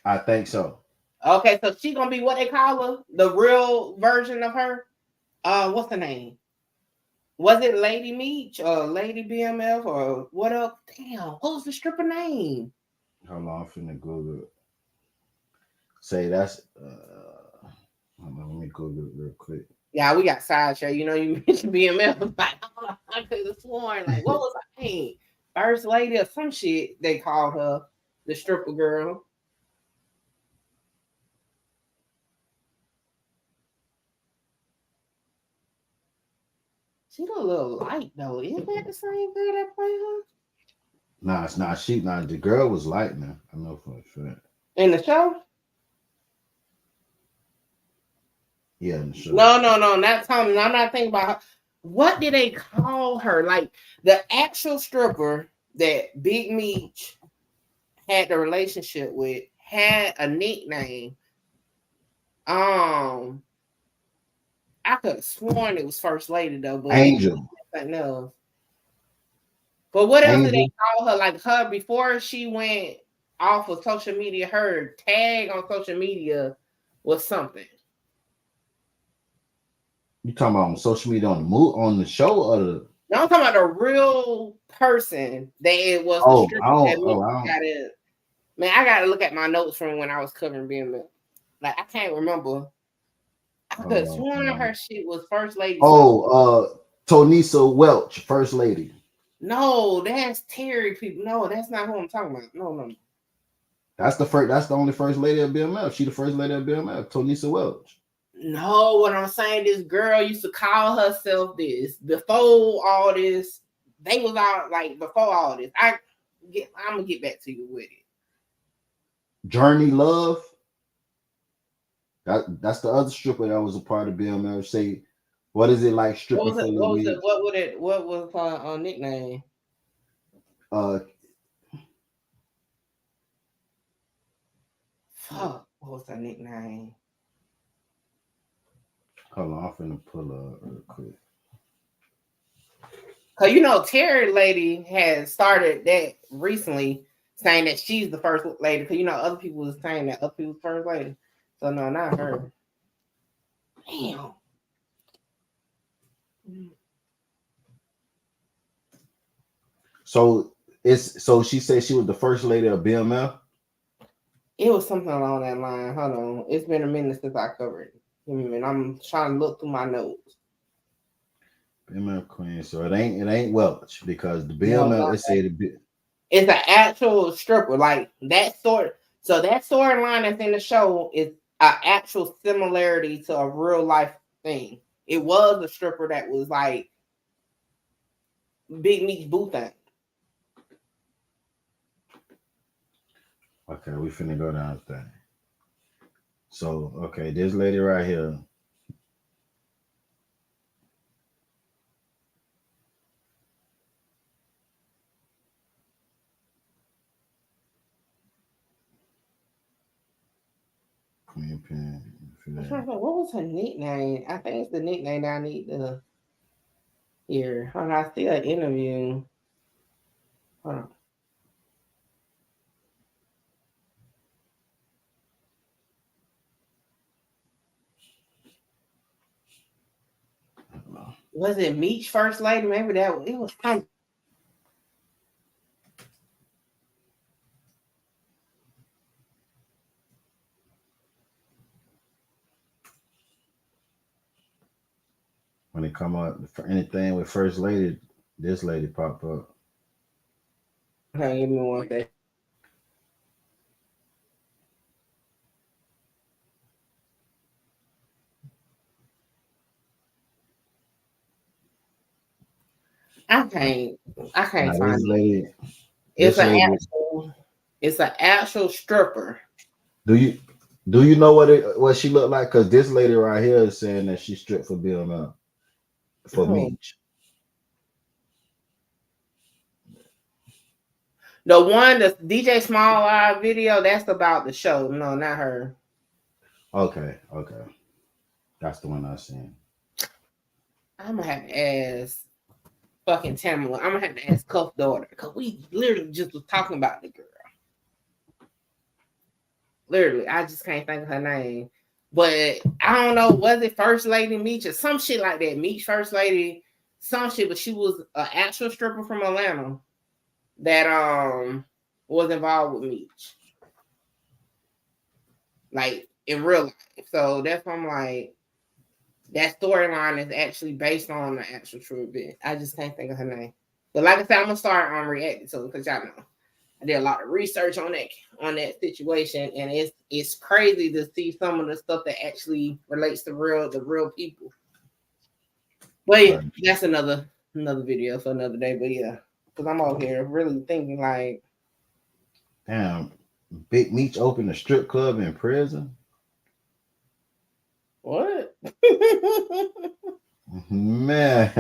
I think so. Okay, so she gonna be what they call her, the real version of her. What's the name? Was it Lady Meech or Lady BMF or what up? Damn, who's the stripper name? Hold on, I'm finna Google it. Say that's let me Google it real quick. Yeah, we got sideshow. You know, you mentioned BMF. Like, I could have sworn, like, what was her name? First Lady or some shit they called her, the stripper girl. She's a little light though. Isn't that the same girl that played her? Nah, it's not. The girl was light, man. I know for a fact. In the show? Yeah, in the show. No, not Tommy. I'm not thinking about her. What did they call her? Like the actual stripper that Big Meech had the relationship with had a nickname. I could have sworn it was First Lady though, but Angel. No. But what else did they call her? Like her before she went off of social media, her tag on social media was something. You talking about on social media on the show or the? No, I'm talking about a real person that it was. Man, I gotta look at my notes from when I was covering BMF. Like I can't remember. I could have sworn her shit was First Lady. Tonisa Welch, First Lady. No, that's Terry people. No, that's not who I'm talking about. No. That's the only First Lady of BMF. She the First Lady of BMF, Tonisa Welch. No, what I'm saying, this girl used to call herself this before all this. They was out like before all this. I'm gonna get back to you with it. Journey Love. That's the other stripper that was a part of BMF. Say, what is it like stripping for you? What was her nickname? Fuck, what was her nickname? Hold on, I'm finna pull up real quick. Cause Terry Lady has started that recently, saying that she's the first lady. Cause other people was saying that other people's first lady. So no, not her. Damn. So she said she was the first lady of BMF. It was something along that line. Hold on, it's been a minute since I covered it. I'm trying to look through my notes. BMF Queen. So it ain't Welch because the BMF it's an actual stripper like that sort. So that storyline that's in the show is an actual similarity to a real life thing. It was a stripper that was like Big Meech boo thing. Okay, we finna go down thing. So, okay, this lady right here. Queen Pen. I'm trying to think, what was her nickname? I think it's the nickname that I need to hear. Hold on, I see an interview. Hold on. Was it Meech First Lady? Maybe that it was kind of. When it come up for anything with First Lady, this lady pop up. Okay, give me one second. I can't Now, find this it. lady, It's this an lady. actual stripper. Do you know what she looked like? Because this lady right here is saying that she stripped for Bill Mel, for Meech. The one, the DJ Small Live video, that's about the show. No, not her. Okay, that's the one I seen. I'm gonna have to ask fucking Tamala. I'm gonna have to ask Cuff daughter because we literally just was talking about the girl. Literally, I just can't think of her name. But I don't know, was it First Lady Meech or some shit like that? Meech First Lady, some shit, but she was an actual stripper from Atlanta that was involved with Meech. Like in real life. So that's why I'm like, that storyline is actually based on the actual true event. I just can't think of her name. But like I said, I'm gonna start reacting to it because y'all know I did a lot of research on that situation, and it's crazy to see some of the stuff that actually relates to the real people. But yeah, that's another video for another day. But yeah, because I'm over here really thinking like, damn, Big Meech opened a strip club in prison. What? Man,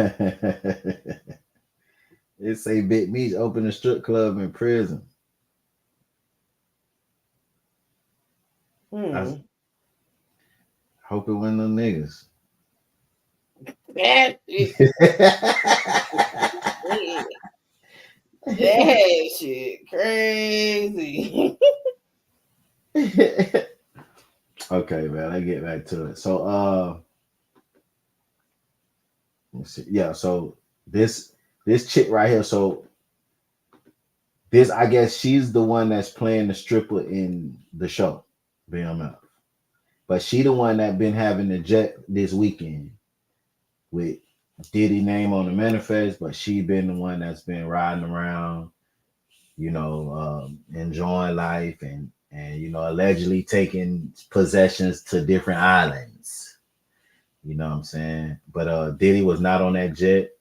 it say Big Meech opened a strip club in prison. I hope it wasn't no niggas. That shit crazy. Okay, man, I get back to it. So let's see. Yeah, so this chick right here, so this, I guess she's the one that's playing the stripper in the show, BMF. But she the one that been having the jet this weekend with Diddy name on the manifest, but she been the one that's been riding around, enjoying life and allegedly taking possessions to different islands. You know what I'm saying? But Diddy was not on that jet.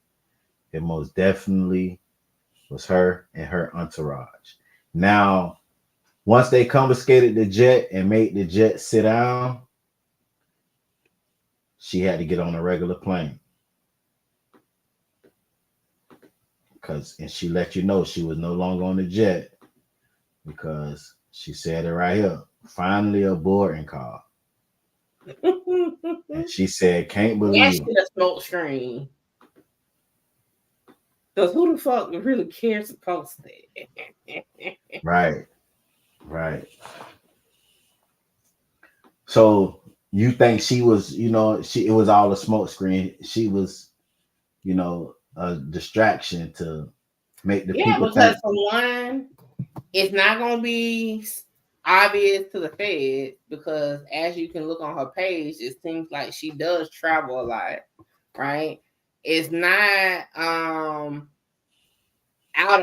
It most definitely was her and her entourage. Now, once they confiscated the jet and made the jet sit down, she had to get on a regular plane. And she let you know she was no longer on the jet because she said it right here. Finally, a boarding call. And she said, can't believe that shit a smoke screen. Because who the fuck really cares to post that? Right. So you think she was, it was all a smoke screen. She was, a distraction to make the people because think. for one, it's not gonna be obvious to the Fed because as you can look on her page, it seems like she does travel a lot, right? It's not out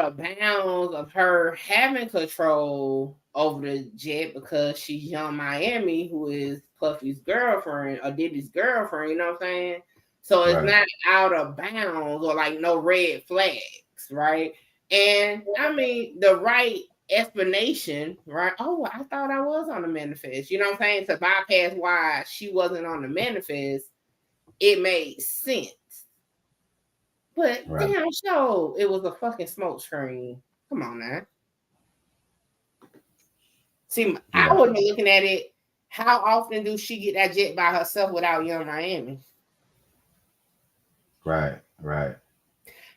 of bounds of her having control over the jet because she's Young Miami, who is Puffy's girlfriend or Diddy's girlfriend, you know what I'm saying? So it's not out of bounds or like no red flags, right? And I mean, the right explanation, right? Oh, I thought I was on the manifest. You know what I'm saying? To bypass why she wasn't on the manifest, it made sense. But damn, show it was a fucking smoke screen. Come on now. See, I wasn't looking at it. How often do she get that jet by herself without Young Miami? Right.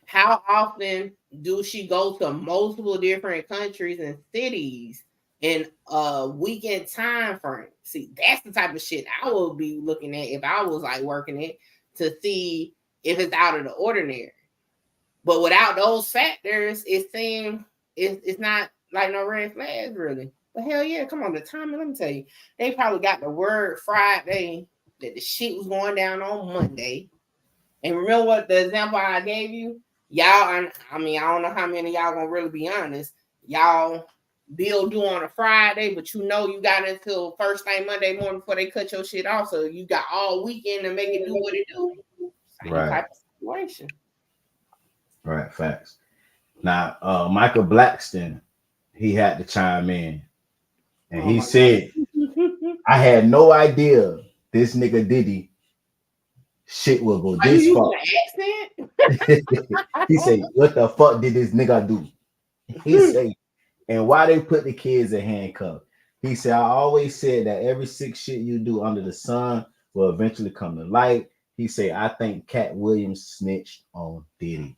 How often do she go to multiple different countries and cities in a weekend time frame? See, that's the type of shit I would be looking at if I was like working it to see if it's out of the ordinary. But without those factors, it seems it's not like no red flags really. But hell yeah, come on, the timing, let me tell you. They probably got the word Friday that the shit was going down on Monday. And remember what the example I gave you? Y'all, I mean, I don't know how many of y'all gonna really be honest. Y'all bill due on a Friday, but you know you got until first thing Monday morning before they cut your shit off. So you got all weekend to make it do what it do. Same type of situation. Right, facts. Now, Michael Blackston, he had to chime in. And he said, I had no idea this nigga Diddy shit will go this far. He said, what the fuck did this nigga do? He said, and why they put the kids in handcuffs? He said, I always said that every sick shit you do under the sun will eventually come to light. He said, I think Cat Williams snitched on Diddy.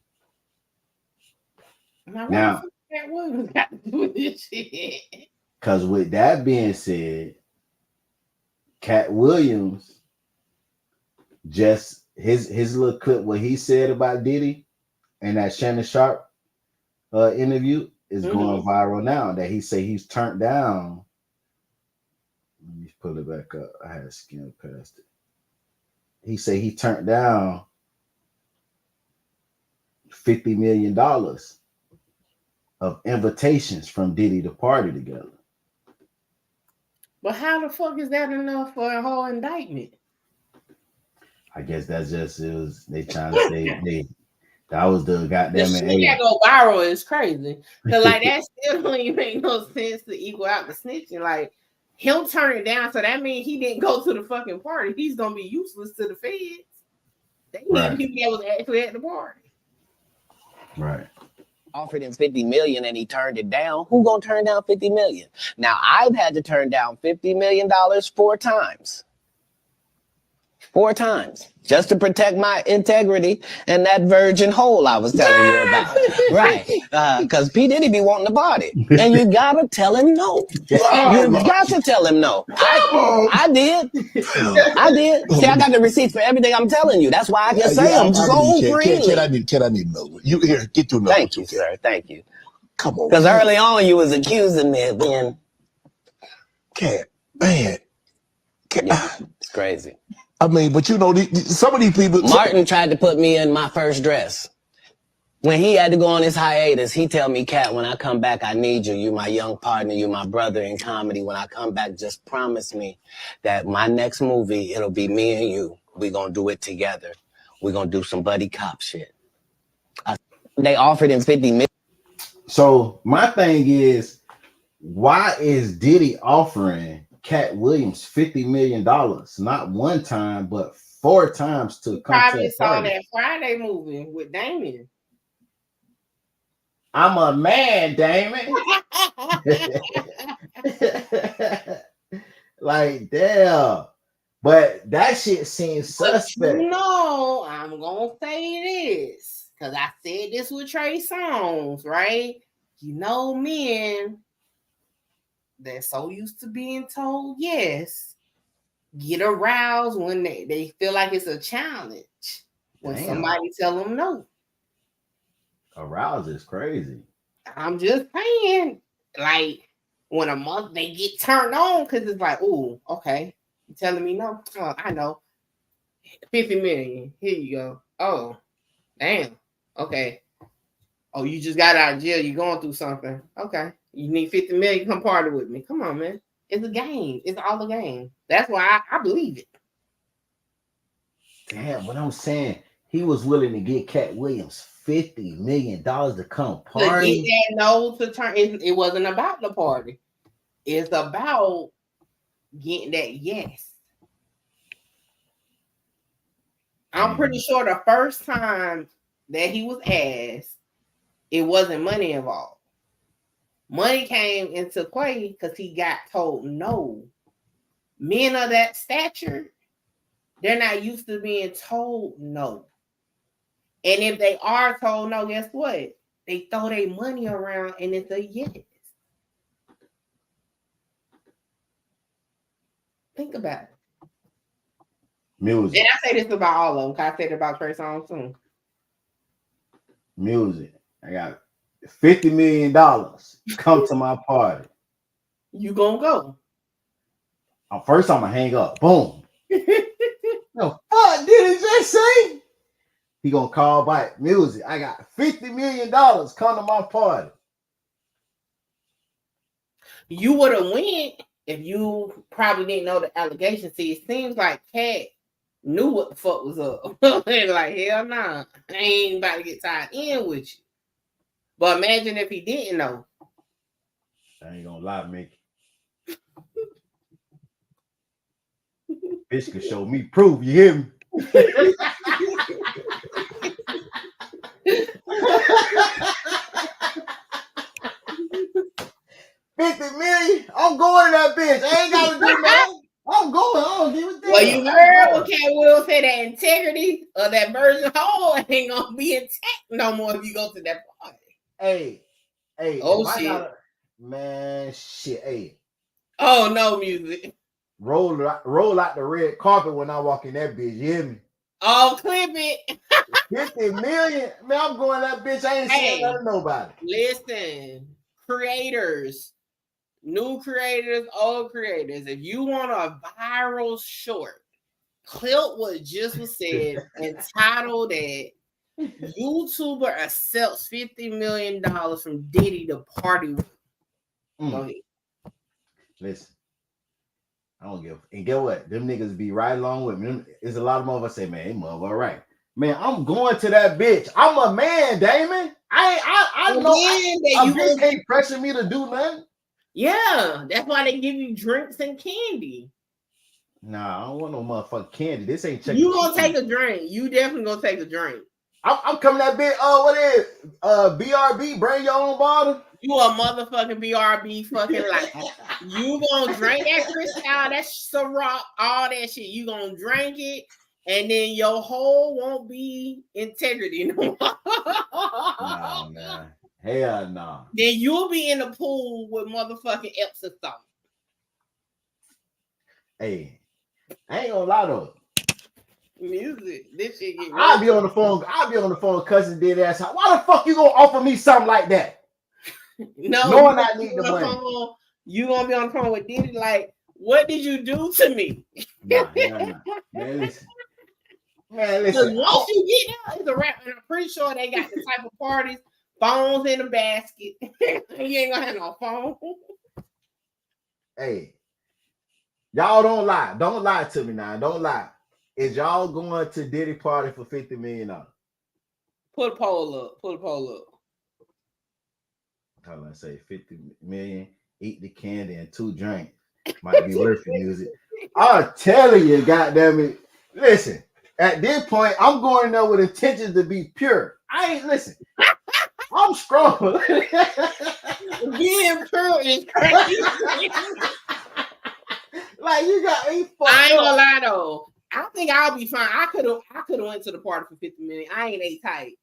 Now, Cat Williams got to do with this shit. Because with that being said, Cat Williams just his little clip what he said about Diddy and that Shannon Sharp interview is going viral now. That he say he's turned down. Let me pull it back up. I had to skim past it. He say he turned down $50 million of invitations from Diddy to party together. But how the fuck is that enough for a whole indictment? I guess that's just it was they trying to say that was the goddamn the shit that go viral is crazy. Cause like that still don't even make no sense to equal out the snitching. Like he'll turn it down, so that means he didn't go to the fucking party. He's gonna be useless to the feds. They need people that was actually at the party. Right. Offered him 50 million and he turned it down. Who gonna turn down 50 million? Now I've had to turn down $50 million 4 times. 4 times. Just to protect my integrity and that virgin hole I was telling you about. Right. Because P. Diddy be wanting to party. And you gotta tell him no. You got to tell him no. I did. See, I got the receipts for everything I'm telling you. That's why I can say them so freely. Can I need another one? You here, get your number. Thank you, sir. Thank you. Come on. Because early on you was accusing me of being... Cat, man. Yeah, it's crazy. I mean, but you know, some of these people... Martin tried to put me in my first dress. When he had to go on his hiatus, he tell me, Cat, when I come back, I need you. You my young partner. You my brother in comedy. When I come back, just promise me that my next movie, it'll be me and you. We gonna do it together. We gonna do some buddy cop shit. They offered him 50 million. So my thing is, why is Diddy offering Cat Williams $50 million, not one time, but 4 times to come Probably to a saw party? that Friday movie with Damien. I'm a man, Damon. Like, damn. But that shit seems suspect. No, I'm gonna say this because I said this with Trey Songz, right? You know, men, they're so used to being told yes, get aroused when they feel like it's a challenge. When somebody tell them no. Aroused is crazy. I'm just saying, like, when a month they get turned on because it's like, ooh, okay, you telling me no? Oh, I know. 50 million. Here you go. Oh, damn. Okay. Oh, you just got out of jail. You're going through something. Okay. You need 50 million. Come party with me. Come on, man. It's a game. It's all a game. That's why I believe it. Damn, what I'm saying, he was willing to get Cat Williams $50 million to come To get party. that no to turn, it wasn't about the party. It's about getting that yes. I'm pretty sure the first time that he was asked, it wasn't money involved. Money came into play because he got told no. Men of that stature, they're not used to being told no. And if they are told no, guess what? They throw their money around and it's a yes. Think about it. Music. And I say this about all of them, because I said it about Trey Songz too. Music. I got $50 million. Come to my party. You gonna go. First, I'm gonna hang up. Boom. No, fuck did he just say? He gonna call back. Music. I got $50 million. Come to my party. You would have went if you probably didn't know the allegation. See, it seems like Cat knew what the fuck was up. Like, hell nah. I ain't about to get tied in with you. But imagine if he didn't know. I ain't gonna lie, Mickey. Bitch could show me proof, you hear me? $50 million. I'm going to that bitch. I ain't gotta do nothing. I'm going. I don't give a damn. Well, you heard what Cat Will say, that integrity of that virgin hole ain't gonna be intact no more if you go to that party. Hey. Oh shit. Man, shit. Hey. Oh no, music. Roll out the red carpet when I walk in that bitch. You hear me? Oh, clip it. 50 million. Man, I'm going that bitch. I ain't saying nothing to nobody. Listen, creators, new creators, old creators. If you want a viral short, clip what just was said and title that YouTuber accepts $50 million from Diddy to party with. Go ahead. Listen. I don't give. And get what? Them niggas be right along with me. There's a lot of motherfuckers say, man, they mother all right. Man, I'm going to that bitch. I'm a man, Damon. I know a bitch can't pressure me to do nothing. Yeah, that's why they give you drinks and candy. Nah, I don't want no motherfucking candy. This ain't Chuck You gonna take a drink. You definitely gonna take a drink. I'm coming that bitch. What is BRB? Bring your own bottle. You a motherfucking BRB fucking life. You gonna drink that Cristal, that Ciroc, all that shit. You gonna drink it, and then your whole won't be integrity no more. Nah. Hell nah. Then you'll be in the pool with motherfucking Epsom salt. Hey, I ain't gonna lie though. Music. This shit get I'll be on the phone. Cousin did ass. Why the fuck you gonna offer me something like that? No, knowing I need the money. You gonna be on the phone with Diddy like, what did you do to me? Nah. Man, listen. Once you get out, it's a wrap. And I'm pretty sure they got the type of parties, phones in a basket. You ain't gonna have no phone. Hey, y'all don't lie. Don't lie to me now. Don't lie. Is y'all going to Diddy party for $50 million? Put a poll up. I'm gonna say 50 million, eat the candy and 2 drinks. Might be worth it, music. I'm telling you, goddamn it. Listen, at this point, I'm going there with intentions to be pure. Listen. I'm strong. Being pure is crazy. Like you got me fucked I ain't gonna up. lie though. I think I'll be fine. I could have went to the party for 50 million. I ain't A type.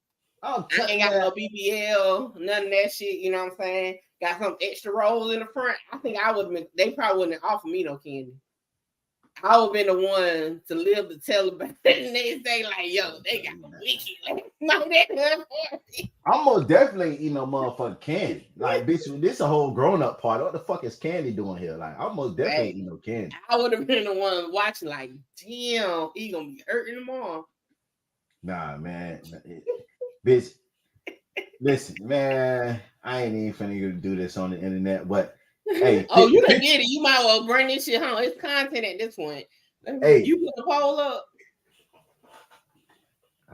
I ain't got no BBL, none of that shit. You know what I'm saying? Got some extra rolls in the front. I think I would have been. They probably wouldn't have offered me no candy. I would have been the one to live to tell about it. And they say like, "Yo, they got wicked." No, I'm most definitely eating no motherfucking candy. Like, bitch, this a whole grown up party. What the fuck is candy doing here? Like, I'm most definitely eating no candy. I would have been the one watching. Like, damn, he gonna be hurting tomorrow. Nah, man. Bitch, listen, man, I ain't even finna do this on the internet, but hey. Oh, you done did it. You might well bring this shit home. It's content at this point. Hey. You put the poll up.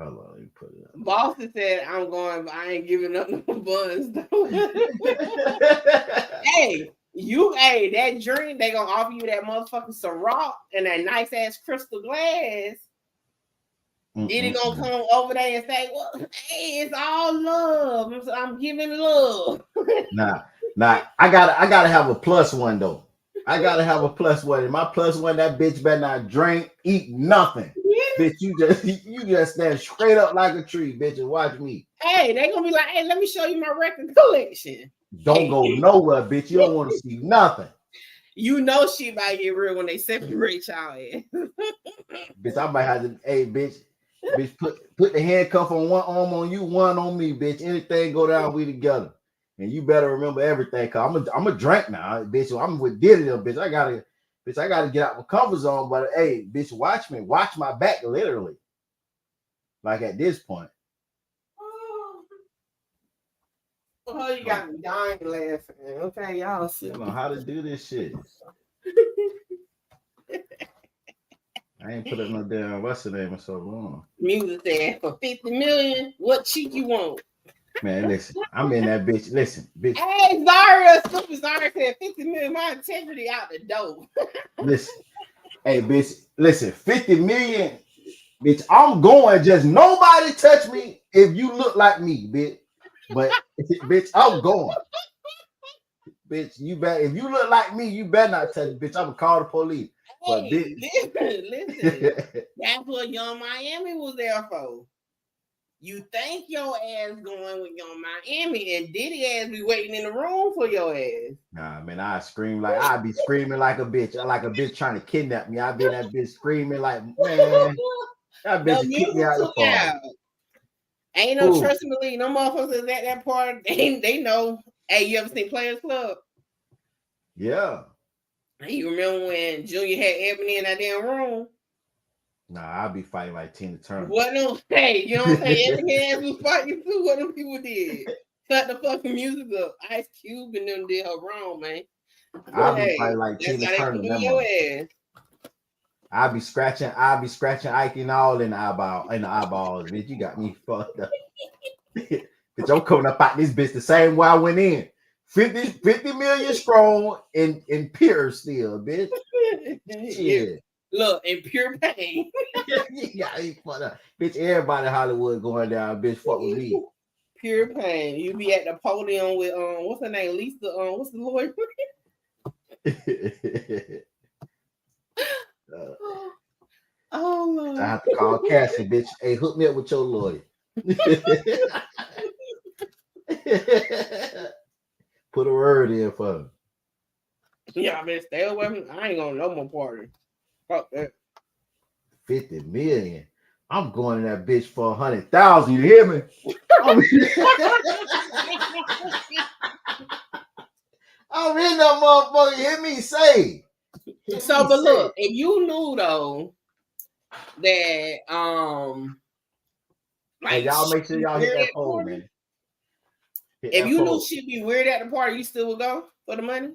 Hold on, let me put it up. Boston said, I'm going, but I ain't giving up no buns. Hey, that drink, they gonna offer you that motherfucking Ciroc and that nice ass crystal glass. Diddy gonna come over there and say, well, hey, it's all love. I'm giving love. Nah, I gotta have a plus one though. I gotta have a plus one. And my plus one, that bitch better not drink, eat nothing. Bitch, you just stand straight up like a tree, bitch, and watch me. Hey, they gonna be like, hey, let me show you my record collection. Don't go nowhere, bitch. You don't want to see nothing. You know shit might get real when they separate y'all in. Bitch, I might have to, hey, bitch, put the handcuff on one arm on you, one on me, bitch. Anything go down, we together. And you better remember everything, cause I'm a drink now, bitch. I'm with Diddy, bitch. I gotta get out my comfort zone. But hey, bitch, watch me, watch my back, literally. Like at this point. Oh, you got me dying laughing. Okay, y'all see. I don't know how to do this shit. I ain't put up no damn what's the name in so long. Mula said, for 50 million, what cheek you want? Man, listen, I'm in that bitch. Listen, bitch. Hey, Zaria, Super Zaria said 50 million, my integrity out the door. Listen, hey, bitch, listen, 50 million, bitch, I'm going. Just nobody touch me if you look like me, bitch. But, bitch, I'm going. Bitch, you better, if you look like me, you better not touch me, bitch. I'm gonna call the police. But, Hey, bitch, listen, that's what Young Miami was there for. You think your ass going with Young Miami, and Diddy ass be waiting in the room for your ass. Nah, man, I'd be screaming like a bitch trying to kidnap me. I'd be in that bitch screaming like, man, that bitch kicked me out the party. Ain't no trust in the league. No motherfuckers at that party. They know. Hey, you ever seen Players Club? Yeah. You remember when Junior had Ebony in that damn room? Nah, I'll be fighting like Tina Turner. What no? Hey, you know what I'm saying? Ebony ass was fighting too. What them people did? Cut the fucking music up. Ice Cube and them did her wrong, man. I'll be fighting like Tina Turner. I'll be scratching Ike and all in the eyeballs. Bitch, you got me fucked up. Bitch, I'm coming up out this bitch the same way I went in. 50 million strong and pure still, bitch. Shit. Look, in pure pain. Yeah, bitch, everybody in Hollywood going down, bitch. Fuck with me. Pure pain. You be at the podium with what's her name? Lisa, what's the lawyer? Oh Lord. I have to call Cassie, bitch. Hey, hook me up with your lawyer. Put a word in for him. Yeah, man, stay away from me. I ain't gonna no more party. Fuck that. 50 million. I'm going in that bitch for 100,000. You hear me? I'm in that motherfucker. You hear me say? So, but look, if you knew though that like, hey, y'all make sure y'all hit that poll, man. If you knew she'd be weird at the party, you still would go for the money?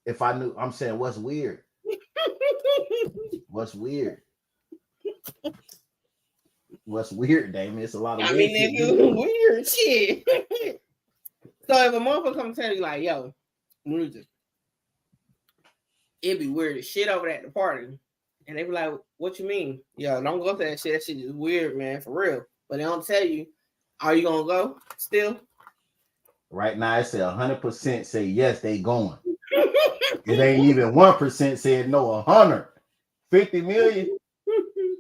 If I knew, I'm saying, what's weird? What's weird? What's weird, Damon? It's a lot of weird shit. Weird shit. So if a motherfucker come tell you like, yo, music, it'd be weird as shit over at the party. And they be like, what you mean? Yo, don't go to that shit. That shit is weird, man, for real. But they don't tell you, are you gonna go still? Right now, it say 100% say yes, they going. It ain't even 1% said no. 100, 50 million.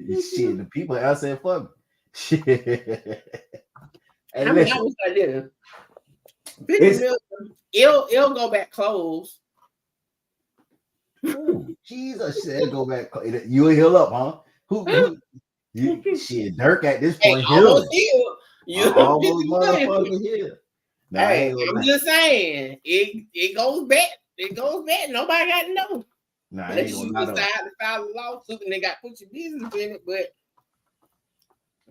Shit, the people else said fuck me. Shit. And I mean, I wish I did. 50 million. It'll go back closed. Ooh, Jesus, shit, go back. You heal up, huh? Who you shit, Dirk at this point almost healed. You almost motherfucking healed. Nah, hey, I'm just saying, it goes back. It goes back. Nobody got to know. Nah, unless you decide to file a lawsuit and they got to put your business in it. But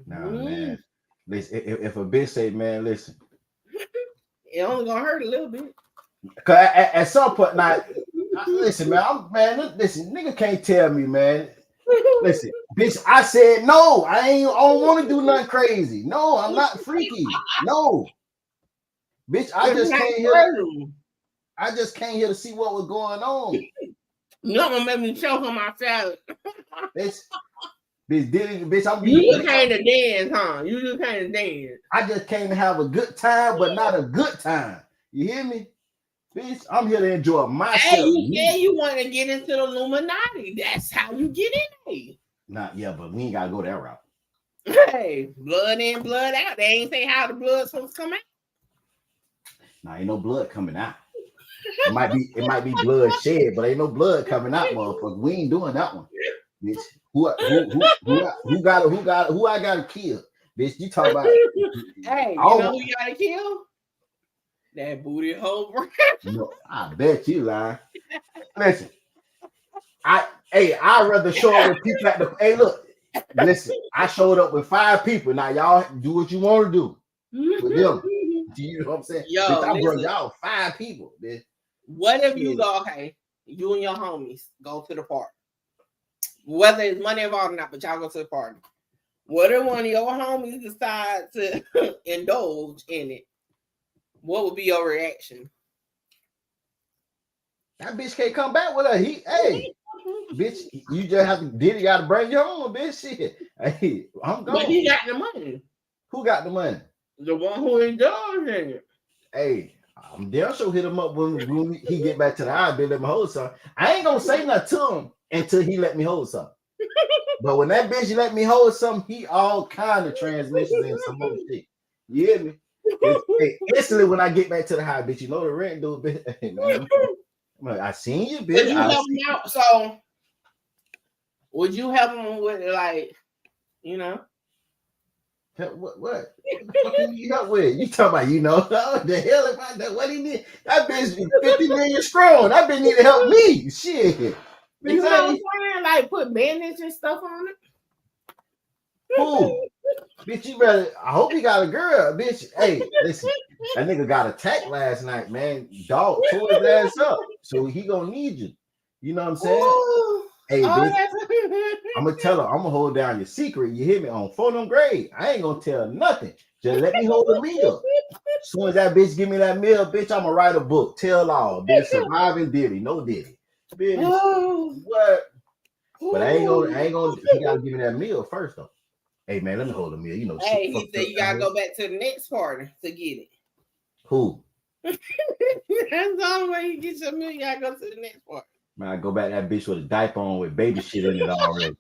man, listen, if a bitch say, man, listen, it only gonna hurt a little bit. Cause at some point, now, listen, man, listen, nigga can't tell me, man. Listen, bitch, I said no. I don't want to do nothing crazy. No, I'm not freaky. No. Bitch, I just came here to see what was going on. You don't gonna make me choke on my salad. Bitch, Diddy, bitch, You just came to dance, huh? You just came to dance. I just came to have a good time, but not a good time. You hear me? Bitch, I'm here to enjoy myself. Hey, you said you want to get into the Illuminati. That's how you get in there. Not yeah, but we ain't gotta go that route. Hey, blood in, blood out. They ain't say how the blood's supposed to come out. Nah, ain't no blood coming out. It might be blood shed, but ain't no blood coming out, motherfucker. We ain't doing that one, bitch. Who I gotta kill, bitch? You talk about? Hey, you know who you gotta kill? That booty hole. No, I bet you lie. Listen, I'd rather show up with people at the. Hey, look, listen. I showed up with 5 people. Now y'all do what you want to do with them. You know what I'm saying? Yo, bitch, I brought y'all 5 people, bitch. What if you go, okay, you and your homies go to the party, whether it's money involved or not, but y'all go to the party. What if one of your homies decide to indulge in it? What would be your reaction? That bitch can't come back with her. Hey, bitch, you just have to. Diddy got to bring your own, bitch. Shit. Hey, I'm going. But he got the money. Who got the money? The one who indulged in it. Hey, I'm damn sure hit him up when he get back to the house. Let me hold something. I ain't gonna say nothing to him until he let me hold something. But when that bitch let me hold something, he all kind of transmissions and some more shit. You hear me? Hey, instantly when I get back to the house, bitch, you know the rent, dude, bitch. Hey, man, I'm like, I seen you, bitch. Would you help him out? So, would you help him with, like, you know? What the fuck you help with? You talking about, you know, what the hell about that? What he need? That bitch 50 million strong. That bitch need to help me. Shit. You know what I'm saying? Like, put bandage and stuff on it. Who? Bitch, you better. I hope he got a girl, bitch. Hey, listen, that nigga got attacked last night, man. Dog tore his ass up, so he gonna need you. You know what I'm saying? Ooh. Hey, bitch, I'm gonna tell her. I'm gonna hold down your secret. You hear me? On phone on grade. I ain't gonna tell nothing. Just let me hold the meal. As soon as that bitch give me that meal, bitch, I'm gonna write a book. Tell all, bitch, surviving Diddy, no Diddy, bitch. What? But I ain't gonna. He gotta give me that meal first, though. Hey man, let me hold a meal. You know, hey, he said you gotta go back to the next party to get it. Who? That's the only way you get your meal. You gotta go to the next party. Man, I go back that bitch with a diaper on with baby shit in it already.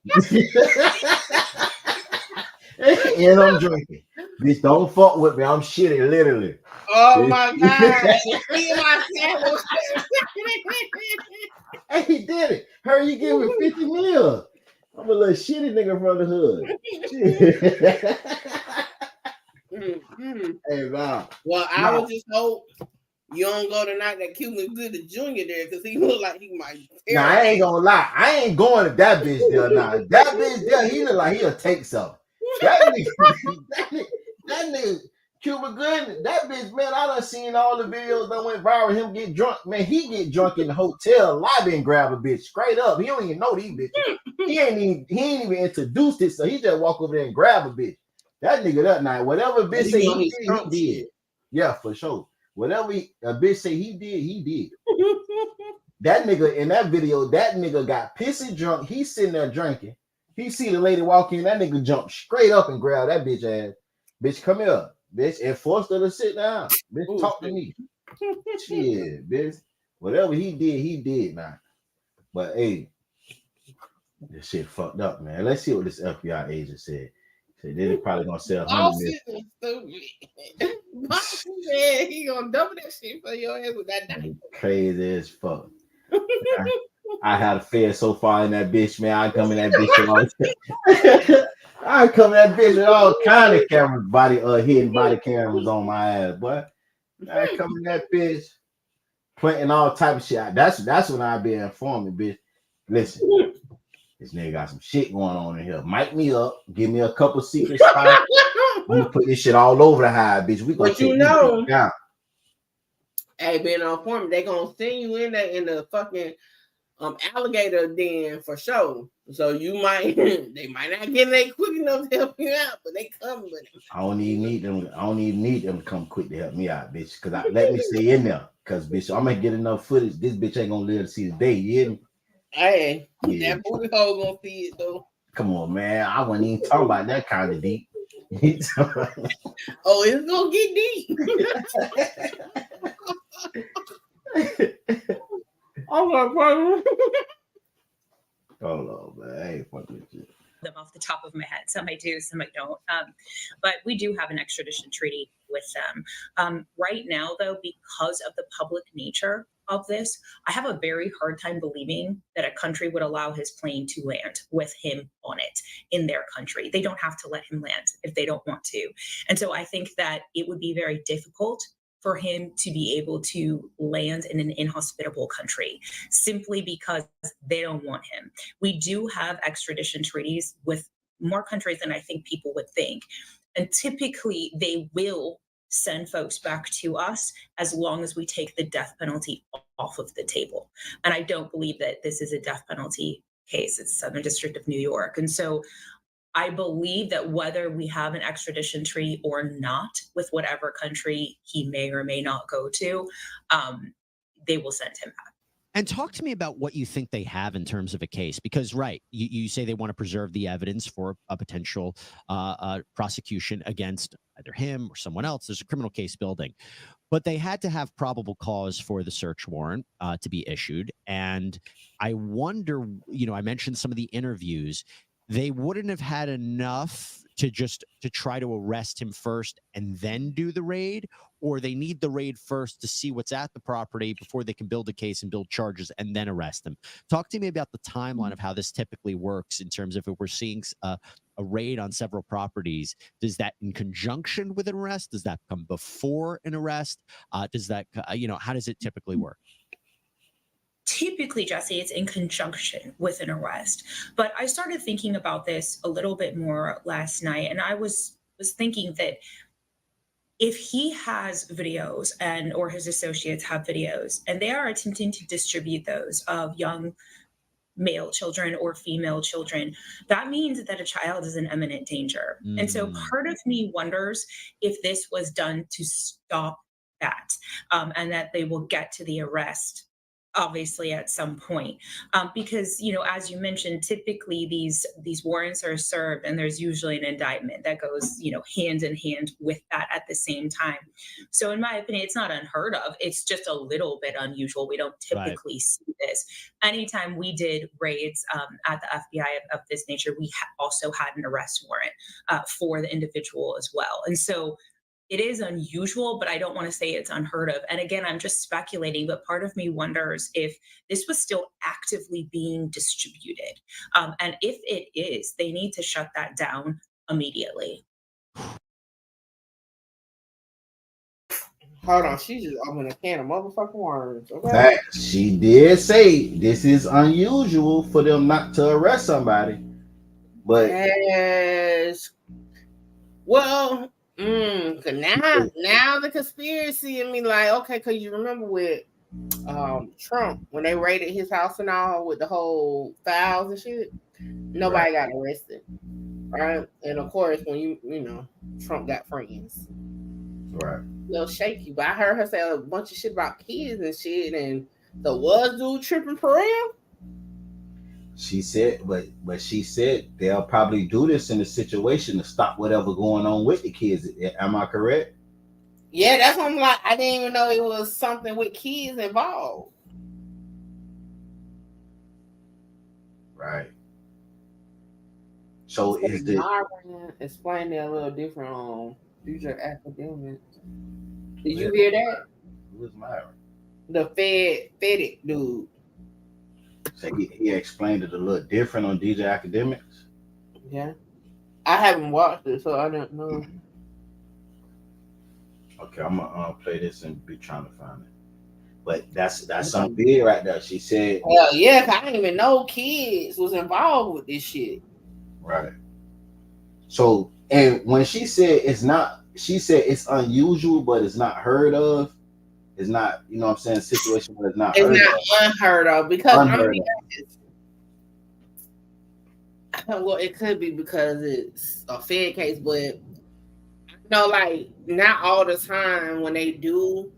And I'm drinking. Bitch, don't fuck with me. I'm shitting literally. Oh my god. See my sandwich. Hey, he did it. Her, you give me 50 mil. I'm a little shitty nigga from the hood. Hey, wow. Well, I would just hope you don't go tonight that Cuban Good the Junior there because he look like he might. Nah, I ain't gonna lie. I ain't going to that bitch there. Nah, that bitch there, he look like he'll take something. That nigga, Cuba Good, that bitch, man, I done seen all the videos that went viral. Him get drunk, man. He get drunk in the hotel lobby and grab a bitch straight up. He don't even know these bitches. He ain't even introduced it, so he just walk over there and grab a bitch. That nigga that night, whatever bitch say he did, he did. Yeah, for sure. Whatever a bitch say he did, he did. That nigga in that video, that nigga got pissy drunk. He's sitting there drinking. He see the lady walk in, that nigga jump straight up and grab that bitch ass. Bitch, come here, bitch, and forced her to sit down. Bitch, talk to me. Shit, bitch. Whatever he did now. But hey, this shit fucked up, man. Let's see what this FBI agent said. They're probably gonna sell 100 million. Stupid. Boss said he gonna double that shit for your ass with that diaper. Crazy as fuck. I had a fed so far in that bitch, man. I come in that bitch with all I come in that bitch with all kind of cameras, hidden body cameras on my ass, boy. I come in that bitch planting all type of shit. That's when I be informing, bitch. Listen, this nigga got some shit going on in here. Mic me up, give me a couple secret spots. I'm gonna put this shit all over the hive, bitch. We gonna but you know, down. Hey, being on form, they gonna send you in there in the fucking alligator den for sure. So you might they might not get there quick enough to help you out, but they come with it. I don't even need them. I don't even need them to come quick to help me out, bitch. Cause let me stay in there. Cause bitch, I'm gonna get enough footage. This bitch ain't gonna live to see the day. You hear me? Hey, Yeah. that booty hole gonna see it though. Come on, man. I wasn't even talking about that kind of deep. Oh, it's gonna get deep. I'm like, bro. Hold on, man. I ain't fucking with you. Them off the top of my head. Some I do, some I don't. But we do have an extradition treaty with them. Right now, though, because of the public nature of this, I have a very hard time believing that a country would allow his plane to land with him on it in their country. They don't have to let him land if they don't want to. And so I think that it would be very difficult for him to be able to land in an inhospitable country simply because they don't want him. We do have extradition treaties with more countries than I think people would think. And typically they will send folks back to us as long as we take the death penalty off of the table. And I don't believe that this is a death penalty case. It's Southern District of New York. And so I believe that whether we have an extradition treaty or not with whatever country he may or may not go to, they will send him back. And talk to me about what you think they have in terms of a case, because, right, you say they want to preserve the evidence for a potential prosecution against either him or someone else. There's a criminal case building. But they had to have probable cause for the search warrant to be issued. And I wonder, I mentioned some of the interviews. They wouldn't have had enough to try to arrest him first and then do the raid, or they need the raid first to see what's at the property before they can build a case and build charges and then arrest him. Talk to me about the timeline of how this typically works in terms of if we're seeing a raid on several properties. Does that in conjunction with an arrest? Does that come before an arrest? Does that, how does it typically work? Typically, Jesse, it's in conjunction with an arrest. But I started thinking about this a little bit more last night, and I was thinking that if he has videos or his associates have videos, and they are attempting to distribute those of young male children or female children, that means that a child is in imminent danger. And so part of me wonders if this was done to stop that, and that they will get to the arrest obviously at some point, because as you mentioned, typically these warrants are served and there's usually an indictment that goes hand in hand with that at the same time. So in my opinion, it's not unheard of. It's just a little bit unusual. We don't typically see this. Anytime we did raids at the FBI of this nature, we also had an arrest warrant for the individual as well. And so it is unusual, but I don't want to say it's unheard of. And again, I'm just speculating, but part of me wonders if this was still actively being distributed. And if it is, they need to shut that down immediately. Hold on, she just opened a can of motherfucking worms. Okay? That she did say this is unusual for them not to arrest somebody. But yes. Well, cause now the conspiracy in me like, okay, cause you remember with Trump when they raided his house and all with the whole files and shit, nobody got arrested, right? And of course, when Trump got friends, right? A little shaky, but I heard her say a bunch of shit about kids and shit, and the was dude tripping for real? She said, but she said they'll probably do this in a situation to stop whatever going on with the kids. Am I correct? Yeah, that's what I'm like. I didn't even know it was something with kids involved. Right. So is the explain that a little different on future academics. Did you hear that? Who is Myron? The Fed dude. So he explained it a little different on DJ Academics. Yeah, I haven't watched it, so I don't know. Okay, I'm gonna play this and be trying to find it. But that's something big right there. She said, "Hell yeah, I didn't even know kids was involved with this shit." Right. So, and when she said it's not, she said it's unusual, but it's not heard of. It's not, you know what I'm saying, a situation where it's not It's heard not unheard of because Unheard of. well, it could be because it's a Fed case, but like not all the time when they do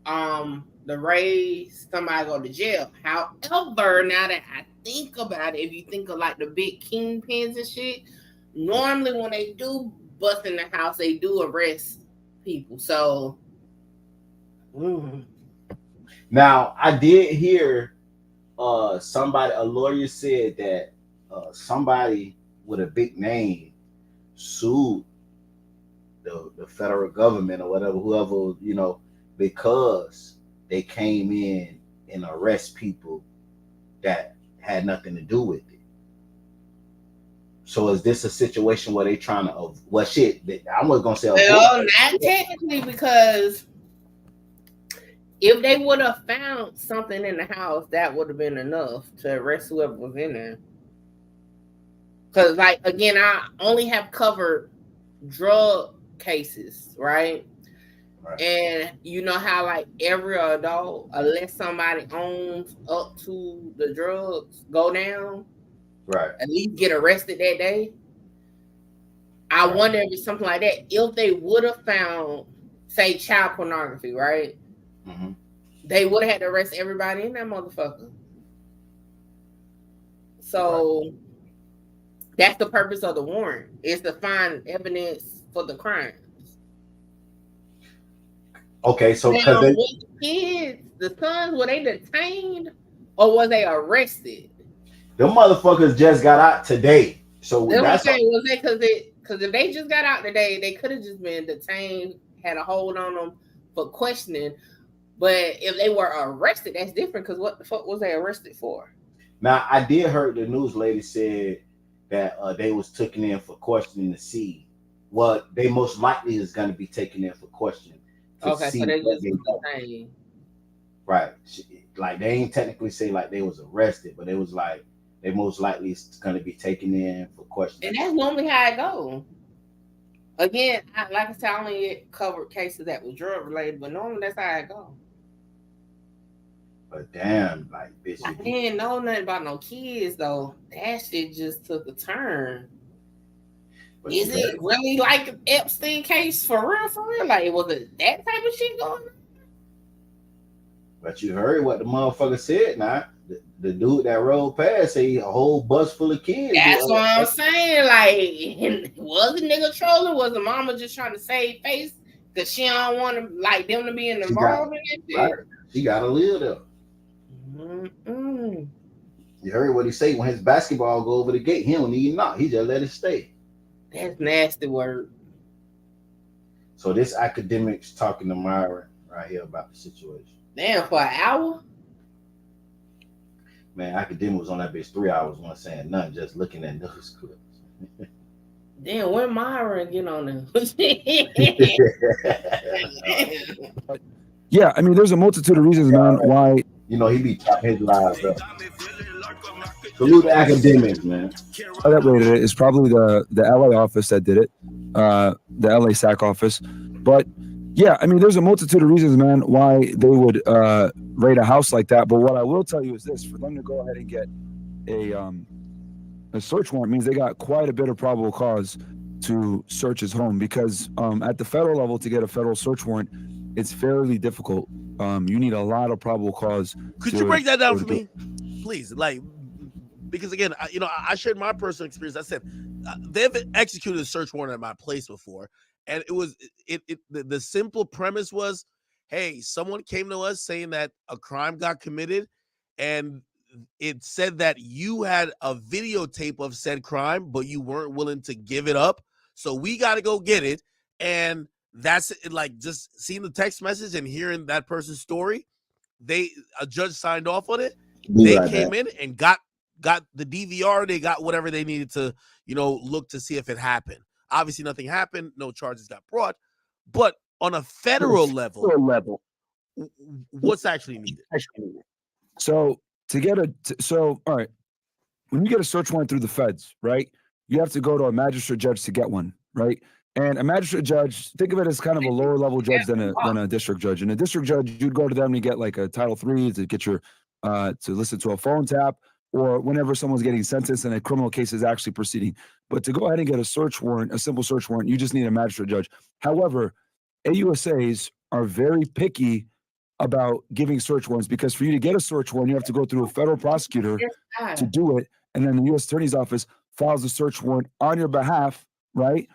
the raise, somebody go to jail. However, now that I think about it, if you think of like the big kingpins and shit, normally when they do bust in the house, they do arrest people. So Now, I did hear a lawyer said that somebody with a big name sued the federal government or whatever, whoever, because they came in and arrest people that had nothing to do with it. So is this a situation where they trying to I'm not gonna say well, not technically, because if they would have found something in the house, that would have been enough to arrest whoever was in there. Because, like, again, I only have covered drug cases, right? And you know how, like, every adult, unless somebody owns up to the drugs, go down, right? At least get arrested that day. I wonder if it's something like that. If they would have found, say, child pornography, right? Mm-hmm. They would have had to arrest everybody in that motherfucker. So that's the purpose of the warrant, is to find evidence for the crime. Okay, so now, with the kids, the sons, were they detained or were they arrested? The motherfuckers just got out today. So That's what I'm that's saying. Was it because if they just got out today, they could have just been detained, had a hold on them for questioning. But if they were arrested, that's different, because what the fuck was they arrested for? Now, I did heard the news lady said that they was taken in for questioning to see what they most likely is going to be taken in for questioning. Okay, so they just detained. Right. Like, they ain't technically say like they was arrested, but it was like they most likely is going to be taken in for questioning. And that's normally how it goes. Again, like I said, I only covered cases that were drug related, but normally that's how it goes. But damn, like, bitch, I didn't know nothing about no kids though. That shit just took a turn. But is it really like an Epstein case for real? For real? Like, was it that type of shit going on? But you heard what the motherfucker said. Now, the dude that rolled past said a whole bus full of kids. That's what I'm saying. Like, was the nigga trolling? Was the mama just trying to save face because she don't want to, like, them to be involved in that shit? Right. She gotta live there. Mm-mm. You heard what he say when his basketball go over the gate. He don't need knock. He just let it stay. That's nasty word. So this academic's talking to Myron right here about the situation. Damn, for an hour? Man, academic was on that bitch 3 hours, wasn't saying nothing, just looking at news clips. Damn, when Myron get on there? Yeah, I mean, there's a multitude of reasons, man, why. You know, he be chopping his lives up. Salute the academics, man. That rated it is probably the LA office that did it, the LA SAC office. But yeah, I mean, there's a multitude of reasons, man, why they would raid a house like that. But what I will tell you is this: for them to go ahead and get a search warrant means they got quite a bit of probable cause to search his home, because at the federal level, to get a federal search warrant, it's fairly difficult. You need a lot of probable cause. Could you break that down for me, please? Like, because again, I shared my personal experience. I said they've executed a search warrant at my place before, and it was the simple premise was, hey, someone came to us saying that a crime got committed, and it said that you had a videotape of said crime, but you weren't willing to give it up, so we got to go get it. And that's it. Like, just seeing the text message and hearing that person's story, a judge signed off on it. They came in and got the DVR. They got whatever they needed to, look to see if it happened. Obviously, nothing happened. No charges got brought. But on a federal level, what's actually needed? So all right, when you get a search warrant through the feds, right, you have to go to a magistrate judge to get one, right? And a magistrate judge, think of it as kind of a lower level judge than a district judge. And a district judge, you'd go to them to get like a Title III to get your to listen to a phone tap, or whenever someone's getting sentenced and a criminal case is actually proceeding. But to go ahead and get a search warrant, a simple search warrant, you just need a magistrate judge. However, AUSAs are very picky about giving search warrants, because for you to get a search warrant, you have to go through a federal prosecutor to do it. And then the U.S. Attorney's Office files a search warrant on your behalf, right,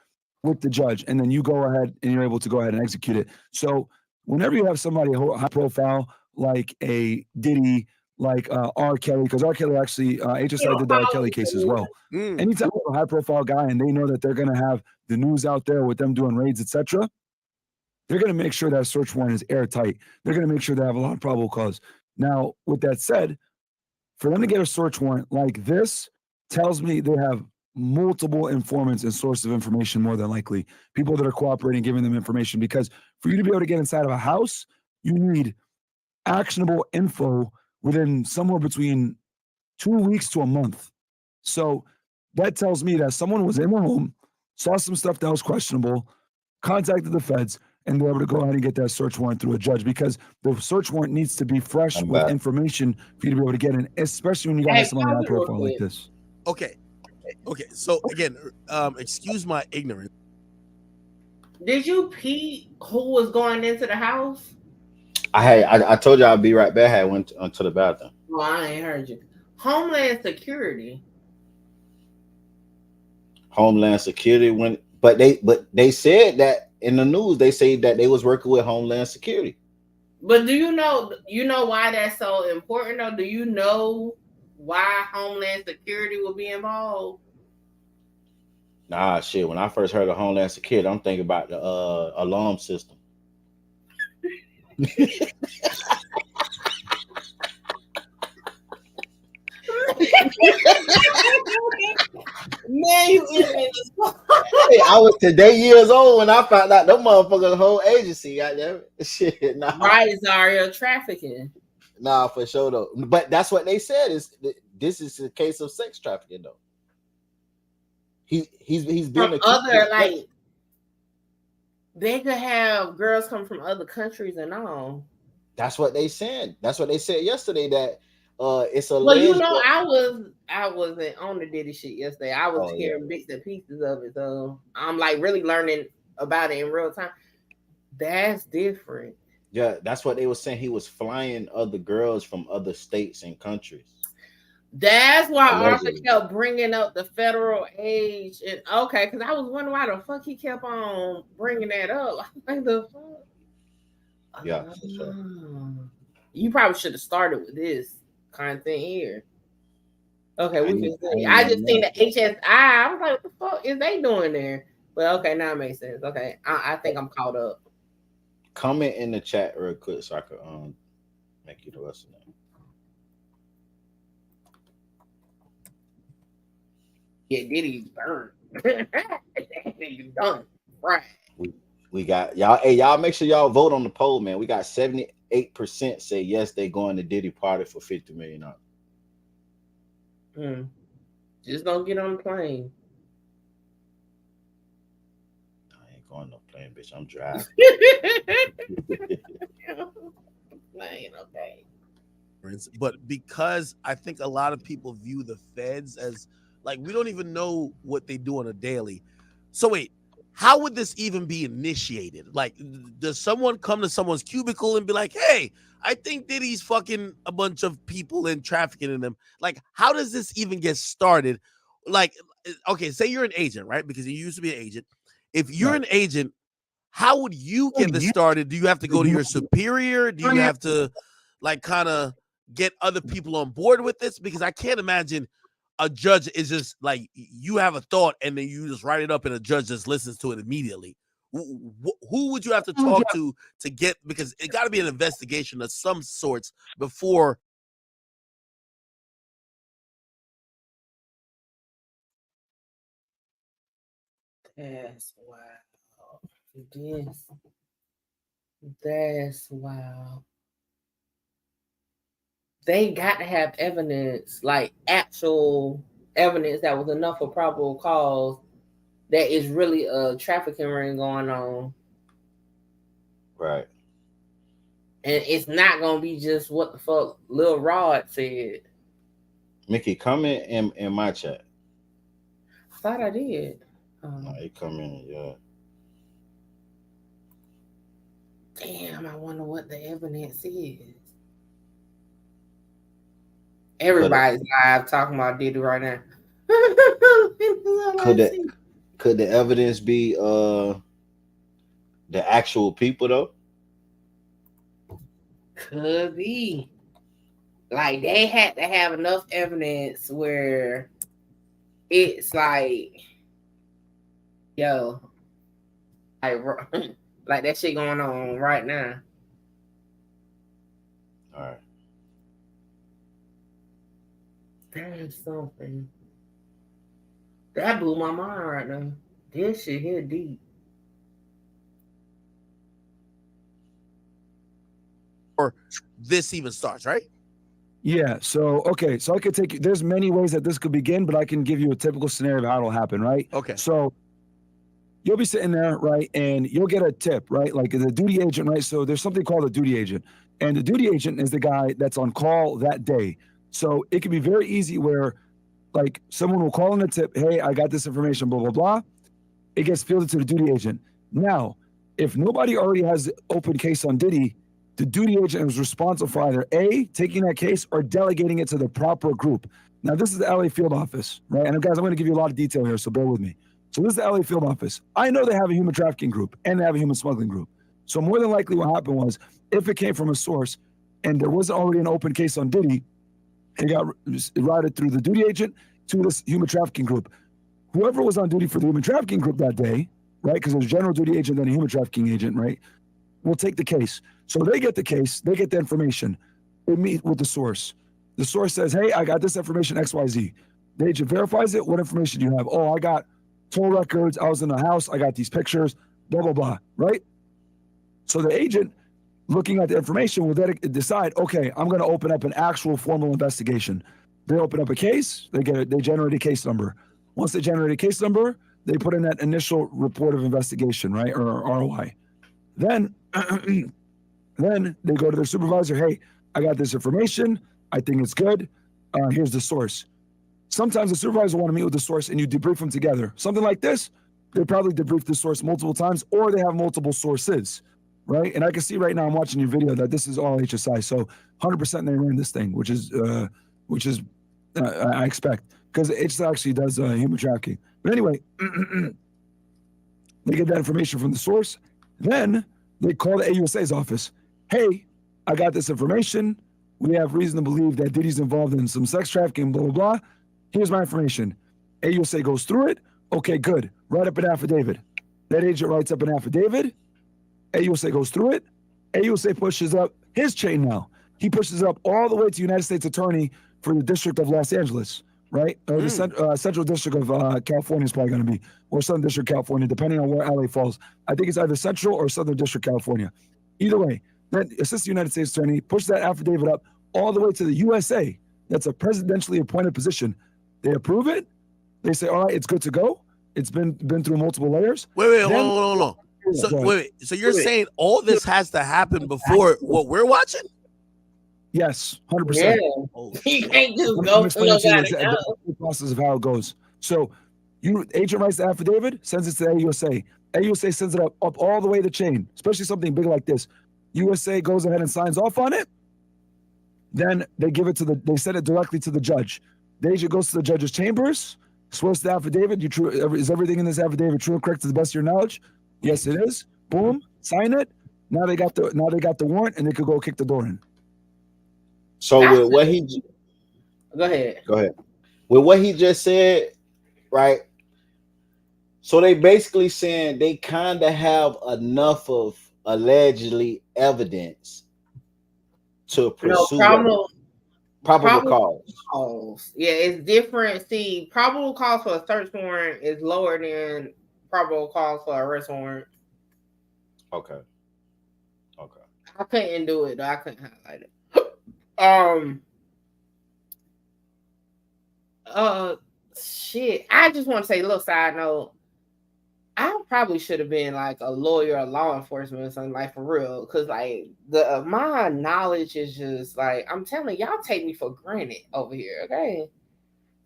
with the judge. And then you go ahead and you're able to go ahead and execute it. So whenever you have somebody high profile, like a Diddy, like R. Kelly, because R. Kelly actually, HSI did the R. Kelly case as well. Anytime you have a high profile guy and they know that they're going to have the news out there with them doing raids, etc., they're going to make sure that search warrant is airtight. They're going to make sure they have a lot of probable cause. Now, with that said, for them to get a search warrant like this tells me they have multiple informants and sources of information, more than likely. People that are cooperating, giving them information, because for you to be able to get inside of a house, you need actionable info within somewhere between 2 weeks to a month. So that tells me that someone was in the home, saw some stuff that was questionable, contacted the feds, and they're able to go ahead and get that search warrant through a judge, because the search warrant needs to be fresh with information for you to be able to get in, especially when you got somebody high profile like this. Okay. So again, excuse my ignorance. Did you peep who was going into the house? I told you I'd be right back. I went to the bathroom. Well, I ain't heard you. Homeland Security. Homeland Security went, but they said that in the news. They say that they was working with Homeland Security. But do you know why that's so important though? Do you know why Homeland Security will be involved? Nah, shit. When I first heard of Homeland Security, I'm thinking about the alarm system. Man, you I was today years old when I found out them motherfuckers whole agency. Goddamn it. Shit, nah. Right, Zaria, trafficking. Nah, for sure though. But that's what they said. This is a case of sex trafficking though. He's been from other like they could have girls come from other countries and all. That's what they said. That's what they said yesterday. That it's a. Well, you know, I wasn't on the Diddy shit yesterday. I was hearing bits and pieces of it, so I'm like really learning about it in real time. That's different. Yeah, that's what they were saying. He was flying other girls from other states and countries. That's why Arthur kept bringing up the federal age. And okay, because I was wondering why the fuck he kept on bringing that up. Like the fuck. Yeah, for sure. You probably should have started with this content here. Okay, we can see. I just seen the HSI. I was like, what the fuck is they doing there? But okay, now it makes sense. Okay, I think I'm caught up. Comment in the chat real quick so I could make you the rest of that. Yeah, Diddy's burned. Diddy's done. Right. We got y'all. Hey, y'all make sure y'all vote on the poll, man. We got 78% say yes, they going to Diddy party for $50 million. Just don't get on the plane. I ain't going no plane, bitch. I'm driving. Plane, okay. But because I think a lot of people view the feds as like we don't even know what they do on a daily. So wait, how would this even be initiated? Like, does someone come to someone's cubicle and be like, hey, I think Diddy's fucking a bunch of people and trafficking in them? Like, how does this even get started? Like, okay, say you're an agent, right? Because you used to be an agent. If you're an agent, how would you get this started? Do you have to go to your superior? Do you have to like kind of get other people on board with this? Because I can't imagine a judge is just like you have a thought and then you just write it up and a judge just listens to it immediately. Who would you have to talk to get, because it got to be an investigation of some sorts before. That's wow. That's wow. They got to have evidence, like actual evidence that was enough for probable cause that is really a trafficking ring going on. Right. And it's not gonna be just what the fuck Lil Rod said. Mickey, comment in my chat. I thought I did. No, it come in, yeah. Damn, I wonder what the evidence is. Everybody's live talking about Diddy right now. Could the evidence be the actual people though? Could be. Like they had to have enough evidence where it's like, yo, like that shit going on right now. All right. That's something. That blew my mind right now. This shit here deep. Or this even starts, right? Yeah. So, okay. So I could take you, there's many ways that this could begin, but I can give you a typical scenario of how it'll happen, right? Okay. So you'll be sitting there, right? And you'll get a tip, right? Like the duty agent, right? So there's something called a duty agent. And the duty agent is the guy that's on call that day. So it can be very easy where like someone will call in a tip, hey, I got this information, blah, blah, blah. It gets fielded to the duty agent. Now, if nobody already has an open case on Diddy, the duty agent is responsible for either A, taking that case or delegating it to the proper group. Now, this is the LA field office, right? And guys, I'm going to give you a lot of detail here, so bear with me. So this is the LA field office. I know they have a human trafficking group and they have a human smuggling group. So more than likely what happened was if it came from a source and there wasn't already an open case on Diddy, it got routed through the duty agent to this human trafficking group. Whoever was on duty for the human trafficking group that day, right, because there's a general duty agent and a human trafficking agent, right, will take the case. So they get the case, they get the information, they meet with the source. The source says, hey, I got this information, XYZ. The agent verifies it. What information do you have? Oh, I got toll records. I was in the house. I got these pictures, blah, blah, blah, right? So the agent, looking at the information, will then decide, okay, I'm going to open up an actual formal investigation. They open up a case, they generate a case number. Once they generate a case number, they put in that initial report of investigation, right, or ROI. Then, then they go to their supervisor, hey, I got this information. I think it's good. Here's the source. Sometimes the supervisor will want to meet with the source and you debrief them together. Something like this, they probably debrief the source multiple times or they have multiple sources, right? And I can see right now, I'm watching your video that this is all HSI. So 100% they ran this thing, which is I expect, because it actually does human trafficking. But anyway, they get that information from the source. Then they call the AUSA's office. Hey, I got this information. We have reason to believe that Diddy's involved in some sex trafficking, blah, blah, blah. Here's my information. AUSA goes through it. Okay, good. Write up an affidavit. That agent writes up an affidavit. AUSA goes through it. AUSA pushes up his chain now. He pushes up all the way to United States Attorney for the District of Los Angeles, right? Or the Central District of California is probably going to be, or Southern District of California, depending on where LA falls. I think it's either Central or Southern District California. Either way, then Assistant United States Attorney pushes that affidavit up all the way to the USA. That's a presidentially appointed position. They approve it. They say, all right, it's good to go. It's been through multiple layers. Wait, hold on. So you're saying all this has to happen before what we're watching? Yes, 100%. Yeah. You can't just go for the process of how it goes. So agent writes the affidavit, sends it to the AUSA. AUSA sends it up all the way the chain, especially something big like this. USA goes ahead and signs off on it. Then they they send it directly to the judge. The agent goes to the judge's chambers, swears to the affidavit. Is everything in this affidavit true and correct to the best of your knowledge? Yes, it is. Boom, sign it. Now they got the warrant and they could go kick the door in. So with what he go ahead. With what he just said, right? So they basically saying they kind of have enough of allegedly evidence to pursue probable cause. Yeah, it's different. See, probable cause for a search warrant is lower than probable cause for an arrest warrant. Okay. I couldn't do it though. I couldn't highlight it. Shit. I just want to say a little side note. I probably should have been like a lawyer or law enforcement or something, like for real. Cause like my knowledge is just like, I'm telling y'all take me for granted over here, okay?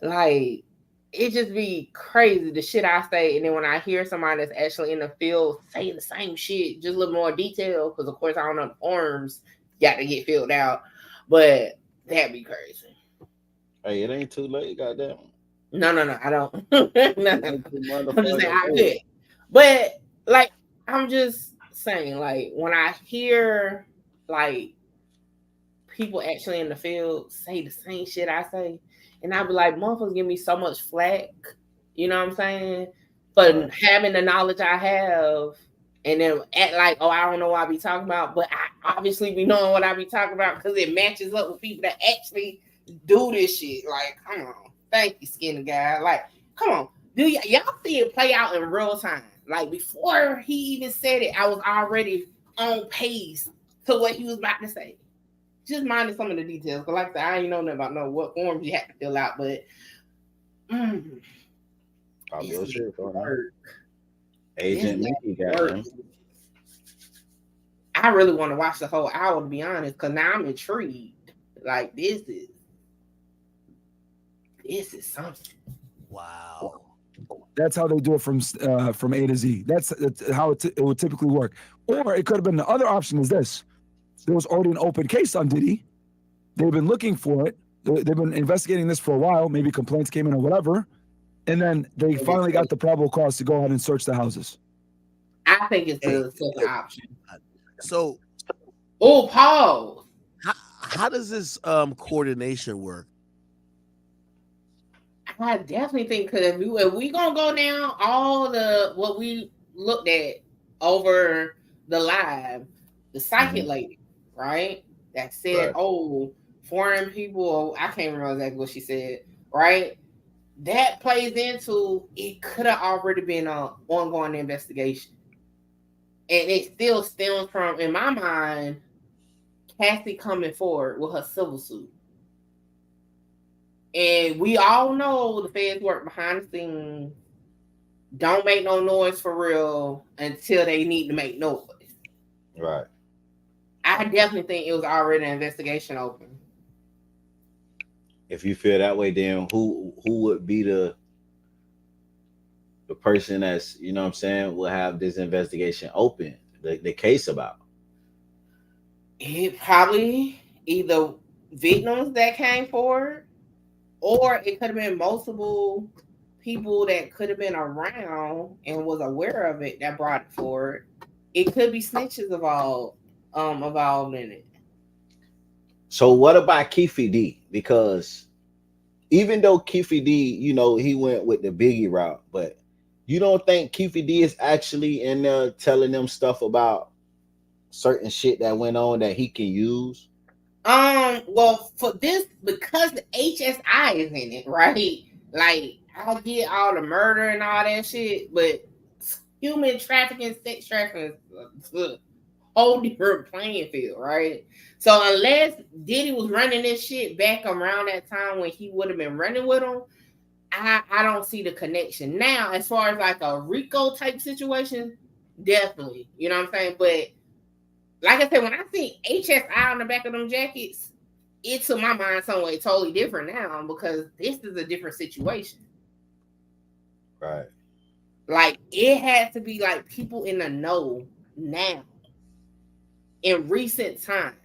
Like it just be crazy the shit I say, and then when I hear somebody that's actually in the field say the same shit, just a little more detail, because of course I don't know the forms got to get filled out, but that'd be crazy. Hey, it ain't too late, goddamn. No, I don't. No. I'm just saying I could. Motherfucker. But like I'm just saying, like when I hear like people actually in the field say the same shit I say, and I be like, motherfuckers give me so much flack, you know what I'm saying? For having the knowledge I have, and then act like, oh, I don't know what I be talking about, but I obviously be knowing what I be talking about because it matches up with people that actually do this shit. Like, come on. Thank you, skinny guy. Like, come on. Do y'all see it play out in real time? Like, before he even said it, I was already on pace to what he was about to say. Just minding some of the details. Because like I said, I ain't know nothing about what forms you have to fill out, but Agent Mickey got him. I really want to watch the whole hour, to be honest, because now I'm intrigued. Like this is something. Wow. That's how they do it from A to Z. That's how it would typically work. Or it could have been the other option is this. There was already an open case on Diddy. They've been looking for it. They've been investigating this for a while. Maybe complaints came in or whatever. And then they finally got the probable cause to go ahead and search the houses. I think it's the second option. So, Paul. How does this coordination work? I definitely think because if we gonna go down all the what we looked at over the live, the psychic lady, right? That said, oh, foreign people, I can't remember exactly what she said, right? That plays into it could have already been an ongoing investigation. And it still stems from, in my mind, Cassie coming forward with her civil suit. And we all know the feds work behind the scenes. Don't make no noise for real until they need to make noise. Right. I definitely think it was already an investigation open. If you feel that way, then who would be the person that's, you know what I'm saying, will have this investigation open, the case about? It probably either victims that came forward, or it could have been multiple people that could have been around and was aware of it that brought it forward. It could be snitches involved in it. So what about Keefe D? Because even though Keefe D, you know, he went with the Biggie route, but you don't think Keefe D is actually in there telling them stuff about certain shit that went on that he can use? Well, for this, because the HSI is in it, right? Like, I get all the murder and all that shit, but human trafficking, sex trafficking is a whole different playing field, right? So unless Diddy was running this shit back around that time when he would have been running with him, I don't see the connection. Now, as far as like a RICO type situation, definitely, you know what I'm saying? But like I said, when I see HSI on the back of them jackets, it to my mind somewhere totally different now because this is a different situation. Right. Like it has to be like people in the know now. In recent time.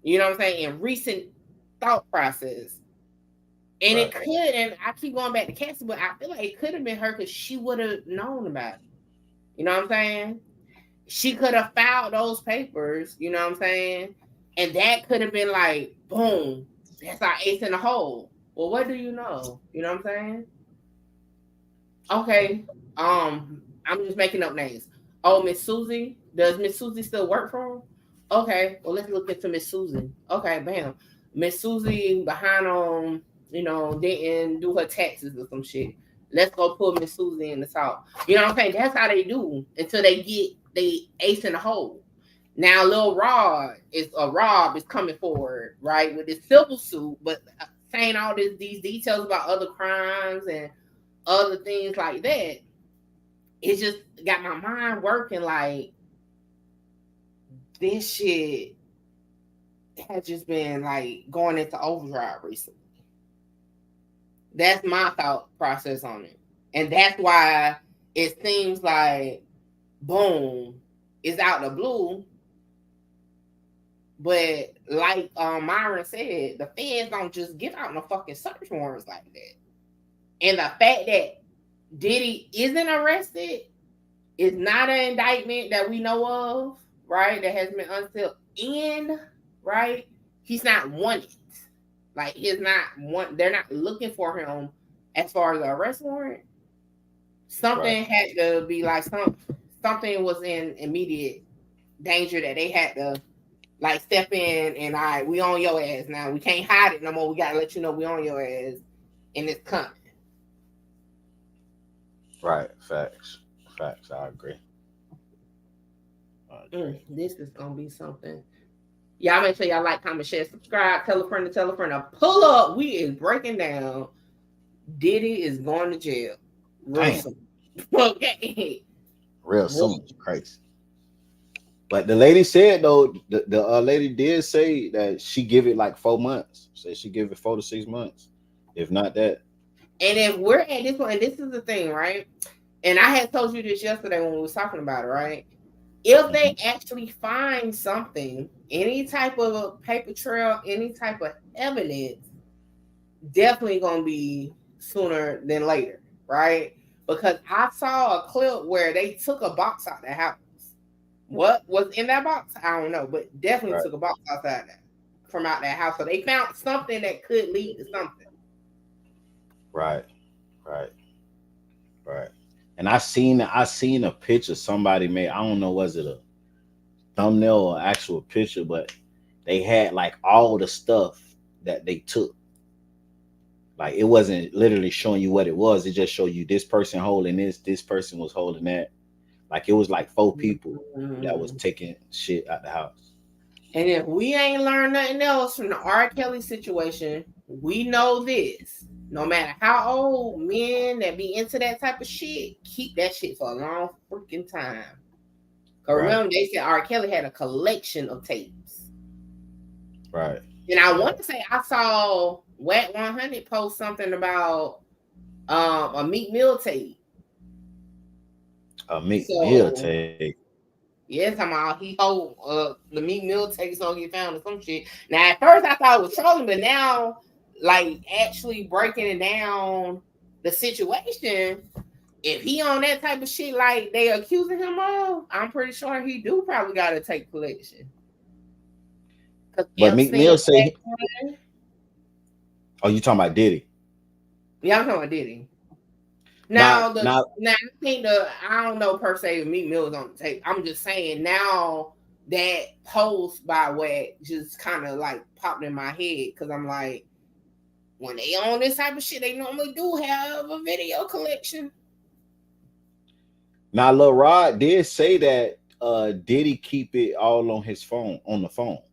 You know what I'm saying? In recent thought process. And it could, and I keep going back to Cassie, but I feel like it could have been her because she would have known about it. You know what I'm saying? She could have filed those papers, you know what I'm saying? And that could have been like, boom, that's our ace in the hole. Well, what do you know? You know what I'm saying? Okay. I'm just making up names. Oh, Miss Susie. Does Miss Susie still work for him? Okay. Well, let's look into Miss Susie. Okay, bam. Miss Susie behind on, didn't do her taxes or some shit. Let's go put Miss Susie in the top. You know what I'm saying? That's how they do until they get the ace in the hole. Now, Lil Rob is coming forward, right, with his civil suit, but saying all these details about other crimes and other things like that. it just got my mind working like this shit has just been like going into overdrive recently. That's my thought process on it. And that's why it seems like boom, it's out the blue. But like Myron said, the feds don't just give out no fucking search warrants like that. And the fact that Diddy isn't arrested is not an indictment that we know of, right? That has been unsealed. And right, he's not wanted. Like he's not one. They're not looking for him as far as the arrest warrant. Something had to be like something was in immediate danger that they had to like step in and all right, we on your ass now. We can't hide it no more. We gotta let you know we on your ass and it's coming. Right. Facts. I agree. This is gonna be something. Y'all make sure y'all like, comment, share, subscribe, tell a friend to tell a friend to pull up. We is breaking down. Diddy is going to jail. Real soon. Okay. Real soon. Crazy. But the lady said though, the lady did say that she give it like 4 months. Said she give it 4 to 6 months, if not that. And if we're at this point, and this is the thing, right? And I had told you this yesterday when we was talking about it, right? If they actually find something, any type of paper trail, any type of evidence, definitely gonna be sooner than later, right? Because I saw a clip where they took a box out of the house. What was in that box? I don't know, but definitely took a box outside from out that house. So they found something that could lead to something. Right. And I seen a picture somebody made. I don't know, was it a thumbnail or actual picture, but they had like all the stuff that they took. Like it wasn't literally showing you what it was. It just showed you this person holding this person was holding that. Like it was like 4 people that was taking shit out the house. And if we ain't learned nothing else from the R. Kelly situation, we know this. No matter how old men that be into that type of shit, keep that shit for a long freaking time. Because remember, they said R. Kelly had a collection of tapes. Right. And I want to say I saw Wet 100 post something about a Meek Mill tape. A Meek Mill tape. Yeah, talking about he hold the Meek Mill tapes don't get found or some shit. Now at first I thought it was trolling, but now like actually breaking it down the situation, if he on that type of shit like they accusing him of, I'm pretty sure he do probably got to take collection. But Meek Mill say, "Oh, you talking about Diddy?" Yeah, I'm talking about Diddy. Now I think I don't know per se if Meek Mill is on the tape. I'm just saying now that post by Wack just kind of like popped in my head because I'm like, when they on this type of shit, they normally do have a video collection. Now, Lil Rod did say that Diddy keep it all on his phone, on the phone.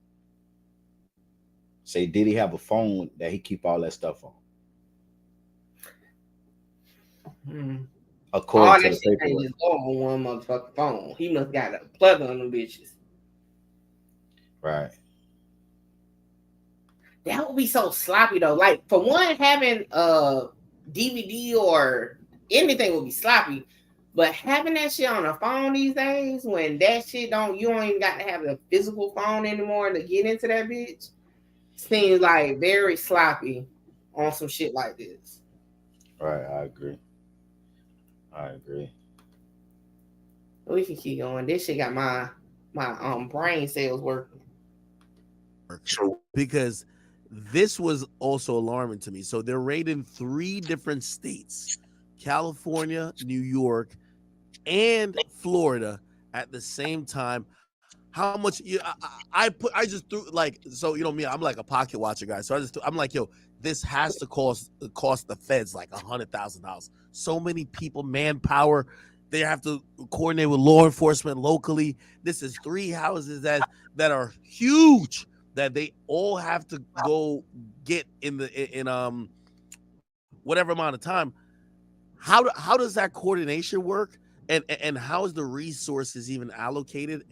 Say Diddy have a phone that he keep all that stuff on. According to the paperwork. Just go on one motherfucking phone. He must got a plug on them bitches. Right. That would be so sloppy though. Like for one, having a DVD or anything would be sloppy. But having that shit on a phone these days, when that shit you don't even got to have a physical phone anymore to get into that bitch, seems like very sloppy on some shit like this. Right, I agree. We can keep going. This shit got my brain cells working. Because this was also alarming to me. So they're raiding 3 different states: California, New York, and Florida at the same time. How much I just threw like, so you know me, I'm like a pocket watcher guy. So I'm like, yo, this has to cost the feds like $100,000. So many people, manpower. They have to coordinate with law enforcement locally. This is 3 houses that are huge that they all have to go get in whatever amount of time. How does that coordination work? And how is the resources even allocated,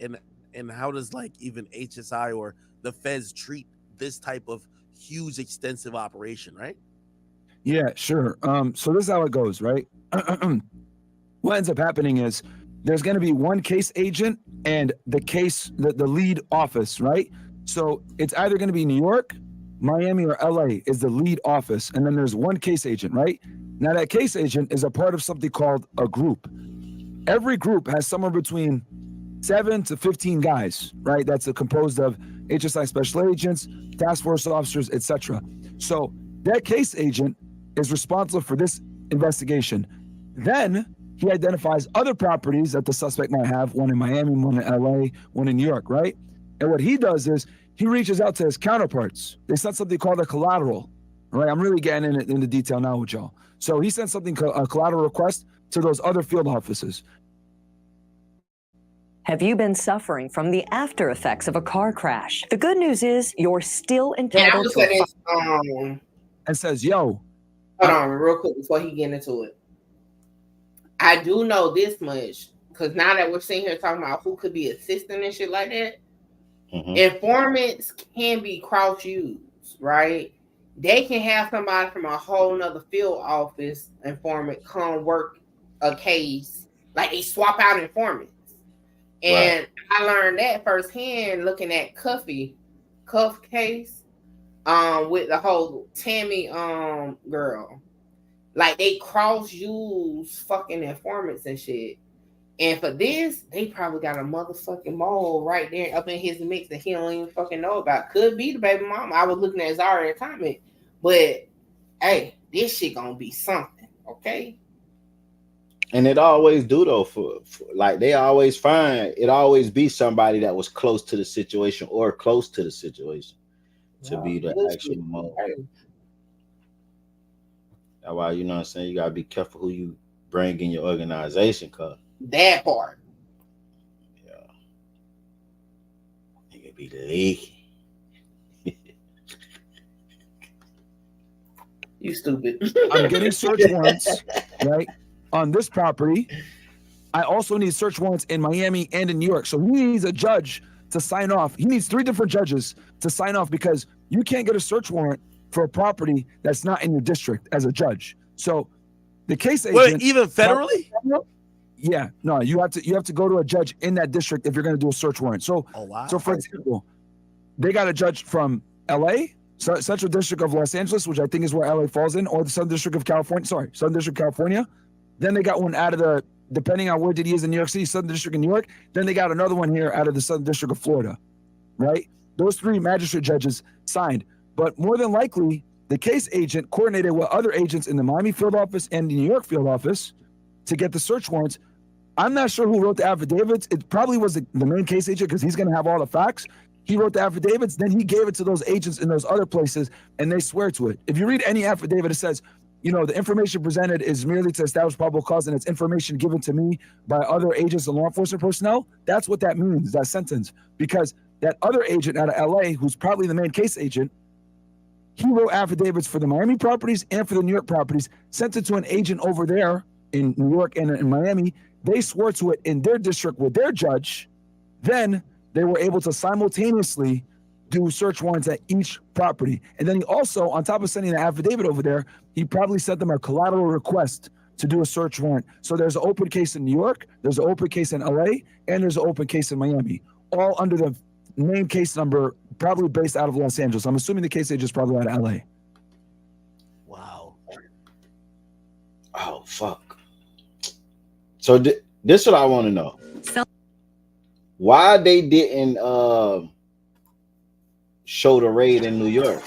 and how does like even HSI or the feds treat this type of huge extensive operation, right? Yeah, sure. So this is how it goes, right? What ends up happening is there's going to be one case agent and the lead office, right? So it's either going to be New York, Miami, or LA is the lead office. And then there's one case agent, right? Now that case agent is a part of something called a group. Every group has somewhere between 7 to 15 guys, right? That's composed of HSI special agents, task force officers, etc. So that case agent is responsible for this investigation. Then he identifies other properties that the suspect might have, one in Miami, one in LA, one in New York, right? And what he does is he reaches out to his counterparts. They sent something called a collateral, right? I'm really getting into detail now with y'all. So he sent something, a collateral request to those other field offices. Have you been suffering from the after effects of a car crash? The good news is you're still entitled to and says, yo. Hold on real quick before he get into it. I do know this much, because now that we're sitting here talking about who could be assisting and shit like that, informants can be cross-used, right? They can have somebody from a whole nother field office informant come work a case, like they swap out informants. And I learned that firsthand looking at Cuff case with the whole Tammy girl. Like they cross-use fucking informants and shit. And for this, they probably got a motherfucking mole right there up in his mix that he don't even fucking know about. Could be the baby mama. I was looking at Zara comment. But hey, this shit gonna be something, okay? And it always do though, for like they always find it always be somebody that was close to the situation or close to the situation to be the actual mole. That's why, you know what I'm saying, you gotta be careful who you bring in your organization, cause that part. Yeah. It could be leaky. You stupid. I'm getting search warrants, right, on this property. I also need search warrants in Miami and in New York. So he needs a judge to sign off. He needs 3 different judges to sign off, because you can't get a search warrant for a property that's not in your district as a judge. So the case agent— Wait, even federally? Yeah, no, you have to go to a judge in that district if you're going to do a search warrant. So, so for example, they got a judge from LA, Central District of Los Angeles, which I think is where LA falls in, or the Southern District of California. Sorry, Southern District of California. Then they got one out of the, depending on where Diddy is in New York City, Southern District in New York. Then they got another one here out of the Southern District of Florida, right? Those 3 magistrate judges signed. But more than likely, the case agent coordinated with other agents in the Miami field office and the New York field office to get the search warrants. I'm not sure who wrote the affidavits. It probably was the main case agent, because he's going to have all the facts. He wrote the affidavits, then he gave it to those agents in those other places, and they swear to it. If you read any affidavit, it says, you know, the information presented is merely to establish probable cause, and it's information given to me by other agents and law enforcement personnel. That's what that means, that sentence. Because that other agent out of LA, who's probably the main case agent, he wrote affidavits for the Miami properties and for the New York properties, sent it to an agent over there in New York and in Miami. They swore to it in their district with their judge. Then they were able to simultaneously do search warrants at each property. And then he also, on top of sending the affidavit over there, he probably sent them a collateral request to do a search warrant. So there's an open case in New York, there's an open case in LA, and there's an open case in Miami, all under the main case number, probably based out of Los Angeles. I'm assuming the case agent is probably out of LA. Wow. Oh, fuck. So this is what I want to know. Why they didn't show the raid in New York?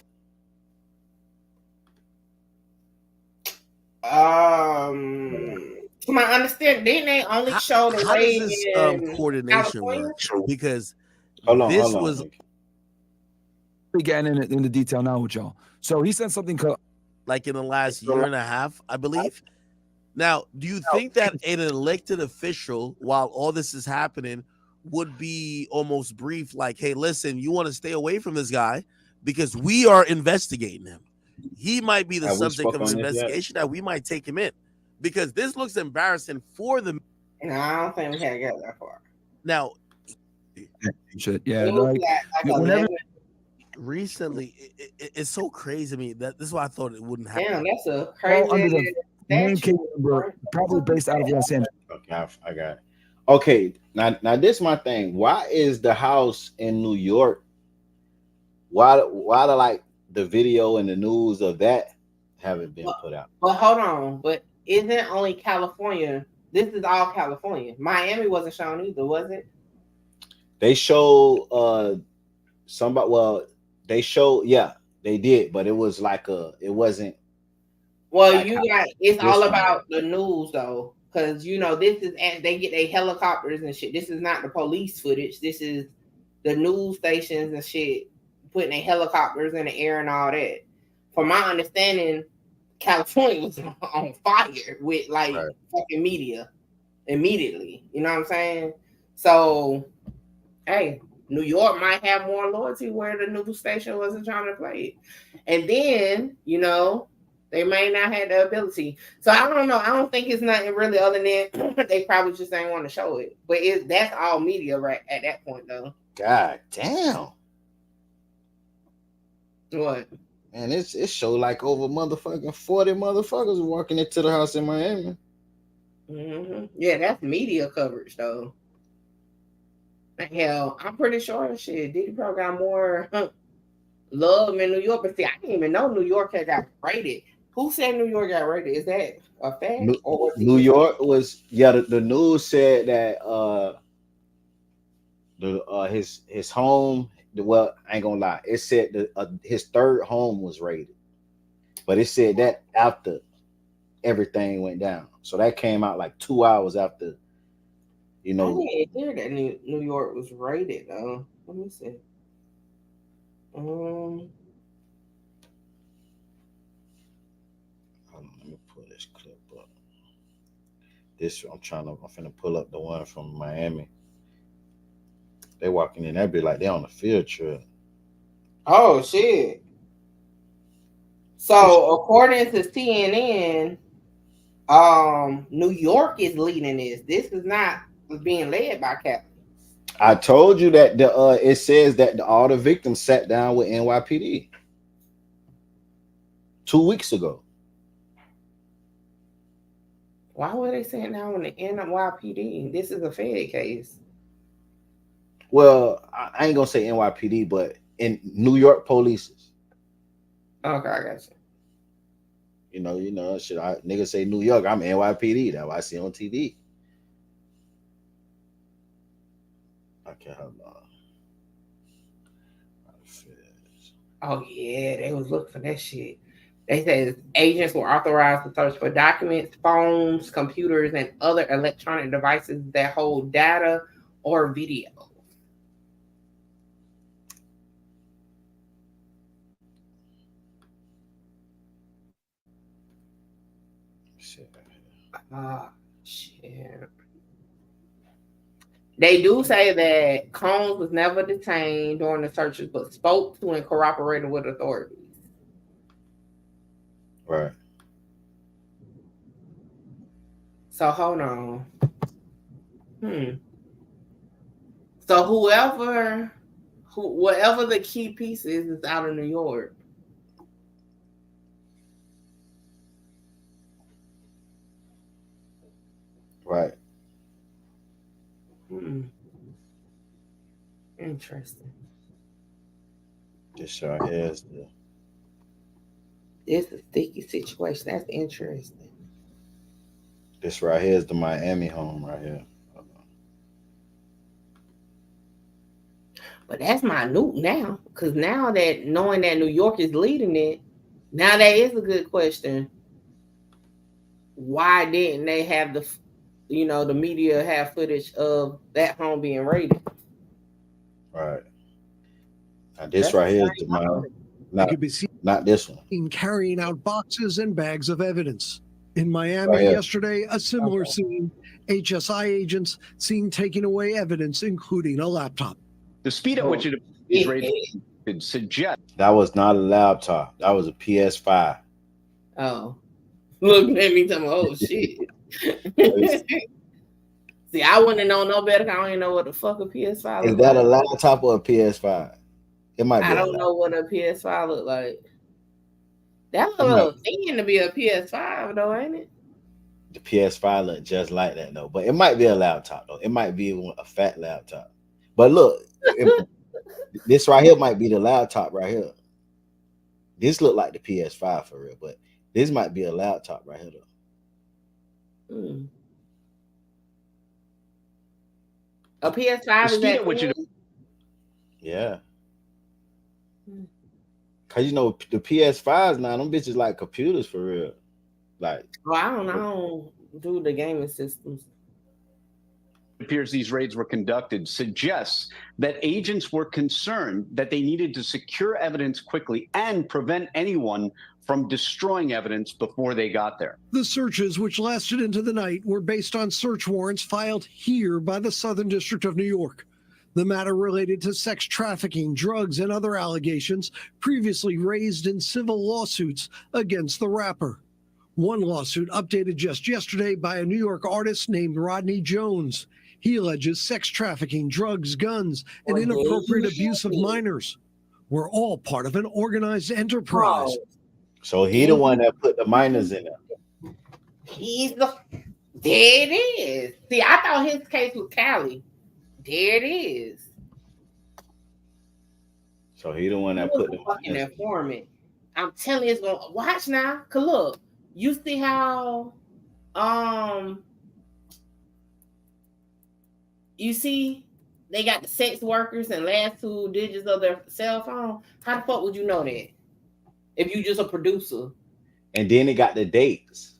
To my understanding, didn't they only show the raid How does this in coordination California? work? Because hold on. We getting into detail now with y'all. So he sent something like in the last year and a half, I believe. Now, do you think that an elected official, while all this is happening, would be almost brief, like, hey, listen, you want to stay away from this guy because we are investigating him. He might be the subject of an investigation that we might take him in, because this looks embarrassing for the No, I don't think we had got that far. Now, shit. Yeah, It was like whenever 11. Recently, it's so crazy to me that this is why I thought it wouldn't happen. Damn, that's a all crazy under the name statue. case number, probably based out of Los Angeles. Okay, I got it. Okay, now this is my thing. Why is the house in New York? Why the like the video and the news of that haven't been put out? But hold on, but isn't only California? This is all California. Miami wasn't shown either, was it? They showed somebody. Well, they showed, yeah, they did, but it was like it wasn't. Well, like you how got it's this all one about the news though, because you know this is they get their helicopters and shit. This is not the police footage. This is the news stations and shit putting their helicopters in the air and all that. From my understanding, California was on fire with like fucking media immediately. You know what I'm saying? So, hey, New York might have more loyalty where the news station wasn't trying to play it. And then, you know, they may not have the ability. So I don't know. I don't think it's nothing really other than they probably just ain't want to show it. But that's all media right at that point though. God damn. What? Man, it showed like over motherfucking 40 motherfuckers walking into the house in Miami. Mm-hmm. Yeah, that's media coverage though. Hell, I'm pretty sure shit. Diddy probably got more love in New York, but see, I didn't even know New York had got rated. Who said New York got rated? Is that a fact? Or New York was the news said that his home, well, I ain't gonna lie, it said his third home was rated, but it said that after everything went down. So that came out like 2 hours after, you know. I didn't hear that New York was rated though. Let me see. Let me pull this clip up. I'm finna pull up the one from Miami. They walking in, that be like they on a field trip. Oh shit. So according to CNN, New York is leading this. This is not being led by Cali. I told you that it says that all the victims sat down with NYPD 2 weeks ago. Why were they saying now on the NYPD? This is a Fed case. Well, I ain't gonna say NYPD, but in New York police. Okay, I got you. You know, should I niggas say New York? I'm NYPD. That's what I see on TV. Okay, hold on. Oh yeah, they was looking for that shit. They said agents were authorized to search for documents, phones, computers, and other electronic devices that hold data or video. Shit. They do say that Combs was never detained during the searches, but spoke to and cooperated with authorities. Right. So hold on. So whatever the key piece is out of New York. Right. Interesting. This right here is It's a sticky situation. That's interesting. This right here is the Miami home right here. But that's minute now, because now that knowing that New York is leading it, now that is a good question. Why didn't they have the media have footage of that home being raided? Right. Now this right here is the Miami. Not this one. In carrying out boxes and bags of evidence. In Miami Right here. yesterday, a similar scene. HSI agents seen taking away evidence, including a laptop. The speed at which it is rated could suggest That was not a laptop. That was a PS5. Oh. Look at me talking, oh shit. See, I wouldn't know no better. I don't even know what the fuck a PS5 Is look that like. a laptop or a PS5? It might be I a don't laptop. know what a PS5 look like. That's a It might- little thin to be a PS5 though, ain't it? The PS5 look just like that though, but it might be a laptop though. It might be a fat laptop. But look, this right here might be the laptop right here. This look like the PS5 for real, but this might be a laptop right here though. Mm. A PS5 is Christina, that what you thin? Yeah. Hmm. Cause you know the PS5s now, them bitches like computers for real. Like, Well, I don't do the gaming systems. appears these raids were conducted suggests that agents were concerned that they needed to secure evidence quickly and prevent anyone from destroying evidence before they got there. The searches, which lasted into the night, were based on search warrants filed here by the Southern District of New York. The matter related to sex trafficking, drugs, and other allegations previously raised in civil lawsuits against the rapper. One lawsuit updated just yesterday by a New York artist named Rodney Jones. He alleges sex trafficking, drugs, guns, and inappropriate abuse of minors were all part of an organized enterprise. so he the one that put the minors in there. He's the there it is. See, I thought his case was Cali. There it is. So he the one He that was put the the fucking minors. informant. I'm telling you, it's gonna watch now. Cause look, you see how you see they got the sex workers and last two digits of their cell phone. How the fuck would you know that? If you just a producer. And then he got the dates.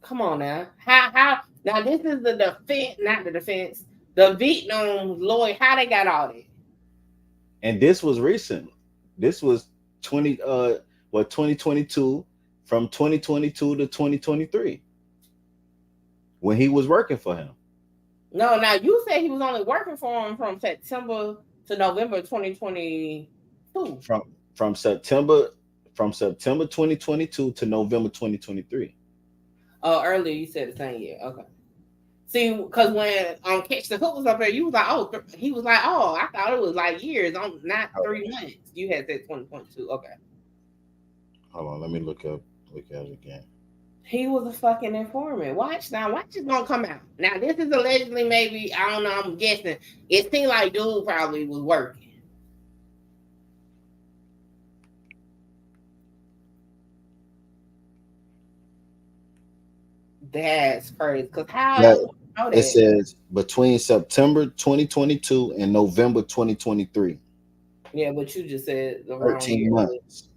Come on now. How now this is the defense, not the defense. The victim lawyer, how they got all that? And this was recent. This was 2022, from 2022 to 2023. When he was working for him. No, now you said he was only working for him from September to November 2022. From September 2022 to November 2023. Oh, earlier you said the same year. Okay. See, because when Catch the Hook was up there, you was like, oh, he was like, oh, I thought it was like years, not 3 months. You had said 2022. Okay. Hold on, let me look at it again. He was a fucking informant. Watch now. Watch is gonna come out. Now, this is allegedly, maybe, I don't know, I'm guessing. It seemed like dude probably was working. That's crazy. Because how else would you know that? It says between September 2022 and November 2023. Yeah, but you just said the wrong 13 year. months.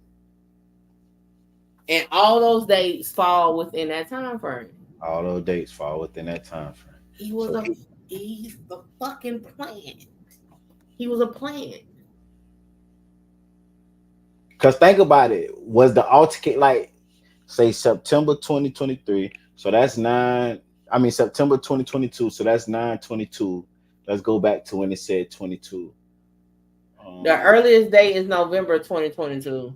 And all those dates fall within that time frame. All those dates fall within that time frame. He was he's the fucking plant. He was a plant. Because think about it, was the altercation like say September 2023? So that's September 2022. So that's 9/22. Let's go back to when it said 22. The earliest date is November 2022,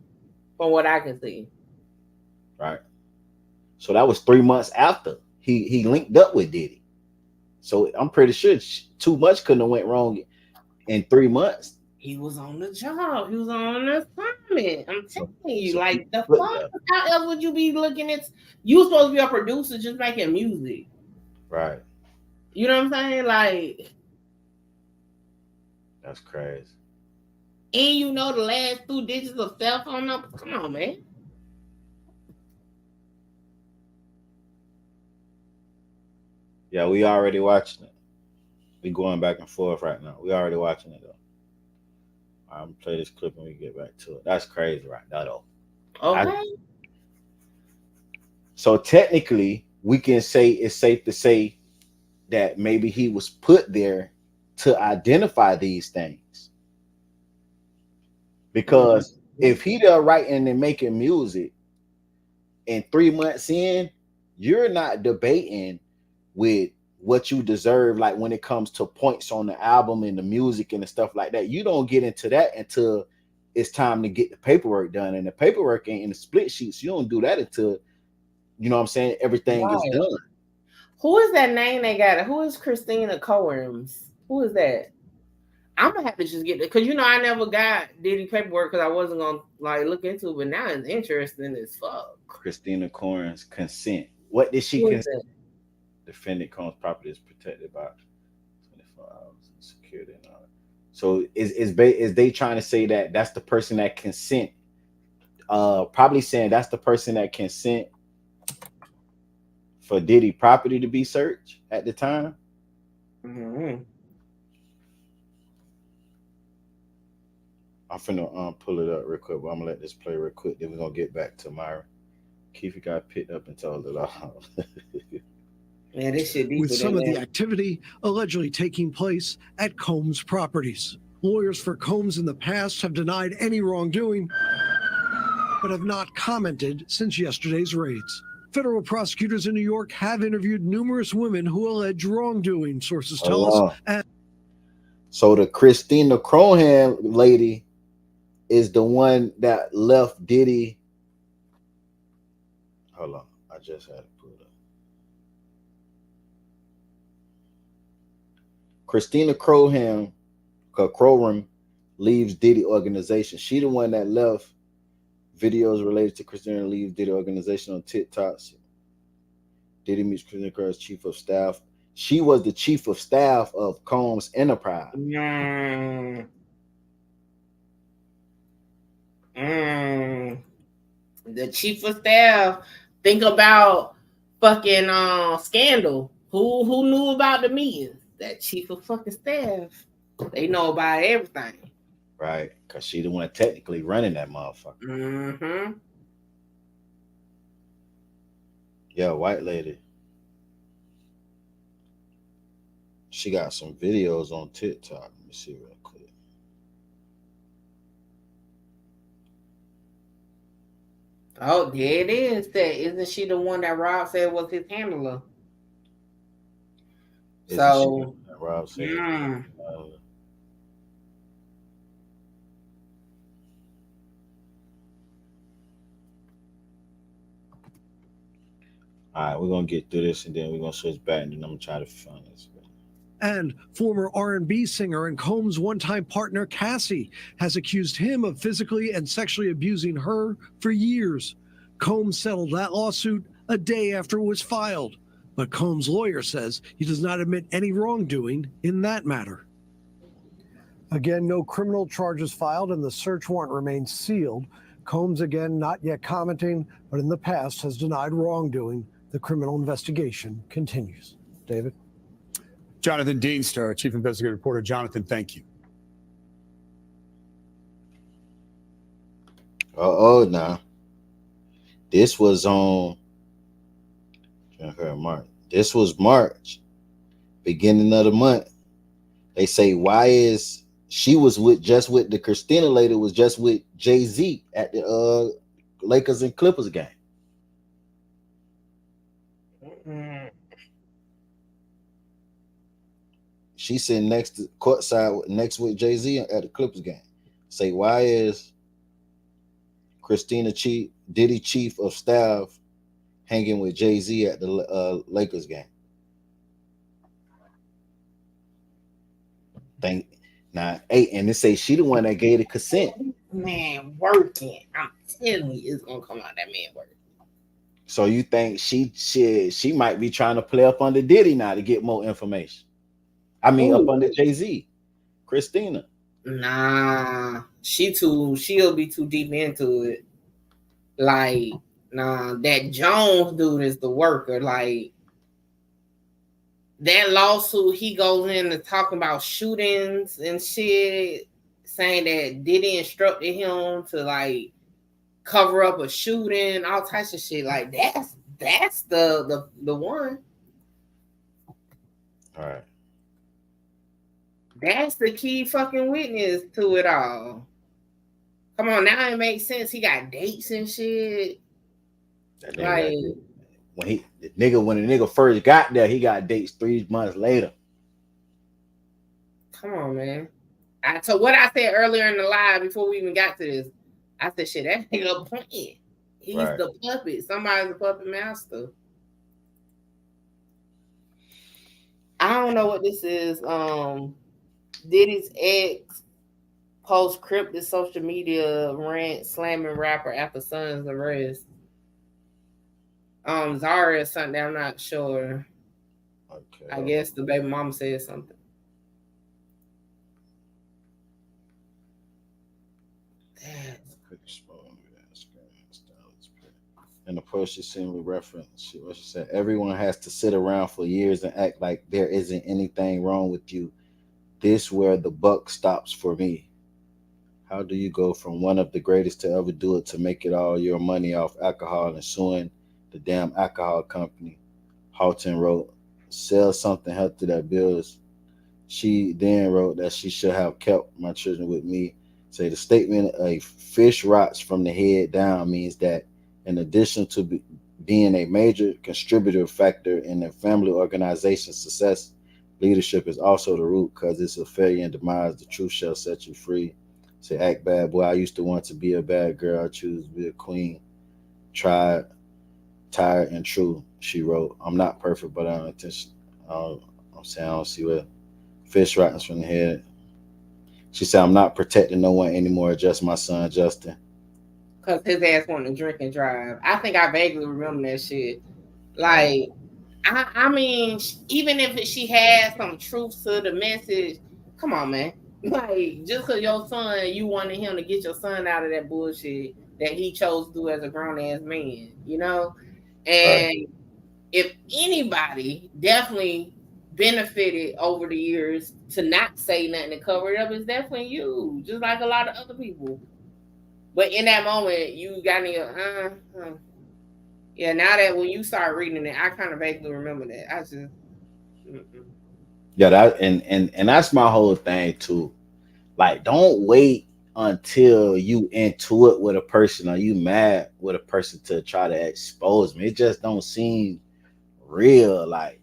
from what I can see. Right. So that was 3 months after he linked up with Diddy. So I'm pretty sure too much couldn't have went wrong in 3 months. He was on the job. He was on the assignment. I'm telling you, like the Look, fuck. How else would you be looking at? You supposed to be a producer, just making music, right? You know what I'm saying? Like, that's crazy. And you know the last 2 digits of cell phone number. Come on, man. Yeah, we already watching it. We going back and forth right now. We already watching it though. I'm gonna play this clip and we get back to it. That's crazy right now though. Okay. So technically, we can say it's safe to say that maybe he was put there to identify these things. Because if he there writing and making music, and 3 months in, you're not debating with what you deserve, like when it comes to points on the album and the music and the stuff like that. You don't get into that until it's time to get the paperwork done. And the paperwork ain't in the split sheets. You don't do that until, you know what I'm saying, everything is done. Who is that name they got? Who is Christina Coerms? Who is that? I'm gonna have to just get it because I never got Diddy paperwork because I wasn't gonna like look into it, but now it's interesting as fuck. Christina Corin's consent. What did she Who is consent? that? Defendant Combs' property is protected by 24 hours and security and all that. So is they trying to say that that's the person that consent? Probably saying that's the person that consent for Diddy property to be searched at the time. Mm-hmm. I'm finna pull it up real quick, but I'm gonna let this play real quick. Then we're gonna get back to Myra. Keefe got picked up and told it all. Man, this shit deeper With some than of the that. activity allegedly taking place at Combs properties. Lawyers for Combs in the past have denied any wrongdoing, but have not commented since yesterday's raids. Federal prosecutors in New York have interviewed numerous women who allege wrongdoing, sources tell us. And so the Christina Crohan lady is the one that left Diddy. Hold on, I just had to put it up. Christina Crohan leaves Diddy organization. She the one that left videos related to Christina leaves Diddy organization on TikTok. Diddy meets Christina Crohan's chief of staff. She was the chief of staff of Combs Enterprise. The chief of staff. Think about fucking Scandal. Who knew about the meetings? That chief of fucking staff. They know about everything. Right, because she the one technically running that motherfucker. Mm-hmm. Yeah, white lady. She got some videos on TikTok. Let me see real quick. Oh, there it is. Isn't she the one that Rob said was his handler? So Rob said. All right, we're gonna get through this and then we're gonna switch back and then I'm gonna try to find this. And former R&B singer and Combs' one-time partner Cassie has accused him of physically and sexually abusing her for years. Combs settled that lawsuit a day after it was filed, but Combs' lawyer says he does not admit any wrongdoing in that matter. Again, no criminal charges filed and the search warrant remains sealed. Combs, again, not yet commenting, but in the past has denied wrongdoing. The criminal investigation continues. David? Jonathan Deanstar, Chief Investigative Reporter. Jonathan, thank you. Now. This was on March. This was March, beginning of the month. They say, why is she was just with the Christina lady was just with Jay-Z at the Lakers and Clippers game. She's sitting next to courtside next with Jay-Z at the Clippers game. Say, why is Christina Diddy chief of staff hanging with Jay-Z at the Lakers game? And they say she the one that gave the consent. Man, working. I'm telling you, it's gonna come out that man working. So you think she might be trying to play up under Diddy now to get more information? I mean, up under Jay-Z, Christina. Nah, she'll be too deep into it. Like, nah, that Jones dude is the worker. Like, that lawsuit, he goes in to talk about shootings and shit, saying that Diddy instructed him to like cover up a shooting, all types of shit. Like, that's the one. All right. That's the key fucking witness to it all. Come on, now it makes sense. He got dates and shit. Like when the nigga first got there, he got dates 3 months later. Come on, man. So what I said earlier in the live before we even got to this, I said, shit, that nigga playing. He's the puppet. Somebody's a puppet master. don't know what this is. Diddy's ex post cryptic social media rant slamming rapper after son's arrest. Zara or something. I'm not sure. Okay. I guess the baby mama said something. In the post, she seemingly referenced what she said. Everyone has to sit around for years and act like there isn't anything wrong with you. This where the buck stops for me. How do you go from one of the greatest to ever do it to make it all your money off alcohol and suing the damn alcohol company? Halton wrote, sell something healthy that builds. She then wrote that she should have kept my children with me. Say the statement, a fish rots from the head down, means that in addition to being a major contributor factor in the family organization's success, leadership is also the root, because it's a failure and demise. The truth shall set you free. Say, act bad, boy. I used to want to be a bad girl. I choose to be a queen. Tried, tired, and true. She wrote, I'm not perfect, but I'm saying I don't see what fish rottens from the head. She said, I'm not protecting no one anymore, just my son, Justin. Because his ass wanted to drink and drive. I think I vaguely remember that shit. Like, I mean, even if she had some truth to the message, come on, man. Like, just because your son, you wanted him to get your son out of that bullshit that he chose to do as a grown-ass man, you know? And if anybody definitely benefited over the years to not say nothing to cover it up, it's definitely you, just like a lot of other people. But in that moment, you got me. Yeah, now that when you start reading it, I kind of vaguely remember that. I just. Yeah, that and that's my whole thing too. Like, don't wait until you into it with a person or you mad with a person to try to expose me. It just don't seem real. Like,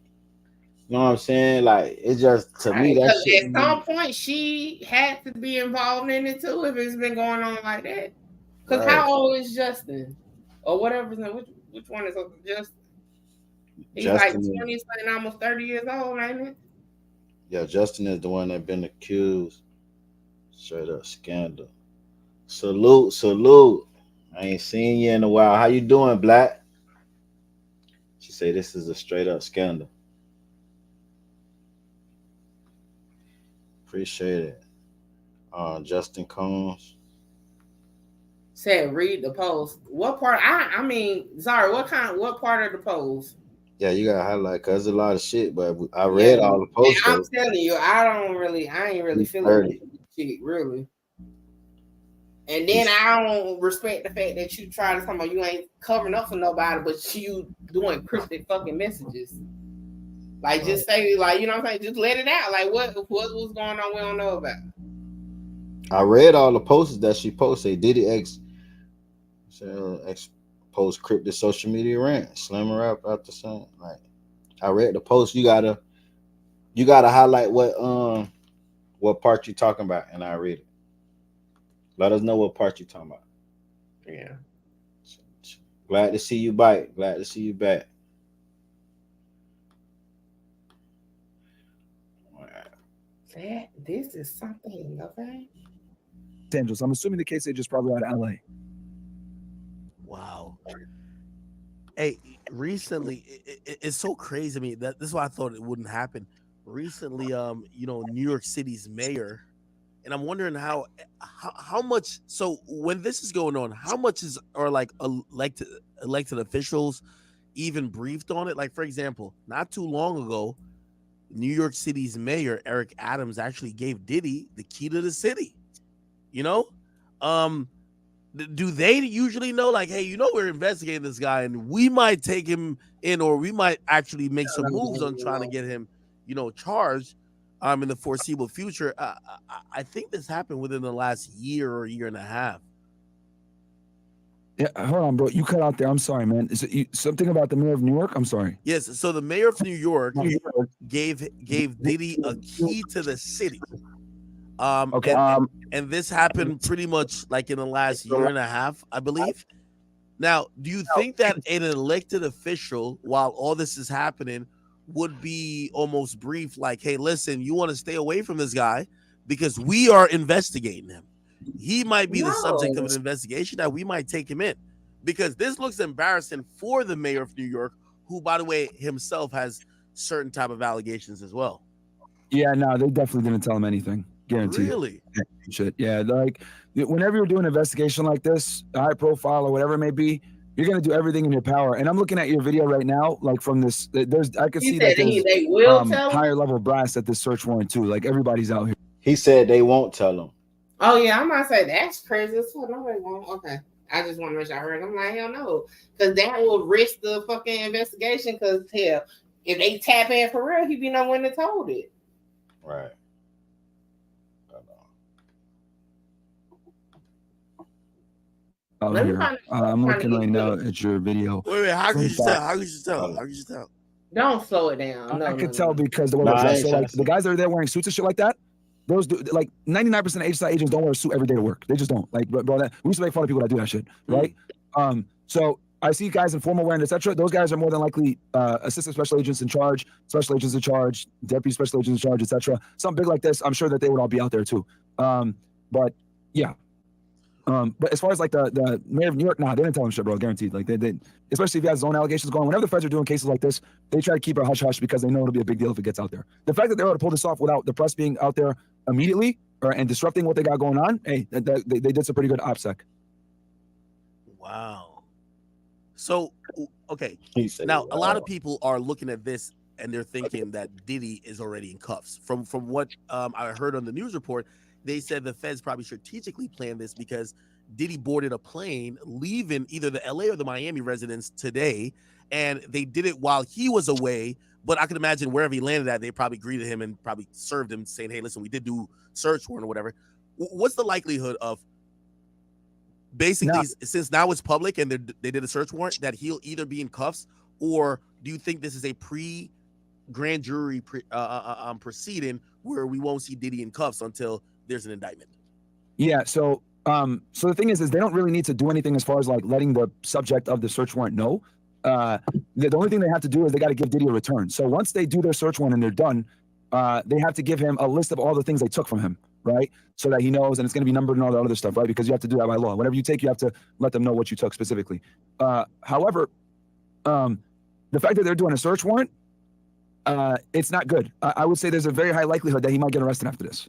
you know what I'm saying? Like, it just, to me, that Because shit. at some point she had to be involved in it too if it's been going on like that. Because Right. how old is Justin? Or whatever. Which one is Justin? He's Justin like 20 something, almost 30 years old, ain't it? Yeah, Justin is the one that been accused. Straight up scandal. Salute, salute. I ain't seen you in a while. How you doing, Black? She say this is a straight up scandal. Appreciate it. Justin Combs. Said read the post. What part? I mean, sorry, what part of the post? Yeah, you gotta highlight because there's a lot of shit, but I read all the posts. I'm telling you, I ain't really feeling shit, really. And then I don't respect the fact that you try to talk about you ain't covering up for nobody, but you doing cryptic fucking messages. Like, just say, like, you know what I'm saying? Just let it out. Like, what was going on we don't know about? I read all the posts that she posted. Diddy X post cryptic social media rant, slamming rap after something. Like, I read the post. You gotta highlight what part you talking about, and I read it. Let us know what part you talking about. Yeah. Glad to see you back. Glad to see you back. This is something, okay? Angeles. I'm assuming the case they just probably out of LA. Wow. Hey, recently, it's so crazy to me that this is why I thought it wouldn't happen. Recently, New York City's mayor, and I'm wondering how much. So when this is going on, how much are like elected officials even briefed on it? Like, for example, not too long ago, New York City's mayor Eric Adams actually gave Diddy the key to the city. You know, do they usually know, like, hey, we're investigating this guy and we might take him in, or we might actually make some moves on trying to get him, charged in the foreseeable future? I think this happened within the last year or year and a half. Yeah, hold on, bro. You cut out there. I'm sorry, man. Is it something about the mayor of New York? I'm sorry. Yes. So the mayor of New York gave Diddy a key to the city. Okay. And this happened pretty much like in the last year and a half, I believe. Now, do you think that an elected official, while all this is happening, would be almost brief, like, hey, listen, you want to stay away from this guy because we are investigating him. He might be the subject of an investigation that we might take him in, because this looks embarrassing for the mayor of New York, who, by the way, himself has certain type of allegations as well. Yeah, no, they definitely didn't tell him anything. Guaranteed. Really? Shit. Yeah, like whenever you're doing an investigation like this, high profile or whatever it may be, you're gonna do everything in your power. And I'm looking at your video right now, like from this. I can see that there's they will tell higher level brass at this search warrant too. Like everybody's out here. He said they won't tell him. Oh yeah, I might say that's crazy as fuck. Nobody won't. Okay, I just want to make sure I heard. I'm like, hell no, because that will risk the fucking investigation. Because hell, if they tap in for real, he'd be no one that told it. Right. Out here. I'm looking right now at your video. Wait, how could you tell? How could you tell? How could you tell? Don't slow it down. I could tell because the way they're dressed. So like the guys that are there wearing suits and shit like that, those do, like 99% of HSI agents don't wear a suit every day to work. They just don't. Like, bro, that we used to make fun of people that do that shit, right? So I see guys in formal wearing, etc. Those guys are more than likely assistant special agents in charge, special agents in charge, deputy special agents in charge, etc. Something big like this, I'm sure that they would all be out there too. But yeah. But as far as like the mayor of New York, nah, they didn't tell him shit, bro. Guaranteed. Like they especially if he has his own allegations going. Whenever the feds are doing cases like this, they try to keep it hush hush because they know it'll be a big deal if it gets out there. The fact that they're able to pull this off without the press being out there immediately and disrupting what they got going on, hey, they did some pretty good OPSEC. Wow. So okay, now a lot of people are looking at this and they're thinking that Diddy is already in cuffs. From what I heard on the news report, they said the feds probably strategically planned this because Diddy boarded a plane leaving either the LA or the Miami residence today, and they did it while he was away. But I can imagine wherever he landed at, they probably greeted him and probably served him saying, hey, listen, we did do search warrant or whatever. What's the likelihood of basically, since now it's public and they did a search warrant, that he'll either be in cuffs, or do you think this is a pre-grand jury proceeding where we won't see Diddy in cuffs until there's an indictment? Yeah, so the thing is they don't really need to do anything as far as like letting the subject of the search warrant know. The only thing they have to do is they got to give Diddy a return. So once they do their search warrant and they're done, they have to give him a list of all the things they took from him, right? So that he knows, and it's going to be numbered and all that other stuff, right? Because you have to do that by law. Whatever you take, you have to let them know what you took specifically. However, the fact that they're doing a search warrant, it's not good. I would say there's a very high likelihood that he might get arrested after this.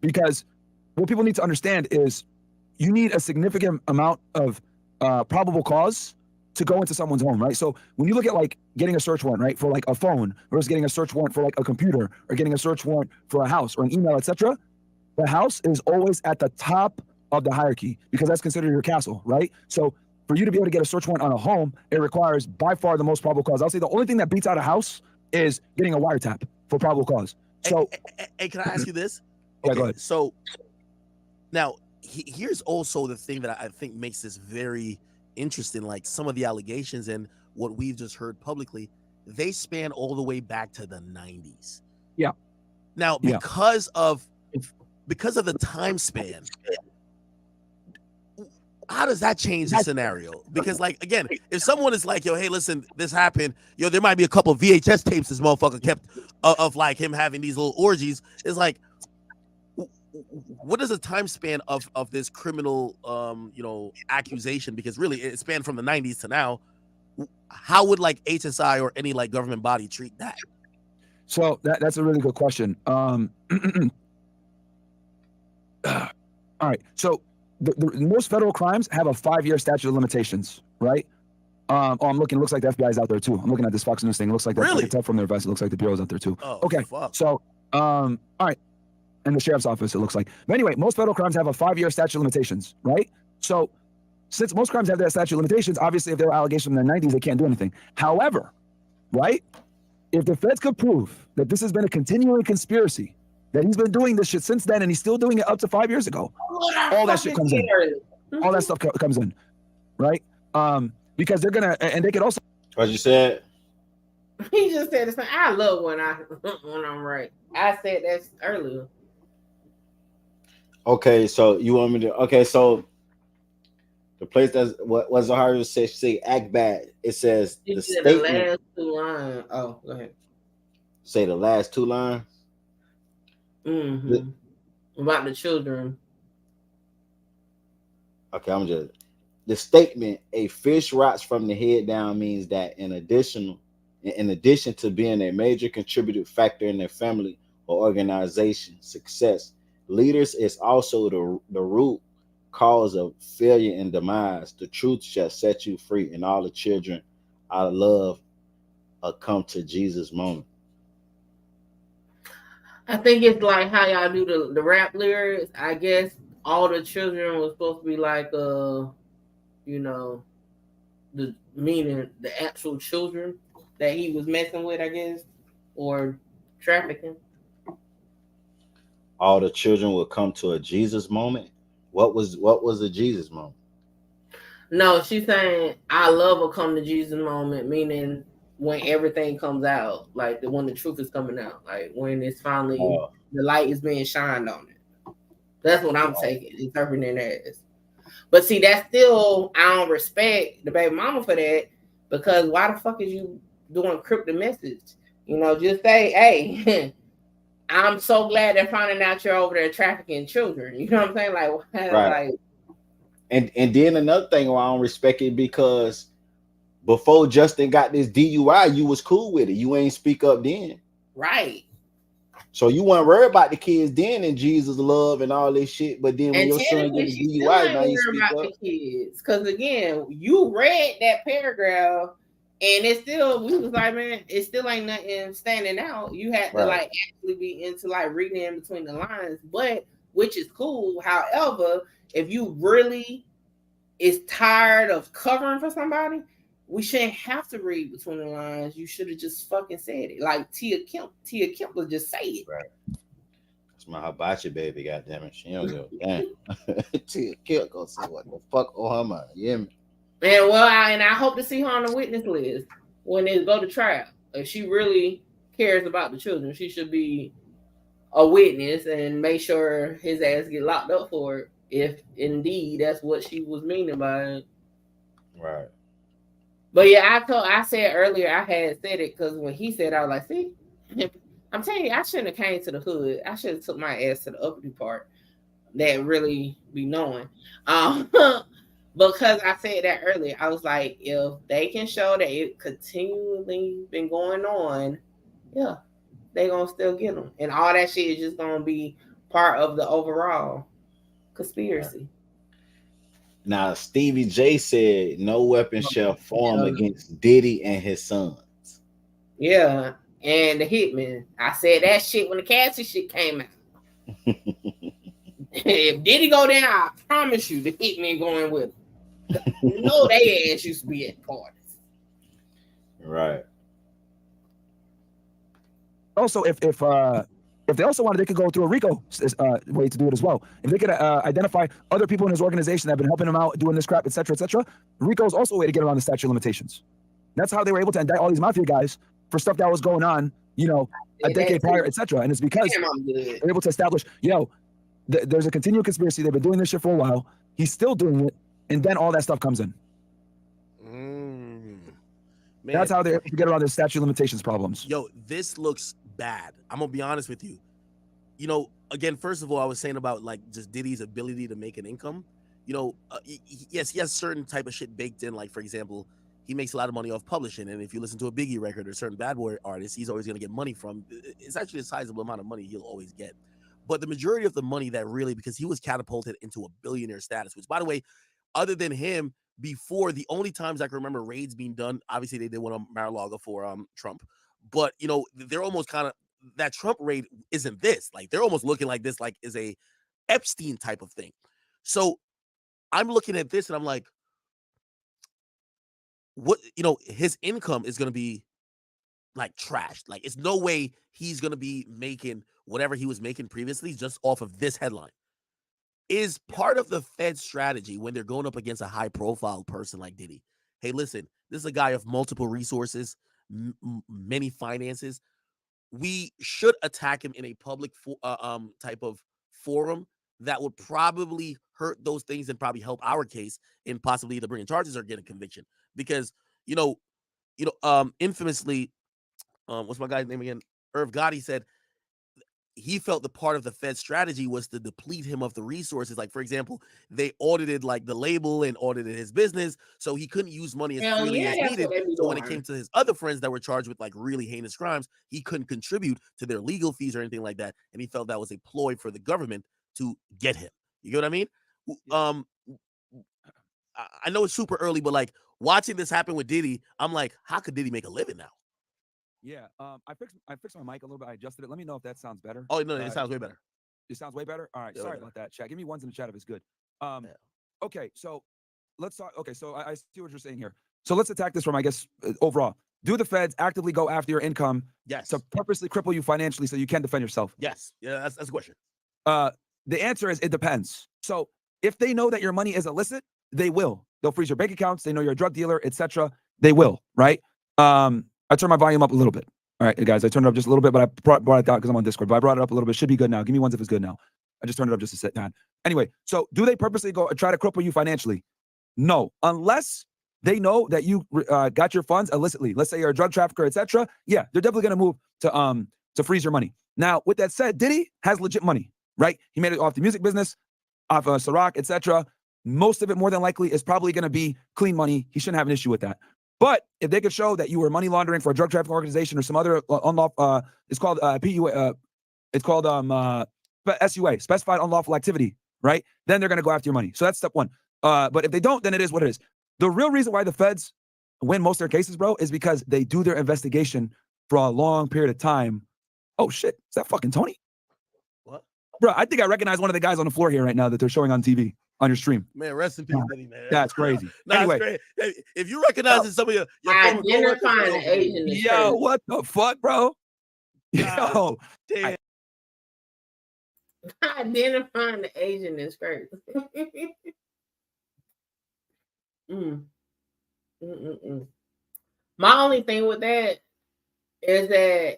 Because what people need to understand is you need a significant amount of probable cause to go into someone's home, right? So when you look at like getting a search warrant, right, for like a phone versus getting a search warrant for like a computer or getting a search warrant for a house or an email, etc., the house is always at the top of the hierarchy because that's considered your castle, right? So for you to be able to get a search warrant on a home, it requires by far the most probable cause. I'll say the only thing that beats out a house is getting a wiretap for probable cause. So, hey, can I ask you this? Yeah, go ahead. So now here's also the thing that I think makes this very interesting. Like some of the allegations and what we've just heard publicly, they span all the way back to the 90s. Yeah. Now, because of the time span, how does that change the scenario? Because, like, again, if someone is like, yo, hey, listen, this happened, yo, there might be a couple of VHS tapes this motherfucker kept of like him having these little orgies. It's like, what is the time span of this criminal, accusation? Because really, it spanned from the 90s to now. How would like HSI or any like government body treat that? So that's a really good question. All right. So the most federal crimes have a 5-year statute of limitations, right? I'm looking. It looks like the FBI is out there too. I'm looking at this Fox News thing. It looks like that. Really? I can tell from their vest. It looks like the bureau's out there too. Oh, okay. Fuck. So, all right. And the sheriff's office, it looks like. But anyway, most federal crimes have a 5-year statute of limitations, right? So since most crimes have that statute of limitations, obviously if there were allegations from the 90s, they can't do anything. However, right, if the feds could prove that this has been a continuing conspiracy, that he's been doing this shit since then and he's still doing it up to 5 years ago, all that shit comes in. All that stuff comes in, right? Because they're gonna, and they could also. What you said? He just said it's. I love when I'm right. I said that earlier. Okay, so you want me to? Okay, so The place that's what Zahara says, say act bad. It says You the said the statement. last two lines. Oh, go ahead. Say the last two lines. Mm-hmm. About the children. Okay, I'm just the statement. A fish rots from the head down means that in addition to being a major contributing factor in their family or organization success, leaders is also the root cause of failure and demise. The truth shall set you free, and all the children I love come to Jesus moment. I think it's like how y'all do the rap lyrics. I guess all the children was supposed to be like you know, the meaning the actual children that he was messing with, I guess, or trafficking. All the children will come to a Jesus moment. What was the Jesus moment? No, she's saying I love a come to Jesus moment, meaning when everything comes out, like when the truth is coming out, like when it's finally the light is being shined on it. That's what I'm taking, interpreting it as. But see, that's still I don't respect the baby mama for that, because why the fuck is you doing cryptic message? You know, just say, hey, I'm so glad they're finding out you're over there trafficking children. You know what I'm saying? Like, Right. like, and then another thing why I don't respect it, because before Justin got this DUI, you was cool with it. You ain't speak up then. right. So you weren't worried about the kids then and Jesus love and all this shit. But then when And your son get technically, a she still DUI, ain't now you worrying speak about up. the kids. Because again, you read that paragraph, and it's still, we was like, man, it still ain't nothing standing out. You had to like actually be into like reading in between the lines, but which is cool. However, if you really is tired of covering for somebody, we shouldn't have to read between the lines. You should have just fucking said it. Like Tia Kemp would just say it. Right. That's my hibachi baby, goddammit. She don't give a damn. Tia Kemp gonna say what the fuck on her mind. You hear me? And well, I hope to see her on the witness list when they go to trial. If she really cares about the children, she should be a witness and make sure his ass get locked up for it, if indeed that's what she was meaning by it. Right. But yeah, I said earlier, I had said it because when he said, I was like, see, I'm telling you, I shouldn't have came to the hood. I should have took my ass to the uppity part that really be knowing. Because I said that earlier, I was like, if they can show that it continually been going on, yeah, they gonna still get them, and all that shit is just gonna be part of the overall conspiracy. Now Stevie J said no weapon shall form against Diddy and his sons. Yeah, and the hitman. I said that shit when the Cassie shit came out. If Diddy go down, I promise you the hitman going with him. You know they ass used to be at parties. Right. Also, if they also wanted, they could go through a RICO way to do it as well. If they could identify other people in his organization that have been helping him out doing this crap, etc., RICO is also a way to get around the statute of limitations. That's how they were able to indict all these mafia guys for stuff that was going on, you know, a decade prior, etc. And it's because they're able to establish, there's a continual conspiracy. They've been doing this shit for a while. He's still doing it, and then all that stuff comes in. That's how they're able to get around the statute of limitations problems. Yo, this looks bad. I'm gonna be honest with you. You know, again, first of all, I was saying about like just Diddy's ability to make an income. You know, yes, he has certain type of shit baked in. Like, for example, he makes a lot of money off publishing, and if you listen to a Biggie record or certain Bad Boy artists, he's always gonna get money from. It's actually a sizable amount of money he'll always get. But the majority of the money that really, because he was catapulted into a billionaire status, which, by the way, other than him, before the only times I can remember raids being done, obviously they did one on Mar-a-Lago for Trump, but you know they're almost kind of that Trump raid isn't this, like they're almost looking like this, like is a Epstein type of thing. So I'm looking at this and I'm like, what, you know, his income is going to be like trashed. Like it's no way he's going to be making whatever he was making previously just off of this headline. Is part of the Fed strategy when they're going up against a high profile person like Diddy. Hey, listen, this is a guy of multiple resources, many finances. We should attack him in a public type of forum that would probably hurt those things and probably help our case in possibly either bringing charges or getting conviction. Because infamously, what's my guy's name again? Irv Gotti said he felt the part of the Fed strategy was to deplete him of the resources. Like, for example, they audited like the label and audited his business, so he couldn't use money as Hell freely yeah, as that's needed. what they be So when it doing. came to his other friends that were charged with like really heinous crimes, he couldn't contribute to their legal fees or anything like that, and he felt that was a ploy for the government to get him. You get what I mean? I know it's super early, but like watching this happen with Diddy, I'm like, how could Diddy make a living now? Yeah, I fixed my mic a little bit. I adjusted it. Let me know if that sounds better. Oh no, it sounds way better. It sounds way better. All right, Yeah, sorry way about that, chat. Give me ones in the chat if it's good. Okay, so let's talk. Okay, so I see what you're saying here. So let's attack this from, I guess, overall. Do the feds actively go after your income to purposely cripple you financially so you can't defend yourself? Yes. Yeah, that's the question. The answer is it depends. So if they know that your money is illicit, they will. They'll freeze your bank accounts. They know you're a drug dealer, etc. They will, right? I turned my volume up a little bit. All right, guys, I turned it up just a little bit, but I brought it down because I'm on Discord. But I brought it up a little bit. Should be good now. Give me ones if it's good now. I just turned it up just to sit down. Anyway, so do they purposely go try to cripple you financially? No, unless they know that you got your funds illicitly. Let's say you're a drug trafficker, etc. Yeah, they're definitely going to move to freeze your money. Now, with that said, Diddy has legit money, right? He made it off the music business, off Ciroc, etc. Most of it, more than likely, is probably going to be clean money. He shouldn't have an issue with that. But if they could show that you were money laundering for a drug trafficking organization or some other unlawful, it's called PUA, it's called SUA, specified unlawful activity, right? Then they're going to go after your money. So that's step one. But if they don't, then it is what it is. The real reason why the feds win most of their cases, bro, is because they do their investigation for a long period of time. Oh shit, is that fucking Tony? What? Bro, I think I recognize one of the guys on the floor here right now that they're showing on TV on your stream. Man, rest in peace, Diddy, man. That's crazy. Nah, Anyway, it's great. Hey, if you recognize some of your former Identifying the Asian is yo, crazy. what the fuck, bro? Yo, damn. Identifying the Asian is crazy. My only thing with that is that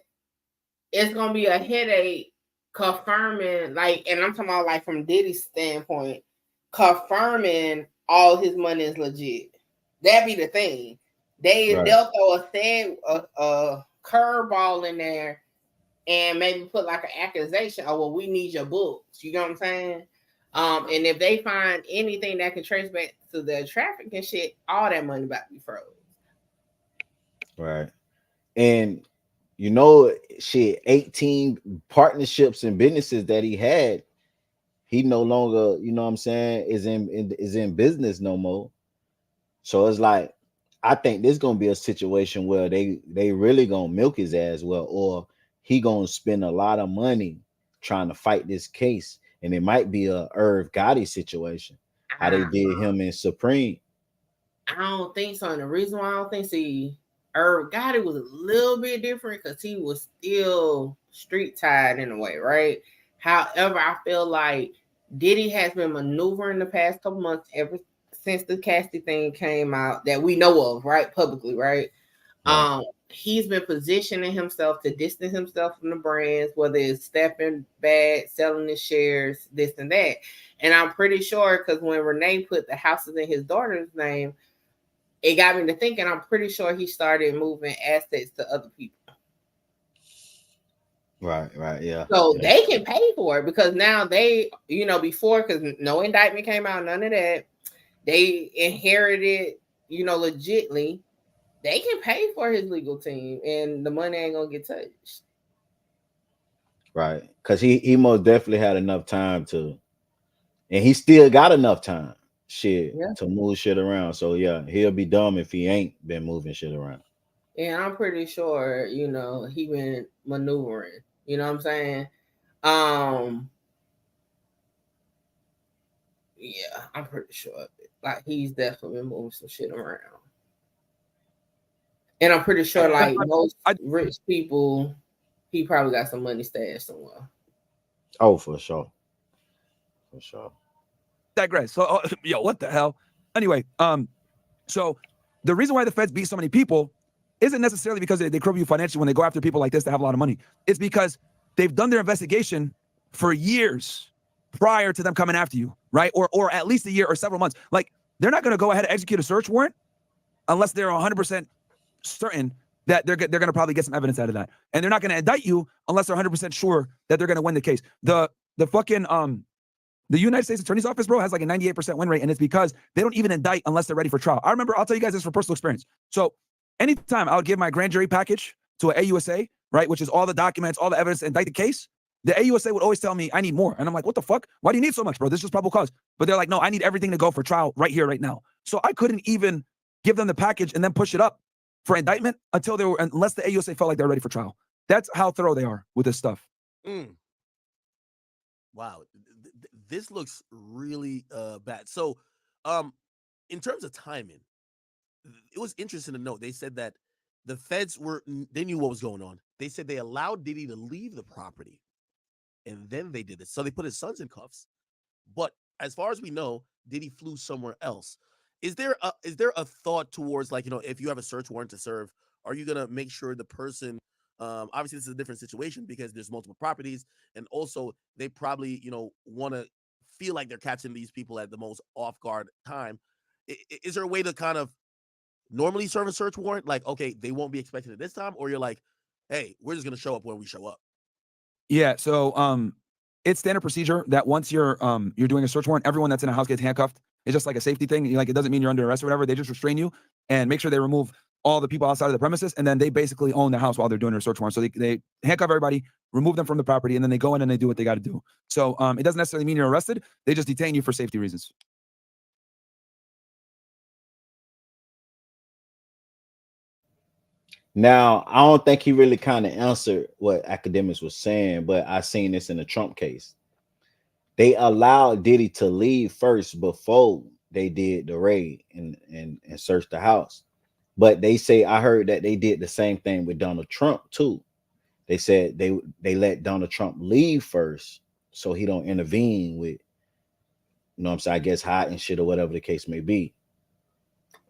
it's gonna be a headache confirming, like, and I'm talking about like from Diddy's standpoint, confirming all his money is legit. That be the thing. They'll throw a curveball in there and maybe put like an accusation. Oh, well, we need your books. You know what I'm saying? And if they find anything that can trace back to the trafficking shit, all that money about to be froze. Right. And you know, shit, 18 partnerships and businesses that he had, he no longer, you know what I'm saying, is in business no more. So it's like, I think there's gonna be a situation where they really gonna milk his ass, well, or he gonna spend a lot of money trying to fight this case, and it might be a Irv Gotti situation, how they did him in Supreme. I don't think so. And the reason why I don't think so, Irv Gotti was a little bit different because he was still street tied in a way, right? However, I feel like Diddy has been maneuvering the past couple months ever since the Cassie thing came out that we know of, right? Publicly, right? He's been positioning himself to distance himself from the brands, whether it's stepping back, selling his shares, this and that. And I'm pretty sure because when Renee put the houses in his daughter's name, it got me to thinking, I'm pretty sure he started moving assets to other people. Right, yeah. So they can pay for it because now they, you know, before, because no indictment came out, none of that. They inherited, you know, legitly. They can pay for his legal team and the money ain't gonna get touched. Right. Because he most definitely had enough time to, and he still got enough time to move shit around. So yeah, he'll be dumb if he ain't been moving shit around. And I'm pretty sure, you know, he been maneuvering. You know what I'm saying? Yeah, I'm pretty sure of it. Like he's definitely been moving some shit around. And I'm pretty sure, like most rich people, he probably got some money stashed somewhere. Oh, for sure. For sure. Digress. So, yo, what the hell? Anyway, so the reason why the feds beat so many people isn't necessarily because they cripple you financially when they go after people like this that have a lot of money. It's because they've done their investigation for years. prior to them coming after you, right? Or at least a year or several months. Like, they're not going to go ahead and execute a search warrant unless they're 100% certain that they're going to probably get some evidence out of that. And they're not going to indict you unless they're 100% sure that they're going to win the case. The fucking the United States Attorney's Office, bro, has like a 98% win rate, and it's because they don't even indict unless they're ready for trial. I'll tell you guys this for personal experience. So anytime I would give my grand jury package to an AUSA, right, which is all the documents, all the evidence to indict the case, the AUSA would always tell me, I need more. And I'm like, what the fuck? Why do you need so much, bro? This is probable cause. But they're like, no, I need everything to go for trial right here, right now. So I couldn't even give them the package and then push it up for indictment unless the AUSA felt like they're ready for trial. That's how thorough they are with this stuff. Wow. This looks really bad. So in terms of timing, it was interesting to note. They said that the feds they knew what was going on. They said they allowed Diddy to leave the property, and then they did this. So they put his sons in cuffs. But as far as we know, Diddy flew somewhere else. Is there a thought towards, like, if you have a search warrant to serve, are you gonna make sure the person, obviously this is a different situation because there's multiple properties, and also they probably want to feel like they're catching these people at the most off guard time. Is there a way to kind of normally serve a search warrant? Like, okay, they won't be expected at this time, or you're like, hey, we're just gonna show up when we show up. Yeah. So it's standard procedure that once you're doing a search warrant, everyone that's in a house gets handcuffed. It's just like a safety thing. Like, it doesn't mean you're under arrest or whatever. They just restrain you and make sure they remove all the people outside of the premises, and then they basically own the house while they're doing their search warrant. So they handcuff everybody, remove them from the property, and then they go in and they do what they got to do. So it doesn't necessarily mean you're arrested. They just detain you for safety reasons. Now, I don't think he really kind of answered what academics was saying, but I seen this in the Trump case. They allowed Diddy to leave first before they did the raid and search the house. But they say, I heard that they did the same thing with Donald Trump too. They said they let Donald Trump leave first so he don't intervene with, what I'm saying, I guess hiding shit or whatever the case may be.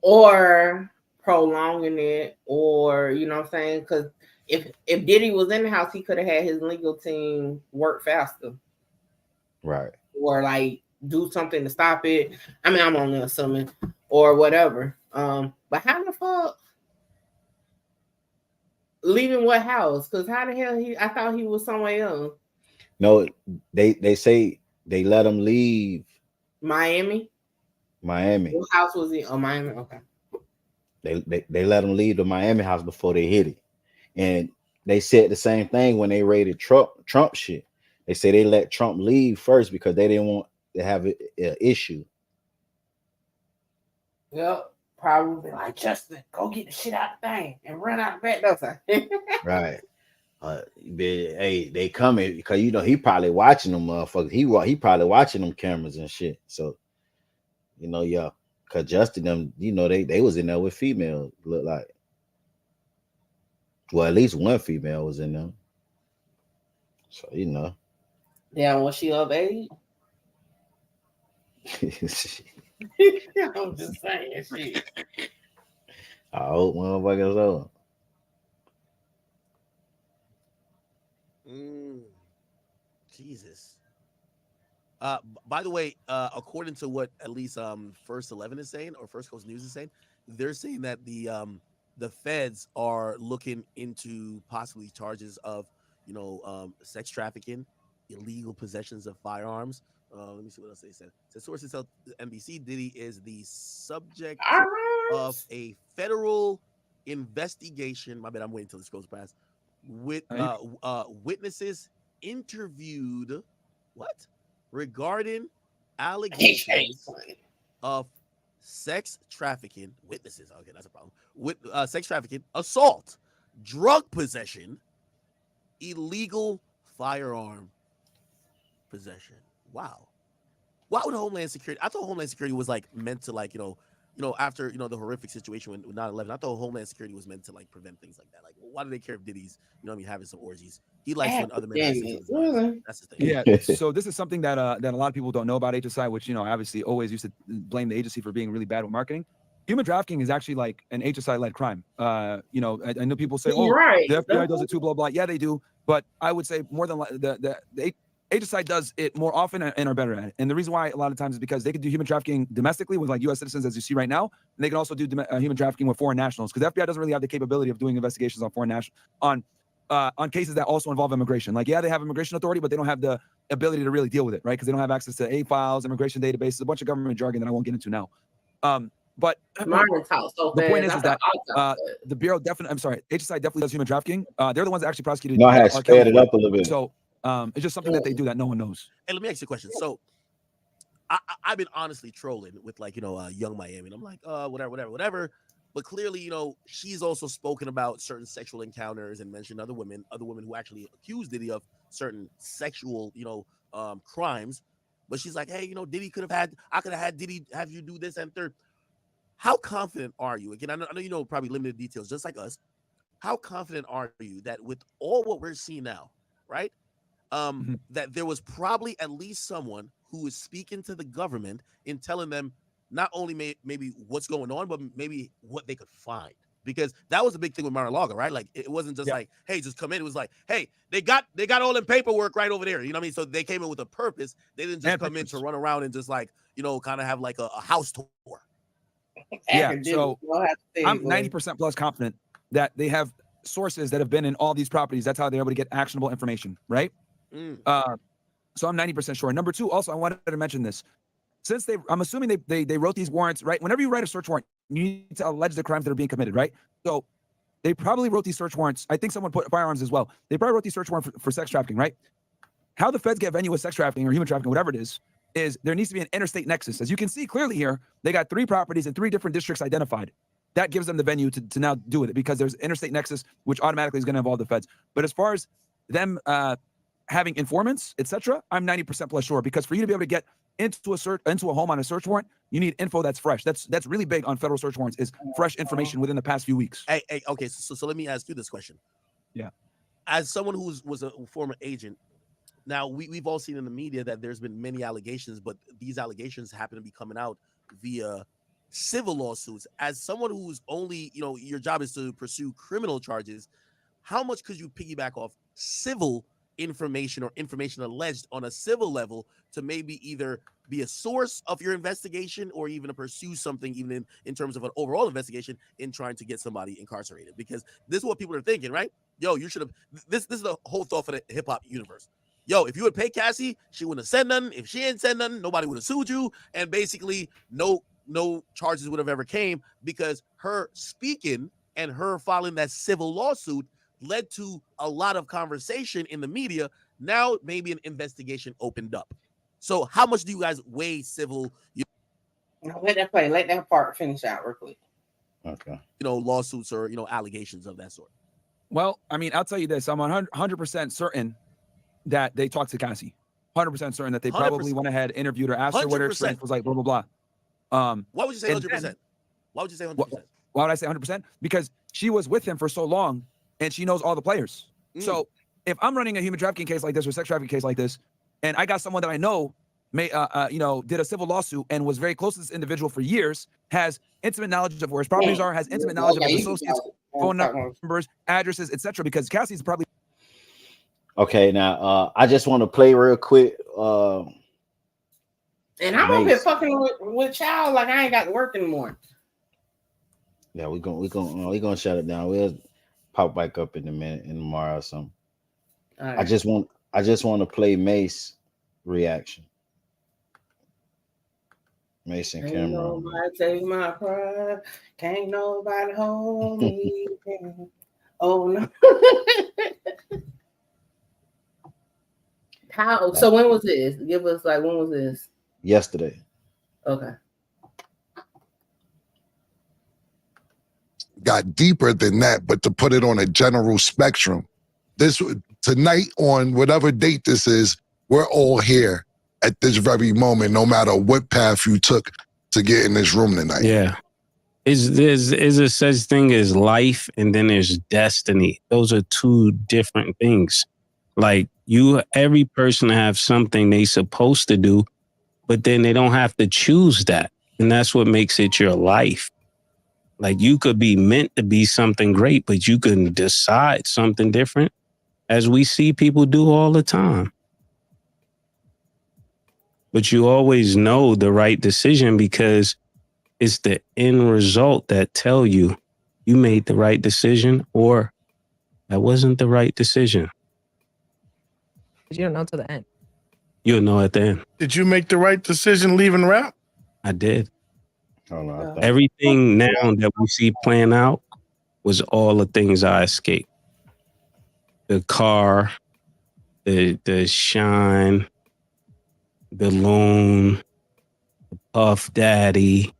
Or prolonging it, or what I'm saying, because if Diddy was in the house, he could have had his legal team work faster, right? Or like do something to stop it. I mean, I'm only assuming, or whatever. But how the fuck leaving what house? Because how the hell I thought he was somewhere else. No, they say they let him leave Miami. What house was he? Oh, Miami. Okay. They let him leave the Miami house before they hit it. And they said the same thing when they raided Trump shit. They say they let Trump leave first because they didn't want to have an issue. Yep. Probably like, Justin, go get the shit out the thing and run out the back. That's Right. Hey, they coming because he probably watching them motherfuckers. He probably watching them cameras and shit. So, yeah. Cause Justin them, they was in there with females, look like. Well, at least one female was in them. So Yeah, was she of age? I'm just saying shit. I hope motherfuckers so. Jesus. By the way, according to what at least First 11 is saying, or First Coast News is saying, they're saying that the feds are looking into possibly charges of sex trafficking, illegal possessions of firearms. Let me see what else they said. So sources tell NBC Diddy is the subject of a federal investigation. My bad, I'm waiting until this goes past. With witnesses interviewed. What? Regarding allegations of sex trafficking, witnesses. Okay, that's a problem. With sex trafficking, assault, drug possession, illegal firearm possession. Wow. Why would Homeland Security? I thought Homeland Security was like meant to like after the horrific situation with 9/11. I thought Homeland Security was meant to like prevent things like that. Like, why do they care if Diddy's having some orgies? He likes when other men have sex with his That's the thing. Yeah. So this is something that a lot of people don't know about HSI, which obviously always used to blame the agency for being really bad with marketing. Human trafficking is actually like an HSI-led crime. I know people say, "Oh, right. the FBI does it too," blah blah. Yeah, they do, but I would say more than the HSI does it more often and are better at it. And the reason why a lot of times is because they can do human trafficking domestically with like U.S. citizens, as you see right now, and they can also do human trafficking with foreign nationals, because the FBI doesn't really have the capability of doing investigations on foreign national on cases that also involve immigration. Like, yeah, they have immigration authority, but they don't have the ability to really deal with it, right? Because they don't have access to A files, immigration databases, a bunch of government jargon that I won't get into now. But the point is that the Bureau definitely, I'm sorry, HSI definitely does human trafficking. They're the ones that actually prosecuted. No, I had R. sped Kelly it up a little bit. So it's just something that they do that no one knows. Hey, let me ask you a question. So I've been honestly trolling with like, Young Miami. And I'm like, whatever. But clearly, she's also spoken about certain sexual encounters and mentioned other women who actually accused Diddy of certain sexual, crimes. But she's like, hey, Diddy I could have had Diddy have you do this and third. How confident are you? Again, I know you know probably limited details, just like us. How confident are you that with all what we're seeing now, right? That there was probably at least someone who is speaking to the government in telling them not only maybe what's going on, but maybe what they could find. Because that was a big thing with Mar-a-Lago, right? Like, it wasn't just like, hey, just come in. It was like, hey, they got all the paperwork right over there. You know what I mean? So they came in with a purpose. They didn't just come in to run around and just like, kind of have like a house tour. Yeah, so I'm 90% plus confident that they have sources that have been in all these properties. That's how they're able to get actionable information, right? So I'm 90% sure. Number two, also, I wanted to mention this. Since I'm assuming they wrote these warrants, right? Whenever you write a search warrant, you need to allege the crimes that are being committed, right? So they probably wrote these search warrants. I think someone put firearms as well. They probably wrote these search warrants for sex trafficking, right? How the feds get venue with sex trafficking or human trafficking, whatever it is there needs to be an interstate nexus. As you can see clearly here, they got 3 properties in 3 different districts identified. That gives them the venue to now do with it, because there's interstate nexus, which automatically is going to involve the feds. But as far as them having informants, etc., I'm 90% plus sure, because for you to be able to get into a home on a search warrant, you need info that's fresh. That's really big on federal search warrants, is fresh information within the past few weeks. Hey, okay, so let me ask you this question. Yeah. As someone who was a former agent, now we've all seen in the media that there's been many allegations, but these allegations happen to be coming out via civil lawsuits. As someone who's only, your job is to pursue criminal charges, how much could you piggyback off civil information or information alleged on a civil level to maybe either be a source of your investigation or even to pursue something even in terms of an overall investigation in trying to get somebody incarcerated? Because this is what people are thinking, right? Yo, you should have, this is the whole thought for the hip-hop universe. Yo, if you would pay Cassie, she wouldn't have said nothing. If she ain't said nothing, nobody would have sued you, and basically no charges would have ever came, because her speaking and her filing that civil lawsuit led to a lot of conversation in the media. Now maybe an investigation opened up. So how much do you guys weigh civil? Let that play. Let that part finish out real quick. Okay. Lawsuits or allegations of that sort. Well, I mean, I'll tell you this: I'm 100% certain that they talked to Cassie. 100% certain that they probably 100%. Went ahead, interviewed her, asked her what her strength was, like blah blah blah. Why would you say 100%? Why would you say 100%? Why would I say 100%? Because she was with him for so long, and she knows all the players. So if I'm running a human trafficking case like this or sex trafficking case like this, and I got someone that I know did a civil lawsuit and was very close to this individual for years, has intimate knowledge of where his properties are, has intimate knowledge of his associates, phone numbers, addresses, etc. Because Cassie's probably. Okay, now I just want to play real quick. And I'm up here fucking with child like I ain't got to work anymore. Yeah, we're gonna shut it down. We'll pop back up in a minute, in tomorrow or something. Right. I just want to play Mace reaction. Mace and Cameron. Can't nobody take my pride. Can't nobody hold me. Oh no. How? So when was this? Give us when was this? Yesterday. Okay. Got deeper than that, but to put it on a general spectrum, this tonight on whatever date this is, we're all here at this very moment, no matter what path you took to get in this room tonight. Yeah. Is a such thing as life, and then there's destiny. Those are 2 different things. Like every person have something they supposed to do, but then they don't have to choose that. And that's what makes it your life. Like you could be meant to be something great, but you can decide something different, as we see people do all the time. but you always know the right decision because it's the end result that tell you you made the right decision or that wasn't the right decision. But you don't know till the end. You'll know at the end. Did you make the right decision leaving rap? I did. Hold on, Everything now that we see playing out was all the things I escaped. The car, the shine, the loon, the Puff Daddy,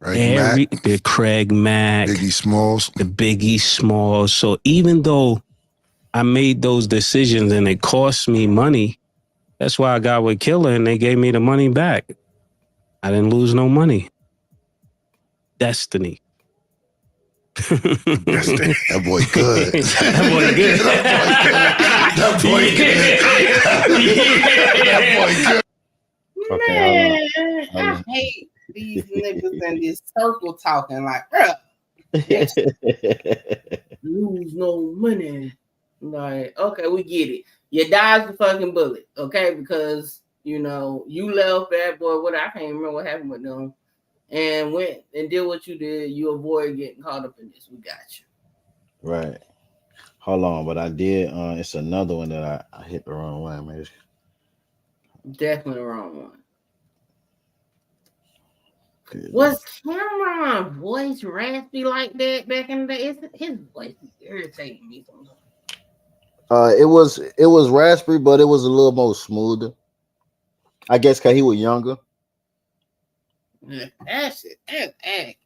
the Craig Mack, Biggie Smalls, the Biggie Smalls. So even though I made those decisions and it cost me money, that's why I got with Killer and they gave me the money back. I didn't lose no money. Destiny. That boy good. That boy good. That boy good. That boy good. Okay, Man, I hate these niggas and this circle talking like, bro, lose no money. Like, okay, we get it. You dodged the fucking bullet, okay? Because you know you left Bad Boy. What I can't remember what happened with them, and went and did what you did. You avoid getting caught up in this. We got you. right. Hold on, but I did. It's another one that I hit the wrong one, man. Definitely the wrong one. Was Cameron's voice raspy like that back in the day? His voice is irritating me sometimes. It was raspy, but it was a little more smoother. I guess because he was younger. Yeah, that shit, that's act.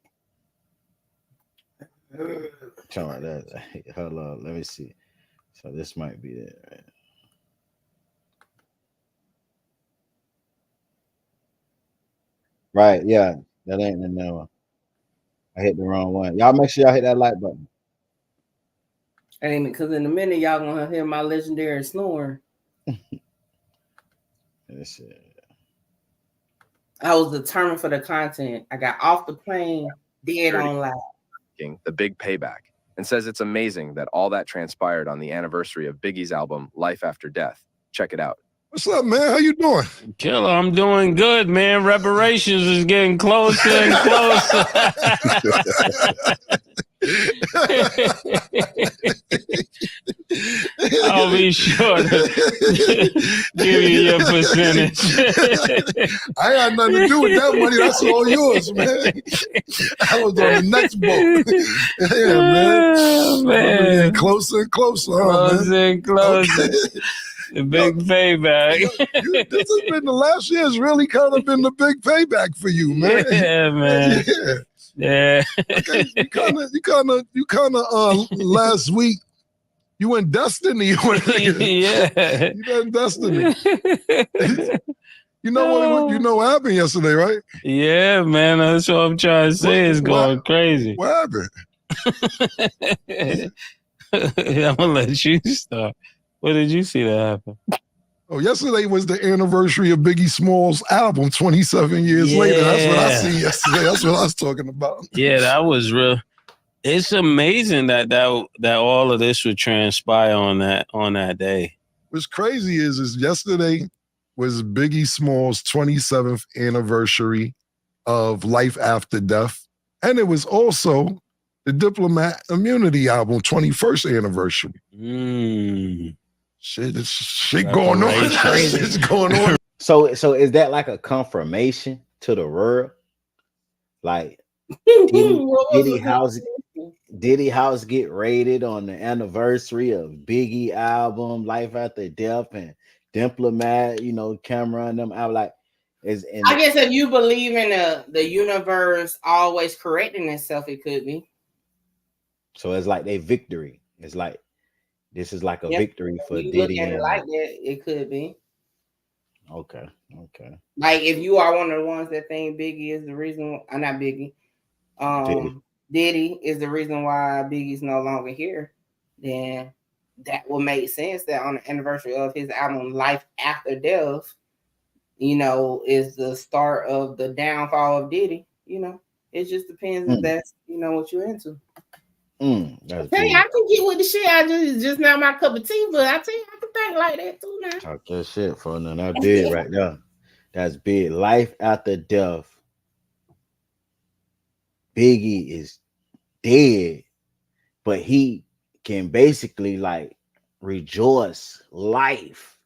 Hold on, let me see. So this might be it. Right? Right, yeah, that ain't the new one. I hit the wrong one. Y'all make sure y'all hit that like button. And because in a minute y'all gonna hear my legendary snoring. That's it. I was determined for the content. I got off the plane, dead on live. The Big Payback, and says it's amazing that all that transpired on the anniversary of Biggie's album Life After Death. Check it out. What's up, man? How you doing? Killer, I'm doing good, man. Reparations is getting closer and closer. I'll be sure to give you your percentage. I ain't got nothing to do with that money. That's all yours, man. I was on the next boat. Yeah, man. Oh, man. We're getting closer and closer, Closer man. and closer. Okay. The big payback. This has been the last year's really kind of been the big payback for you, man. Yeah, man. Yeah. Yeah. Okay. You kind of last week you went Destiny. Yeah. You done Destiny. You know what happened yesterday, right? Yeah, man. That's what I'm trying to say. It's going crazy. What happened? I'm gonna let you start. What did you see that happen? Oh, yesterday was the anniversary of Biggie Smalls' album, 27 years later. That's what I seen yesterday. That's what I was talking about. Yeah, that was real. It's amazing that all of this would transpire on that day. What's crazy is yesterday was Biggie Smalls' 27th anniversary of Life After Death. And it was also the Diplomat Immunity album, 21st anniversary. Shit going on. Shit's going on. So is that like a confirmation to the world? Like Diddy House get raided on the anniversary of Biggie album, Life After Death, and Diplomat, Cameron them out like I guess if you believe in the universe always correcting itself, it could be. So it's like a victory. It's like this is like a victory for you Diddy. Look at it like that, it could be. Okay. Like if you are one of the ones that think Biggie is the reason, not Biggie, Diddy is the reason why Biggie's no longer here, then that will make sense that on the anniversary of his album Life After Death, is the start of the downfall of Diddy. It just depends if that's what you're into. I tell you, I can get with the shit. It's just not my cup of tea, but I tell you, I can think like that too now. Talk that shit for nothing. I did right now. That's big. Life after death. Biggie is dead, but he can basically like rejoice life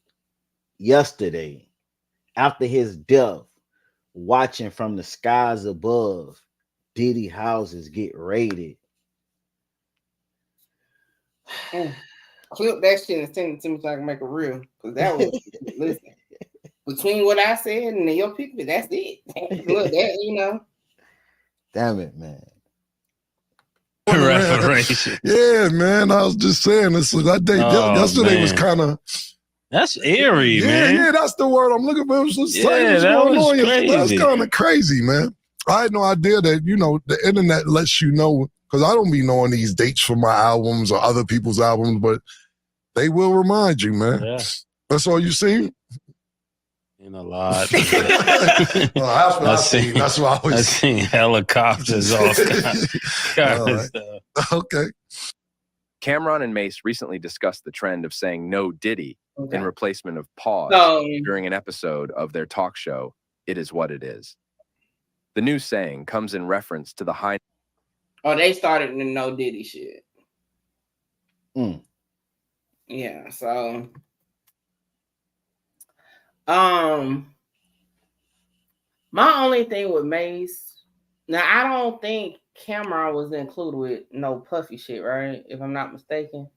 yesterday after his death, watching from the skies above Diddy houses get raided. Clip that shit and send it to me so I can make a reel. Because that was, listen, between what I said and your picture, that's it. Look, that, you know. Damn it, man. Reparation. Yeah, man. I was just saying this. That day, yesterday was kind of. That's eerie, man. Yeah, that's the word I'm looking for. It was just like, what's that going was on? crazy. That's kind of crazy, man. I had no idea that, you know, the internet lets you know, because I don't be knowing these dates for my albums or other people's albums, but they will remind you, man. Yeah. That's all you see? In a lot. Well, that's what I seen. That's what I was. I seen helicopters, all kinds of stuff. Okay. Cameron and Mace recently discussed the trend of saying no Diddy in replacement of pause during an episode of their talk show, It Is What It Is. The new saying comes in reference to the high... Oh, they started the no Diddy shit. Yeah, so... my only thing with Mace, now I don't think Cameron was included with no puffy shit, right? If I'm not mistaken.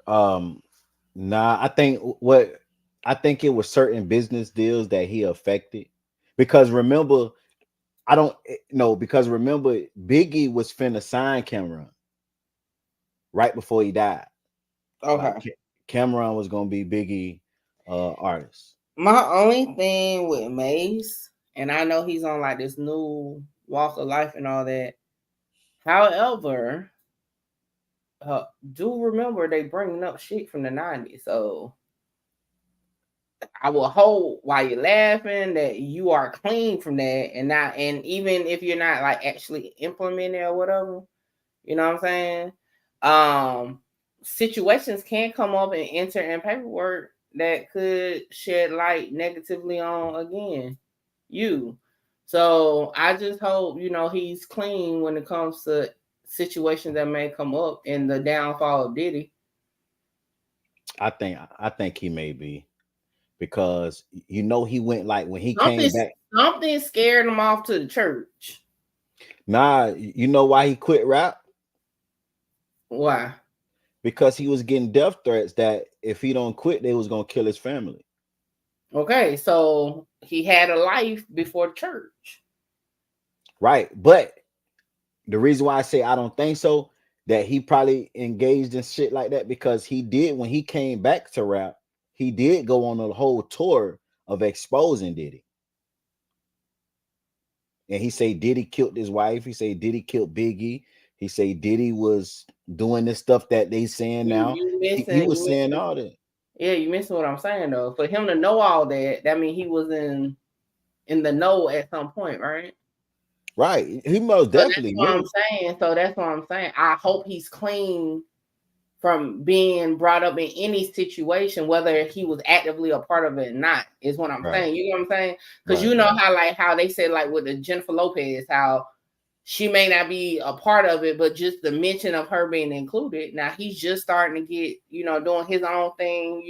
Nah, I think it was certain business deals that he affected. Because remember, Biggie was finna sign Cameron right before he died. Okay. Like, Cameron was gonna be Biggie artist. My only thing with Mace, and I know he's on like this new walk of life and all that. However, do remember they bringing up shit from the 90s. So I will hold while you're laughing that you are clean from that, and even if you're not like actually implementing it or whatever, you know what I'm saying? Situations can come up and enter in paperwork that could shed light negatively on again you. So I just hope he's clean when it comes to situations that may come up in the downfall of Diddy. I think he may be, because he went like when he came back. Something scared him off to the church. Nah, you know why he quit rap? Why? Because he was getting death threats that if he don't quit, they was gonna kill his family. Okay, so he had a life before church. Right, but the reason why I say I don't think so, that he probably engaged in shit like that, because he did, when he came back to rap, he did go on a whole tour of exposing Diddy. And he say Diddy killed his wife. He say Diddy killed Biggie. He say Diddy was doing this stuff that they saying now. He was saying all that. Yeah, you missing what I'm saying though. For him to know all that, that means he was in the know at some point, right? Right. He most definitely. That's what I'm saying. So that's what I'm saying. I hope he's clean from being brought up in any situation, whether he was actively a part of it or not, is what I'm saying. You know what I'm saying? Because you know how they said like with the Jennifer Lopez, how she may not be a part of it, but just the mention of her being included. Now he's just starting to get, doing his own thing,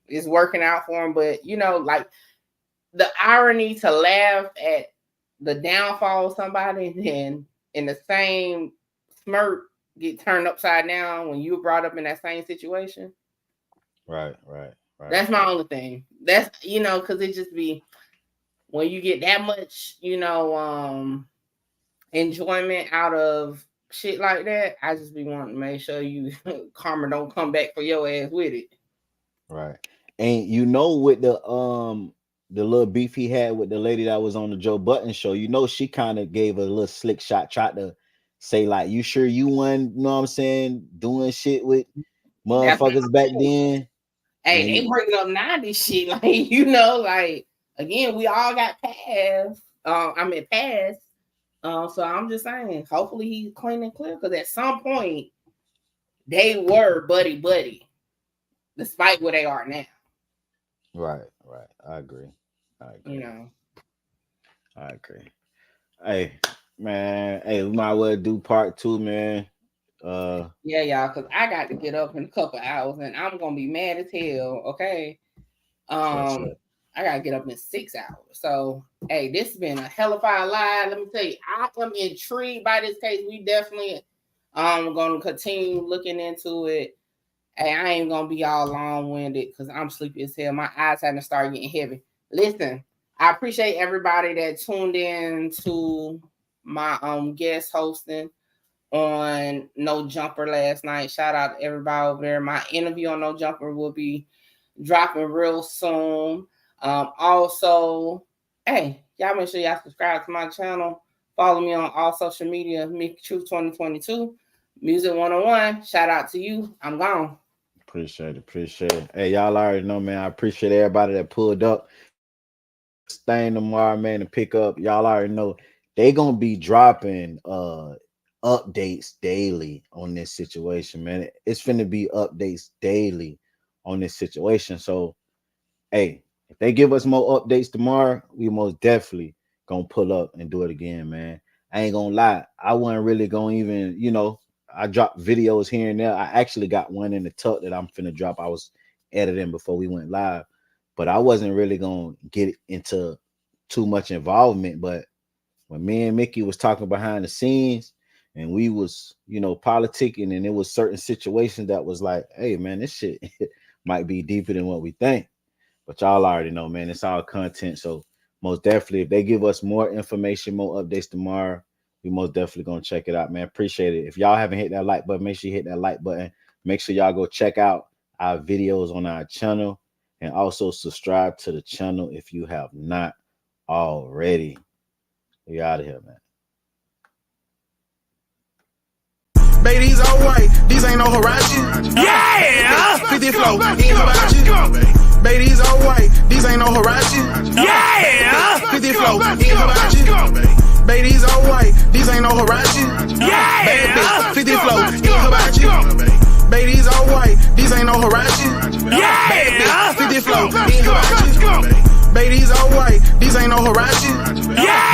is working out for him. But like the irony to laugh at the downfall of somebody and then in the same smirk get turned upside down when you were brought up in that same situation. Right. That's my only thing. That's because it just be when you get that much, enjoyment out of shit like that, I just be wanting to make sure you karma don't come back for your ass with it. Right. And with the little beef he had with the lady that was on the Joe Budden show, she kind of gave a little slick shot, tried to say like, you sure you weren't, what I'm saying, doing shit with motherfuckers back then? Hey, they bringing up 90s shit, like, again, we all got past. Past. So I'm just saying, hopefully he's clean and clear, because at some point they were buddy, despite where they are now. Right. I agree. You know. I agree. Hey, man. Hey, we might well do part 2, man. Yeah, y'all, because I got to get up in a couple hours and I'm gonna be mad as hell. Okay. I gotta get up in 6 hours. So hey, this has been a hellified lie. Let me tell you, I am intrigued by this case. We definitely gonna continue looking into it. Hey, I ain't gonna be all long-winded because I'm sleepy as hell. My eyes haven't started getting heavy. Listen, I appreciate everybody that tuned in to my guest hosting on No Jumper last night. Shout out to everybody over there. My interview on No Jumper will be dropping real soon. Also, hey, y'all make sure y'all subscribe to my channel. Follow me on all social media, Meek Truth 2022, Music 101. Shout out to you. I'm gone. Appreciate it. Hey, y'all already know, man. I appreciate everybody that pulled up. Staying tomorrow, man, to pick up. Y'all already know they gonna be dropping updates daily on this situation, man. It's finna be updates daily on this situation. So, hey, if they give us more updates tomorrow, we most definitely gonna pull up and do it again, man. I ain't gonna lie, I wasn't really gonna even, I dropped videos here and there. I actually got one in the tuck that I'm finna drop. I was editing before we went live, but I wasn't really gonna get into too much involvement. But when me and Mickey was talking behind the scenes and we was, politicking, and it was certain situations that was like, hey man, this shit might be deeper than what we think. But y'all already know, man, it's all content. So most definitely, if they give us more information, more updates tomorrow, we most definitely gonna check it out, man. Appreciate it. If y'all haven't hit that like button, make sure you hit that like button. Make sure y'all go check out our videos on our channel, and also subscribe to the channel if you have not already. We out of here, man. Baby, these all white, these ain't no Hirachi. Yeah! 50 flow, ain't Hibachi. Baby, these all white, these ain't no Hirachi. Yeah! 50 flow, ain't Hibachi. Baby, these all white, these ain't no Hirachi. Yeah! 50 flow, ain't Hibachi. Baby, these all white, these ain't no Hirachi. Yeah! 50 flow, ain't Hibachi. Baby, these all white, these ain't no Hirachi. Yeah!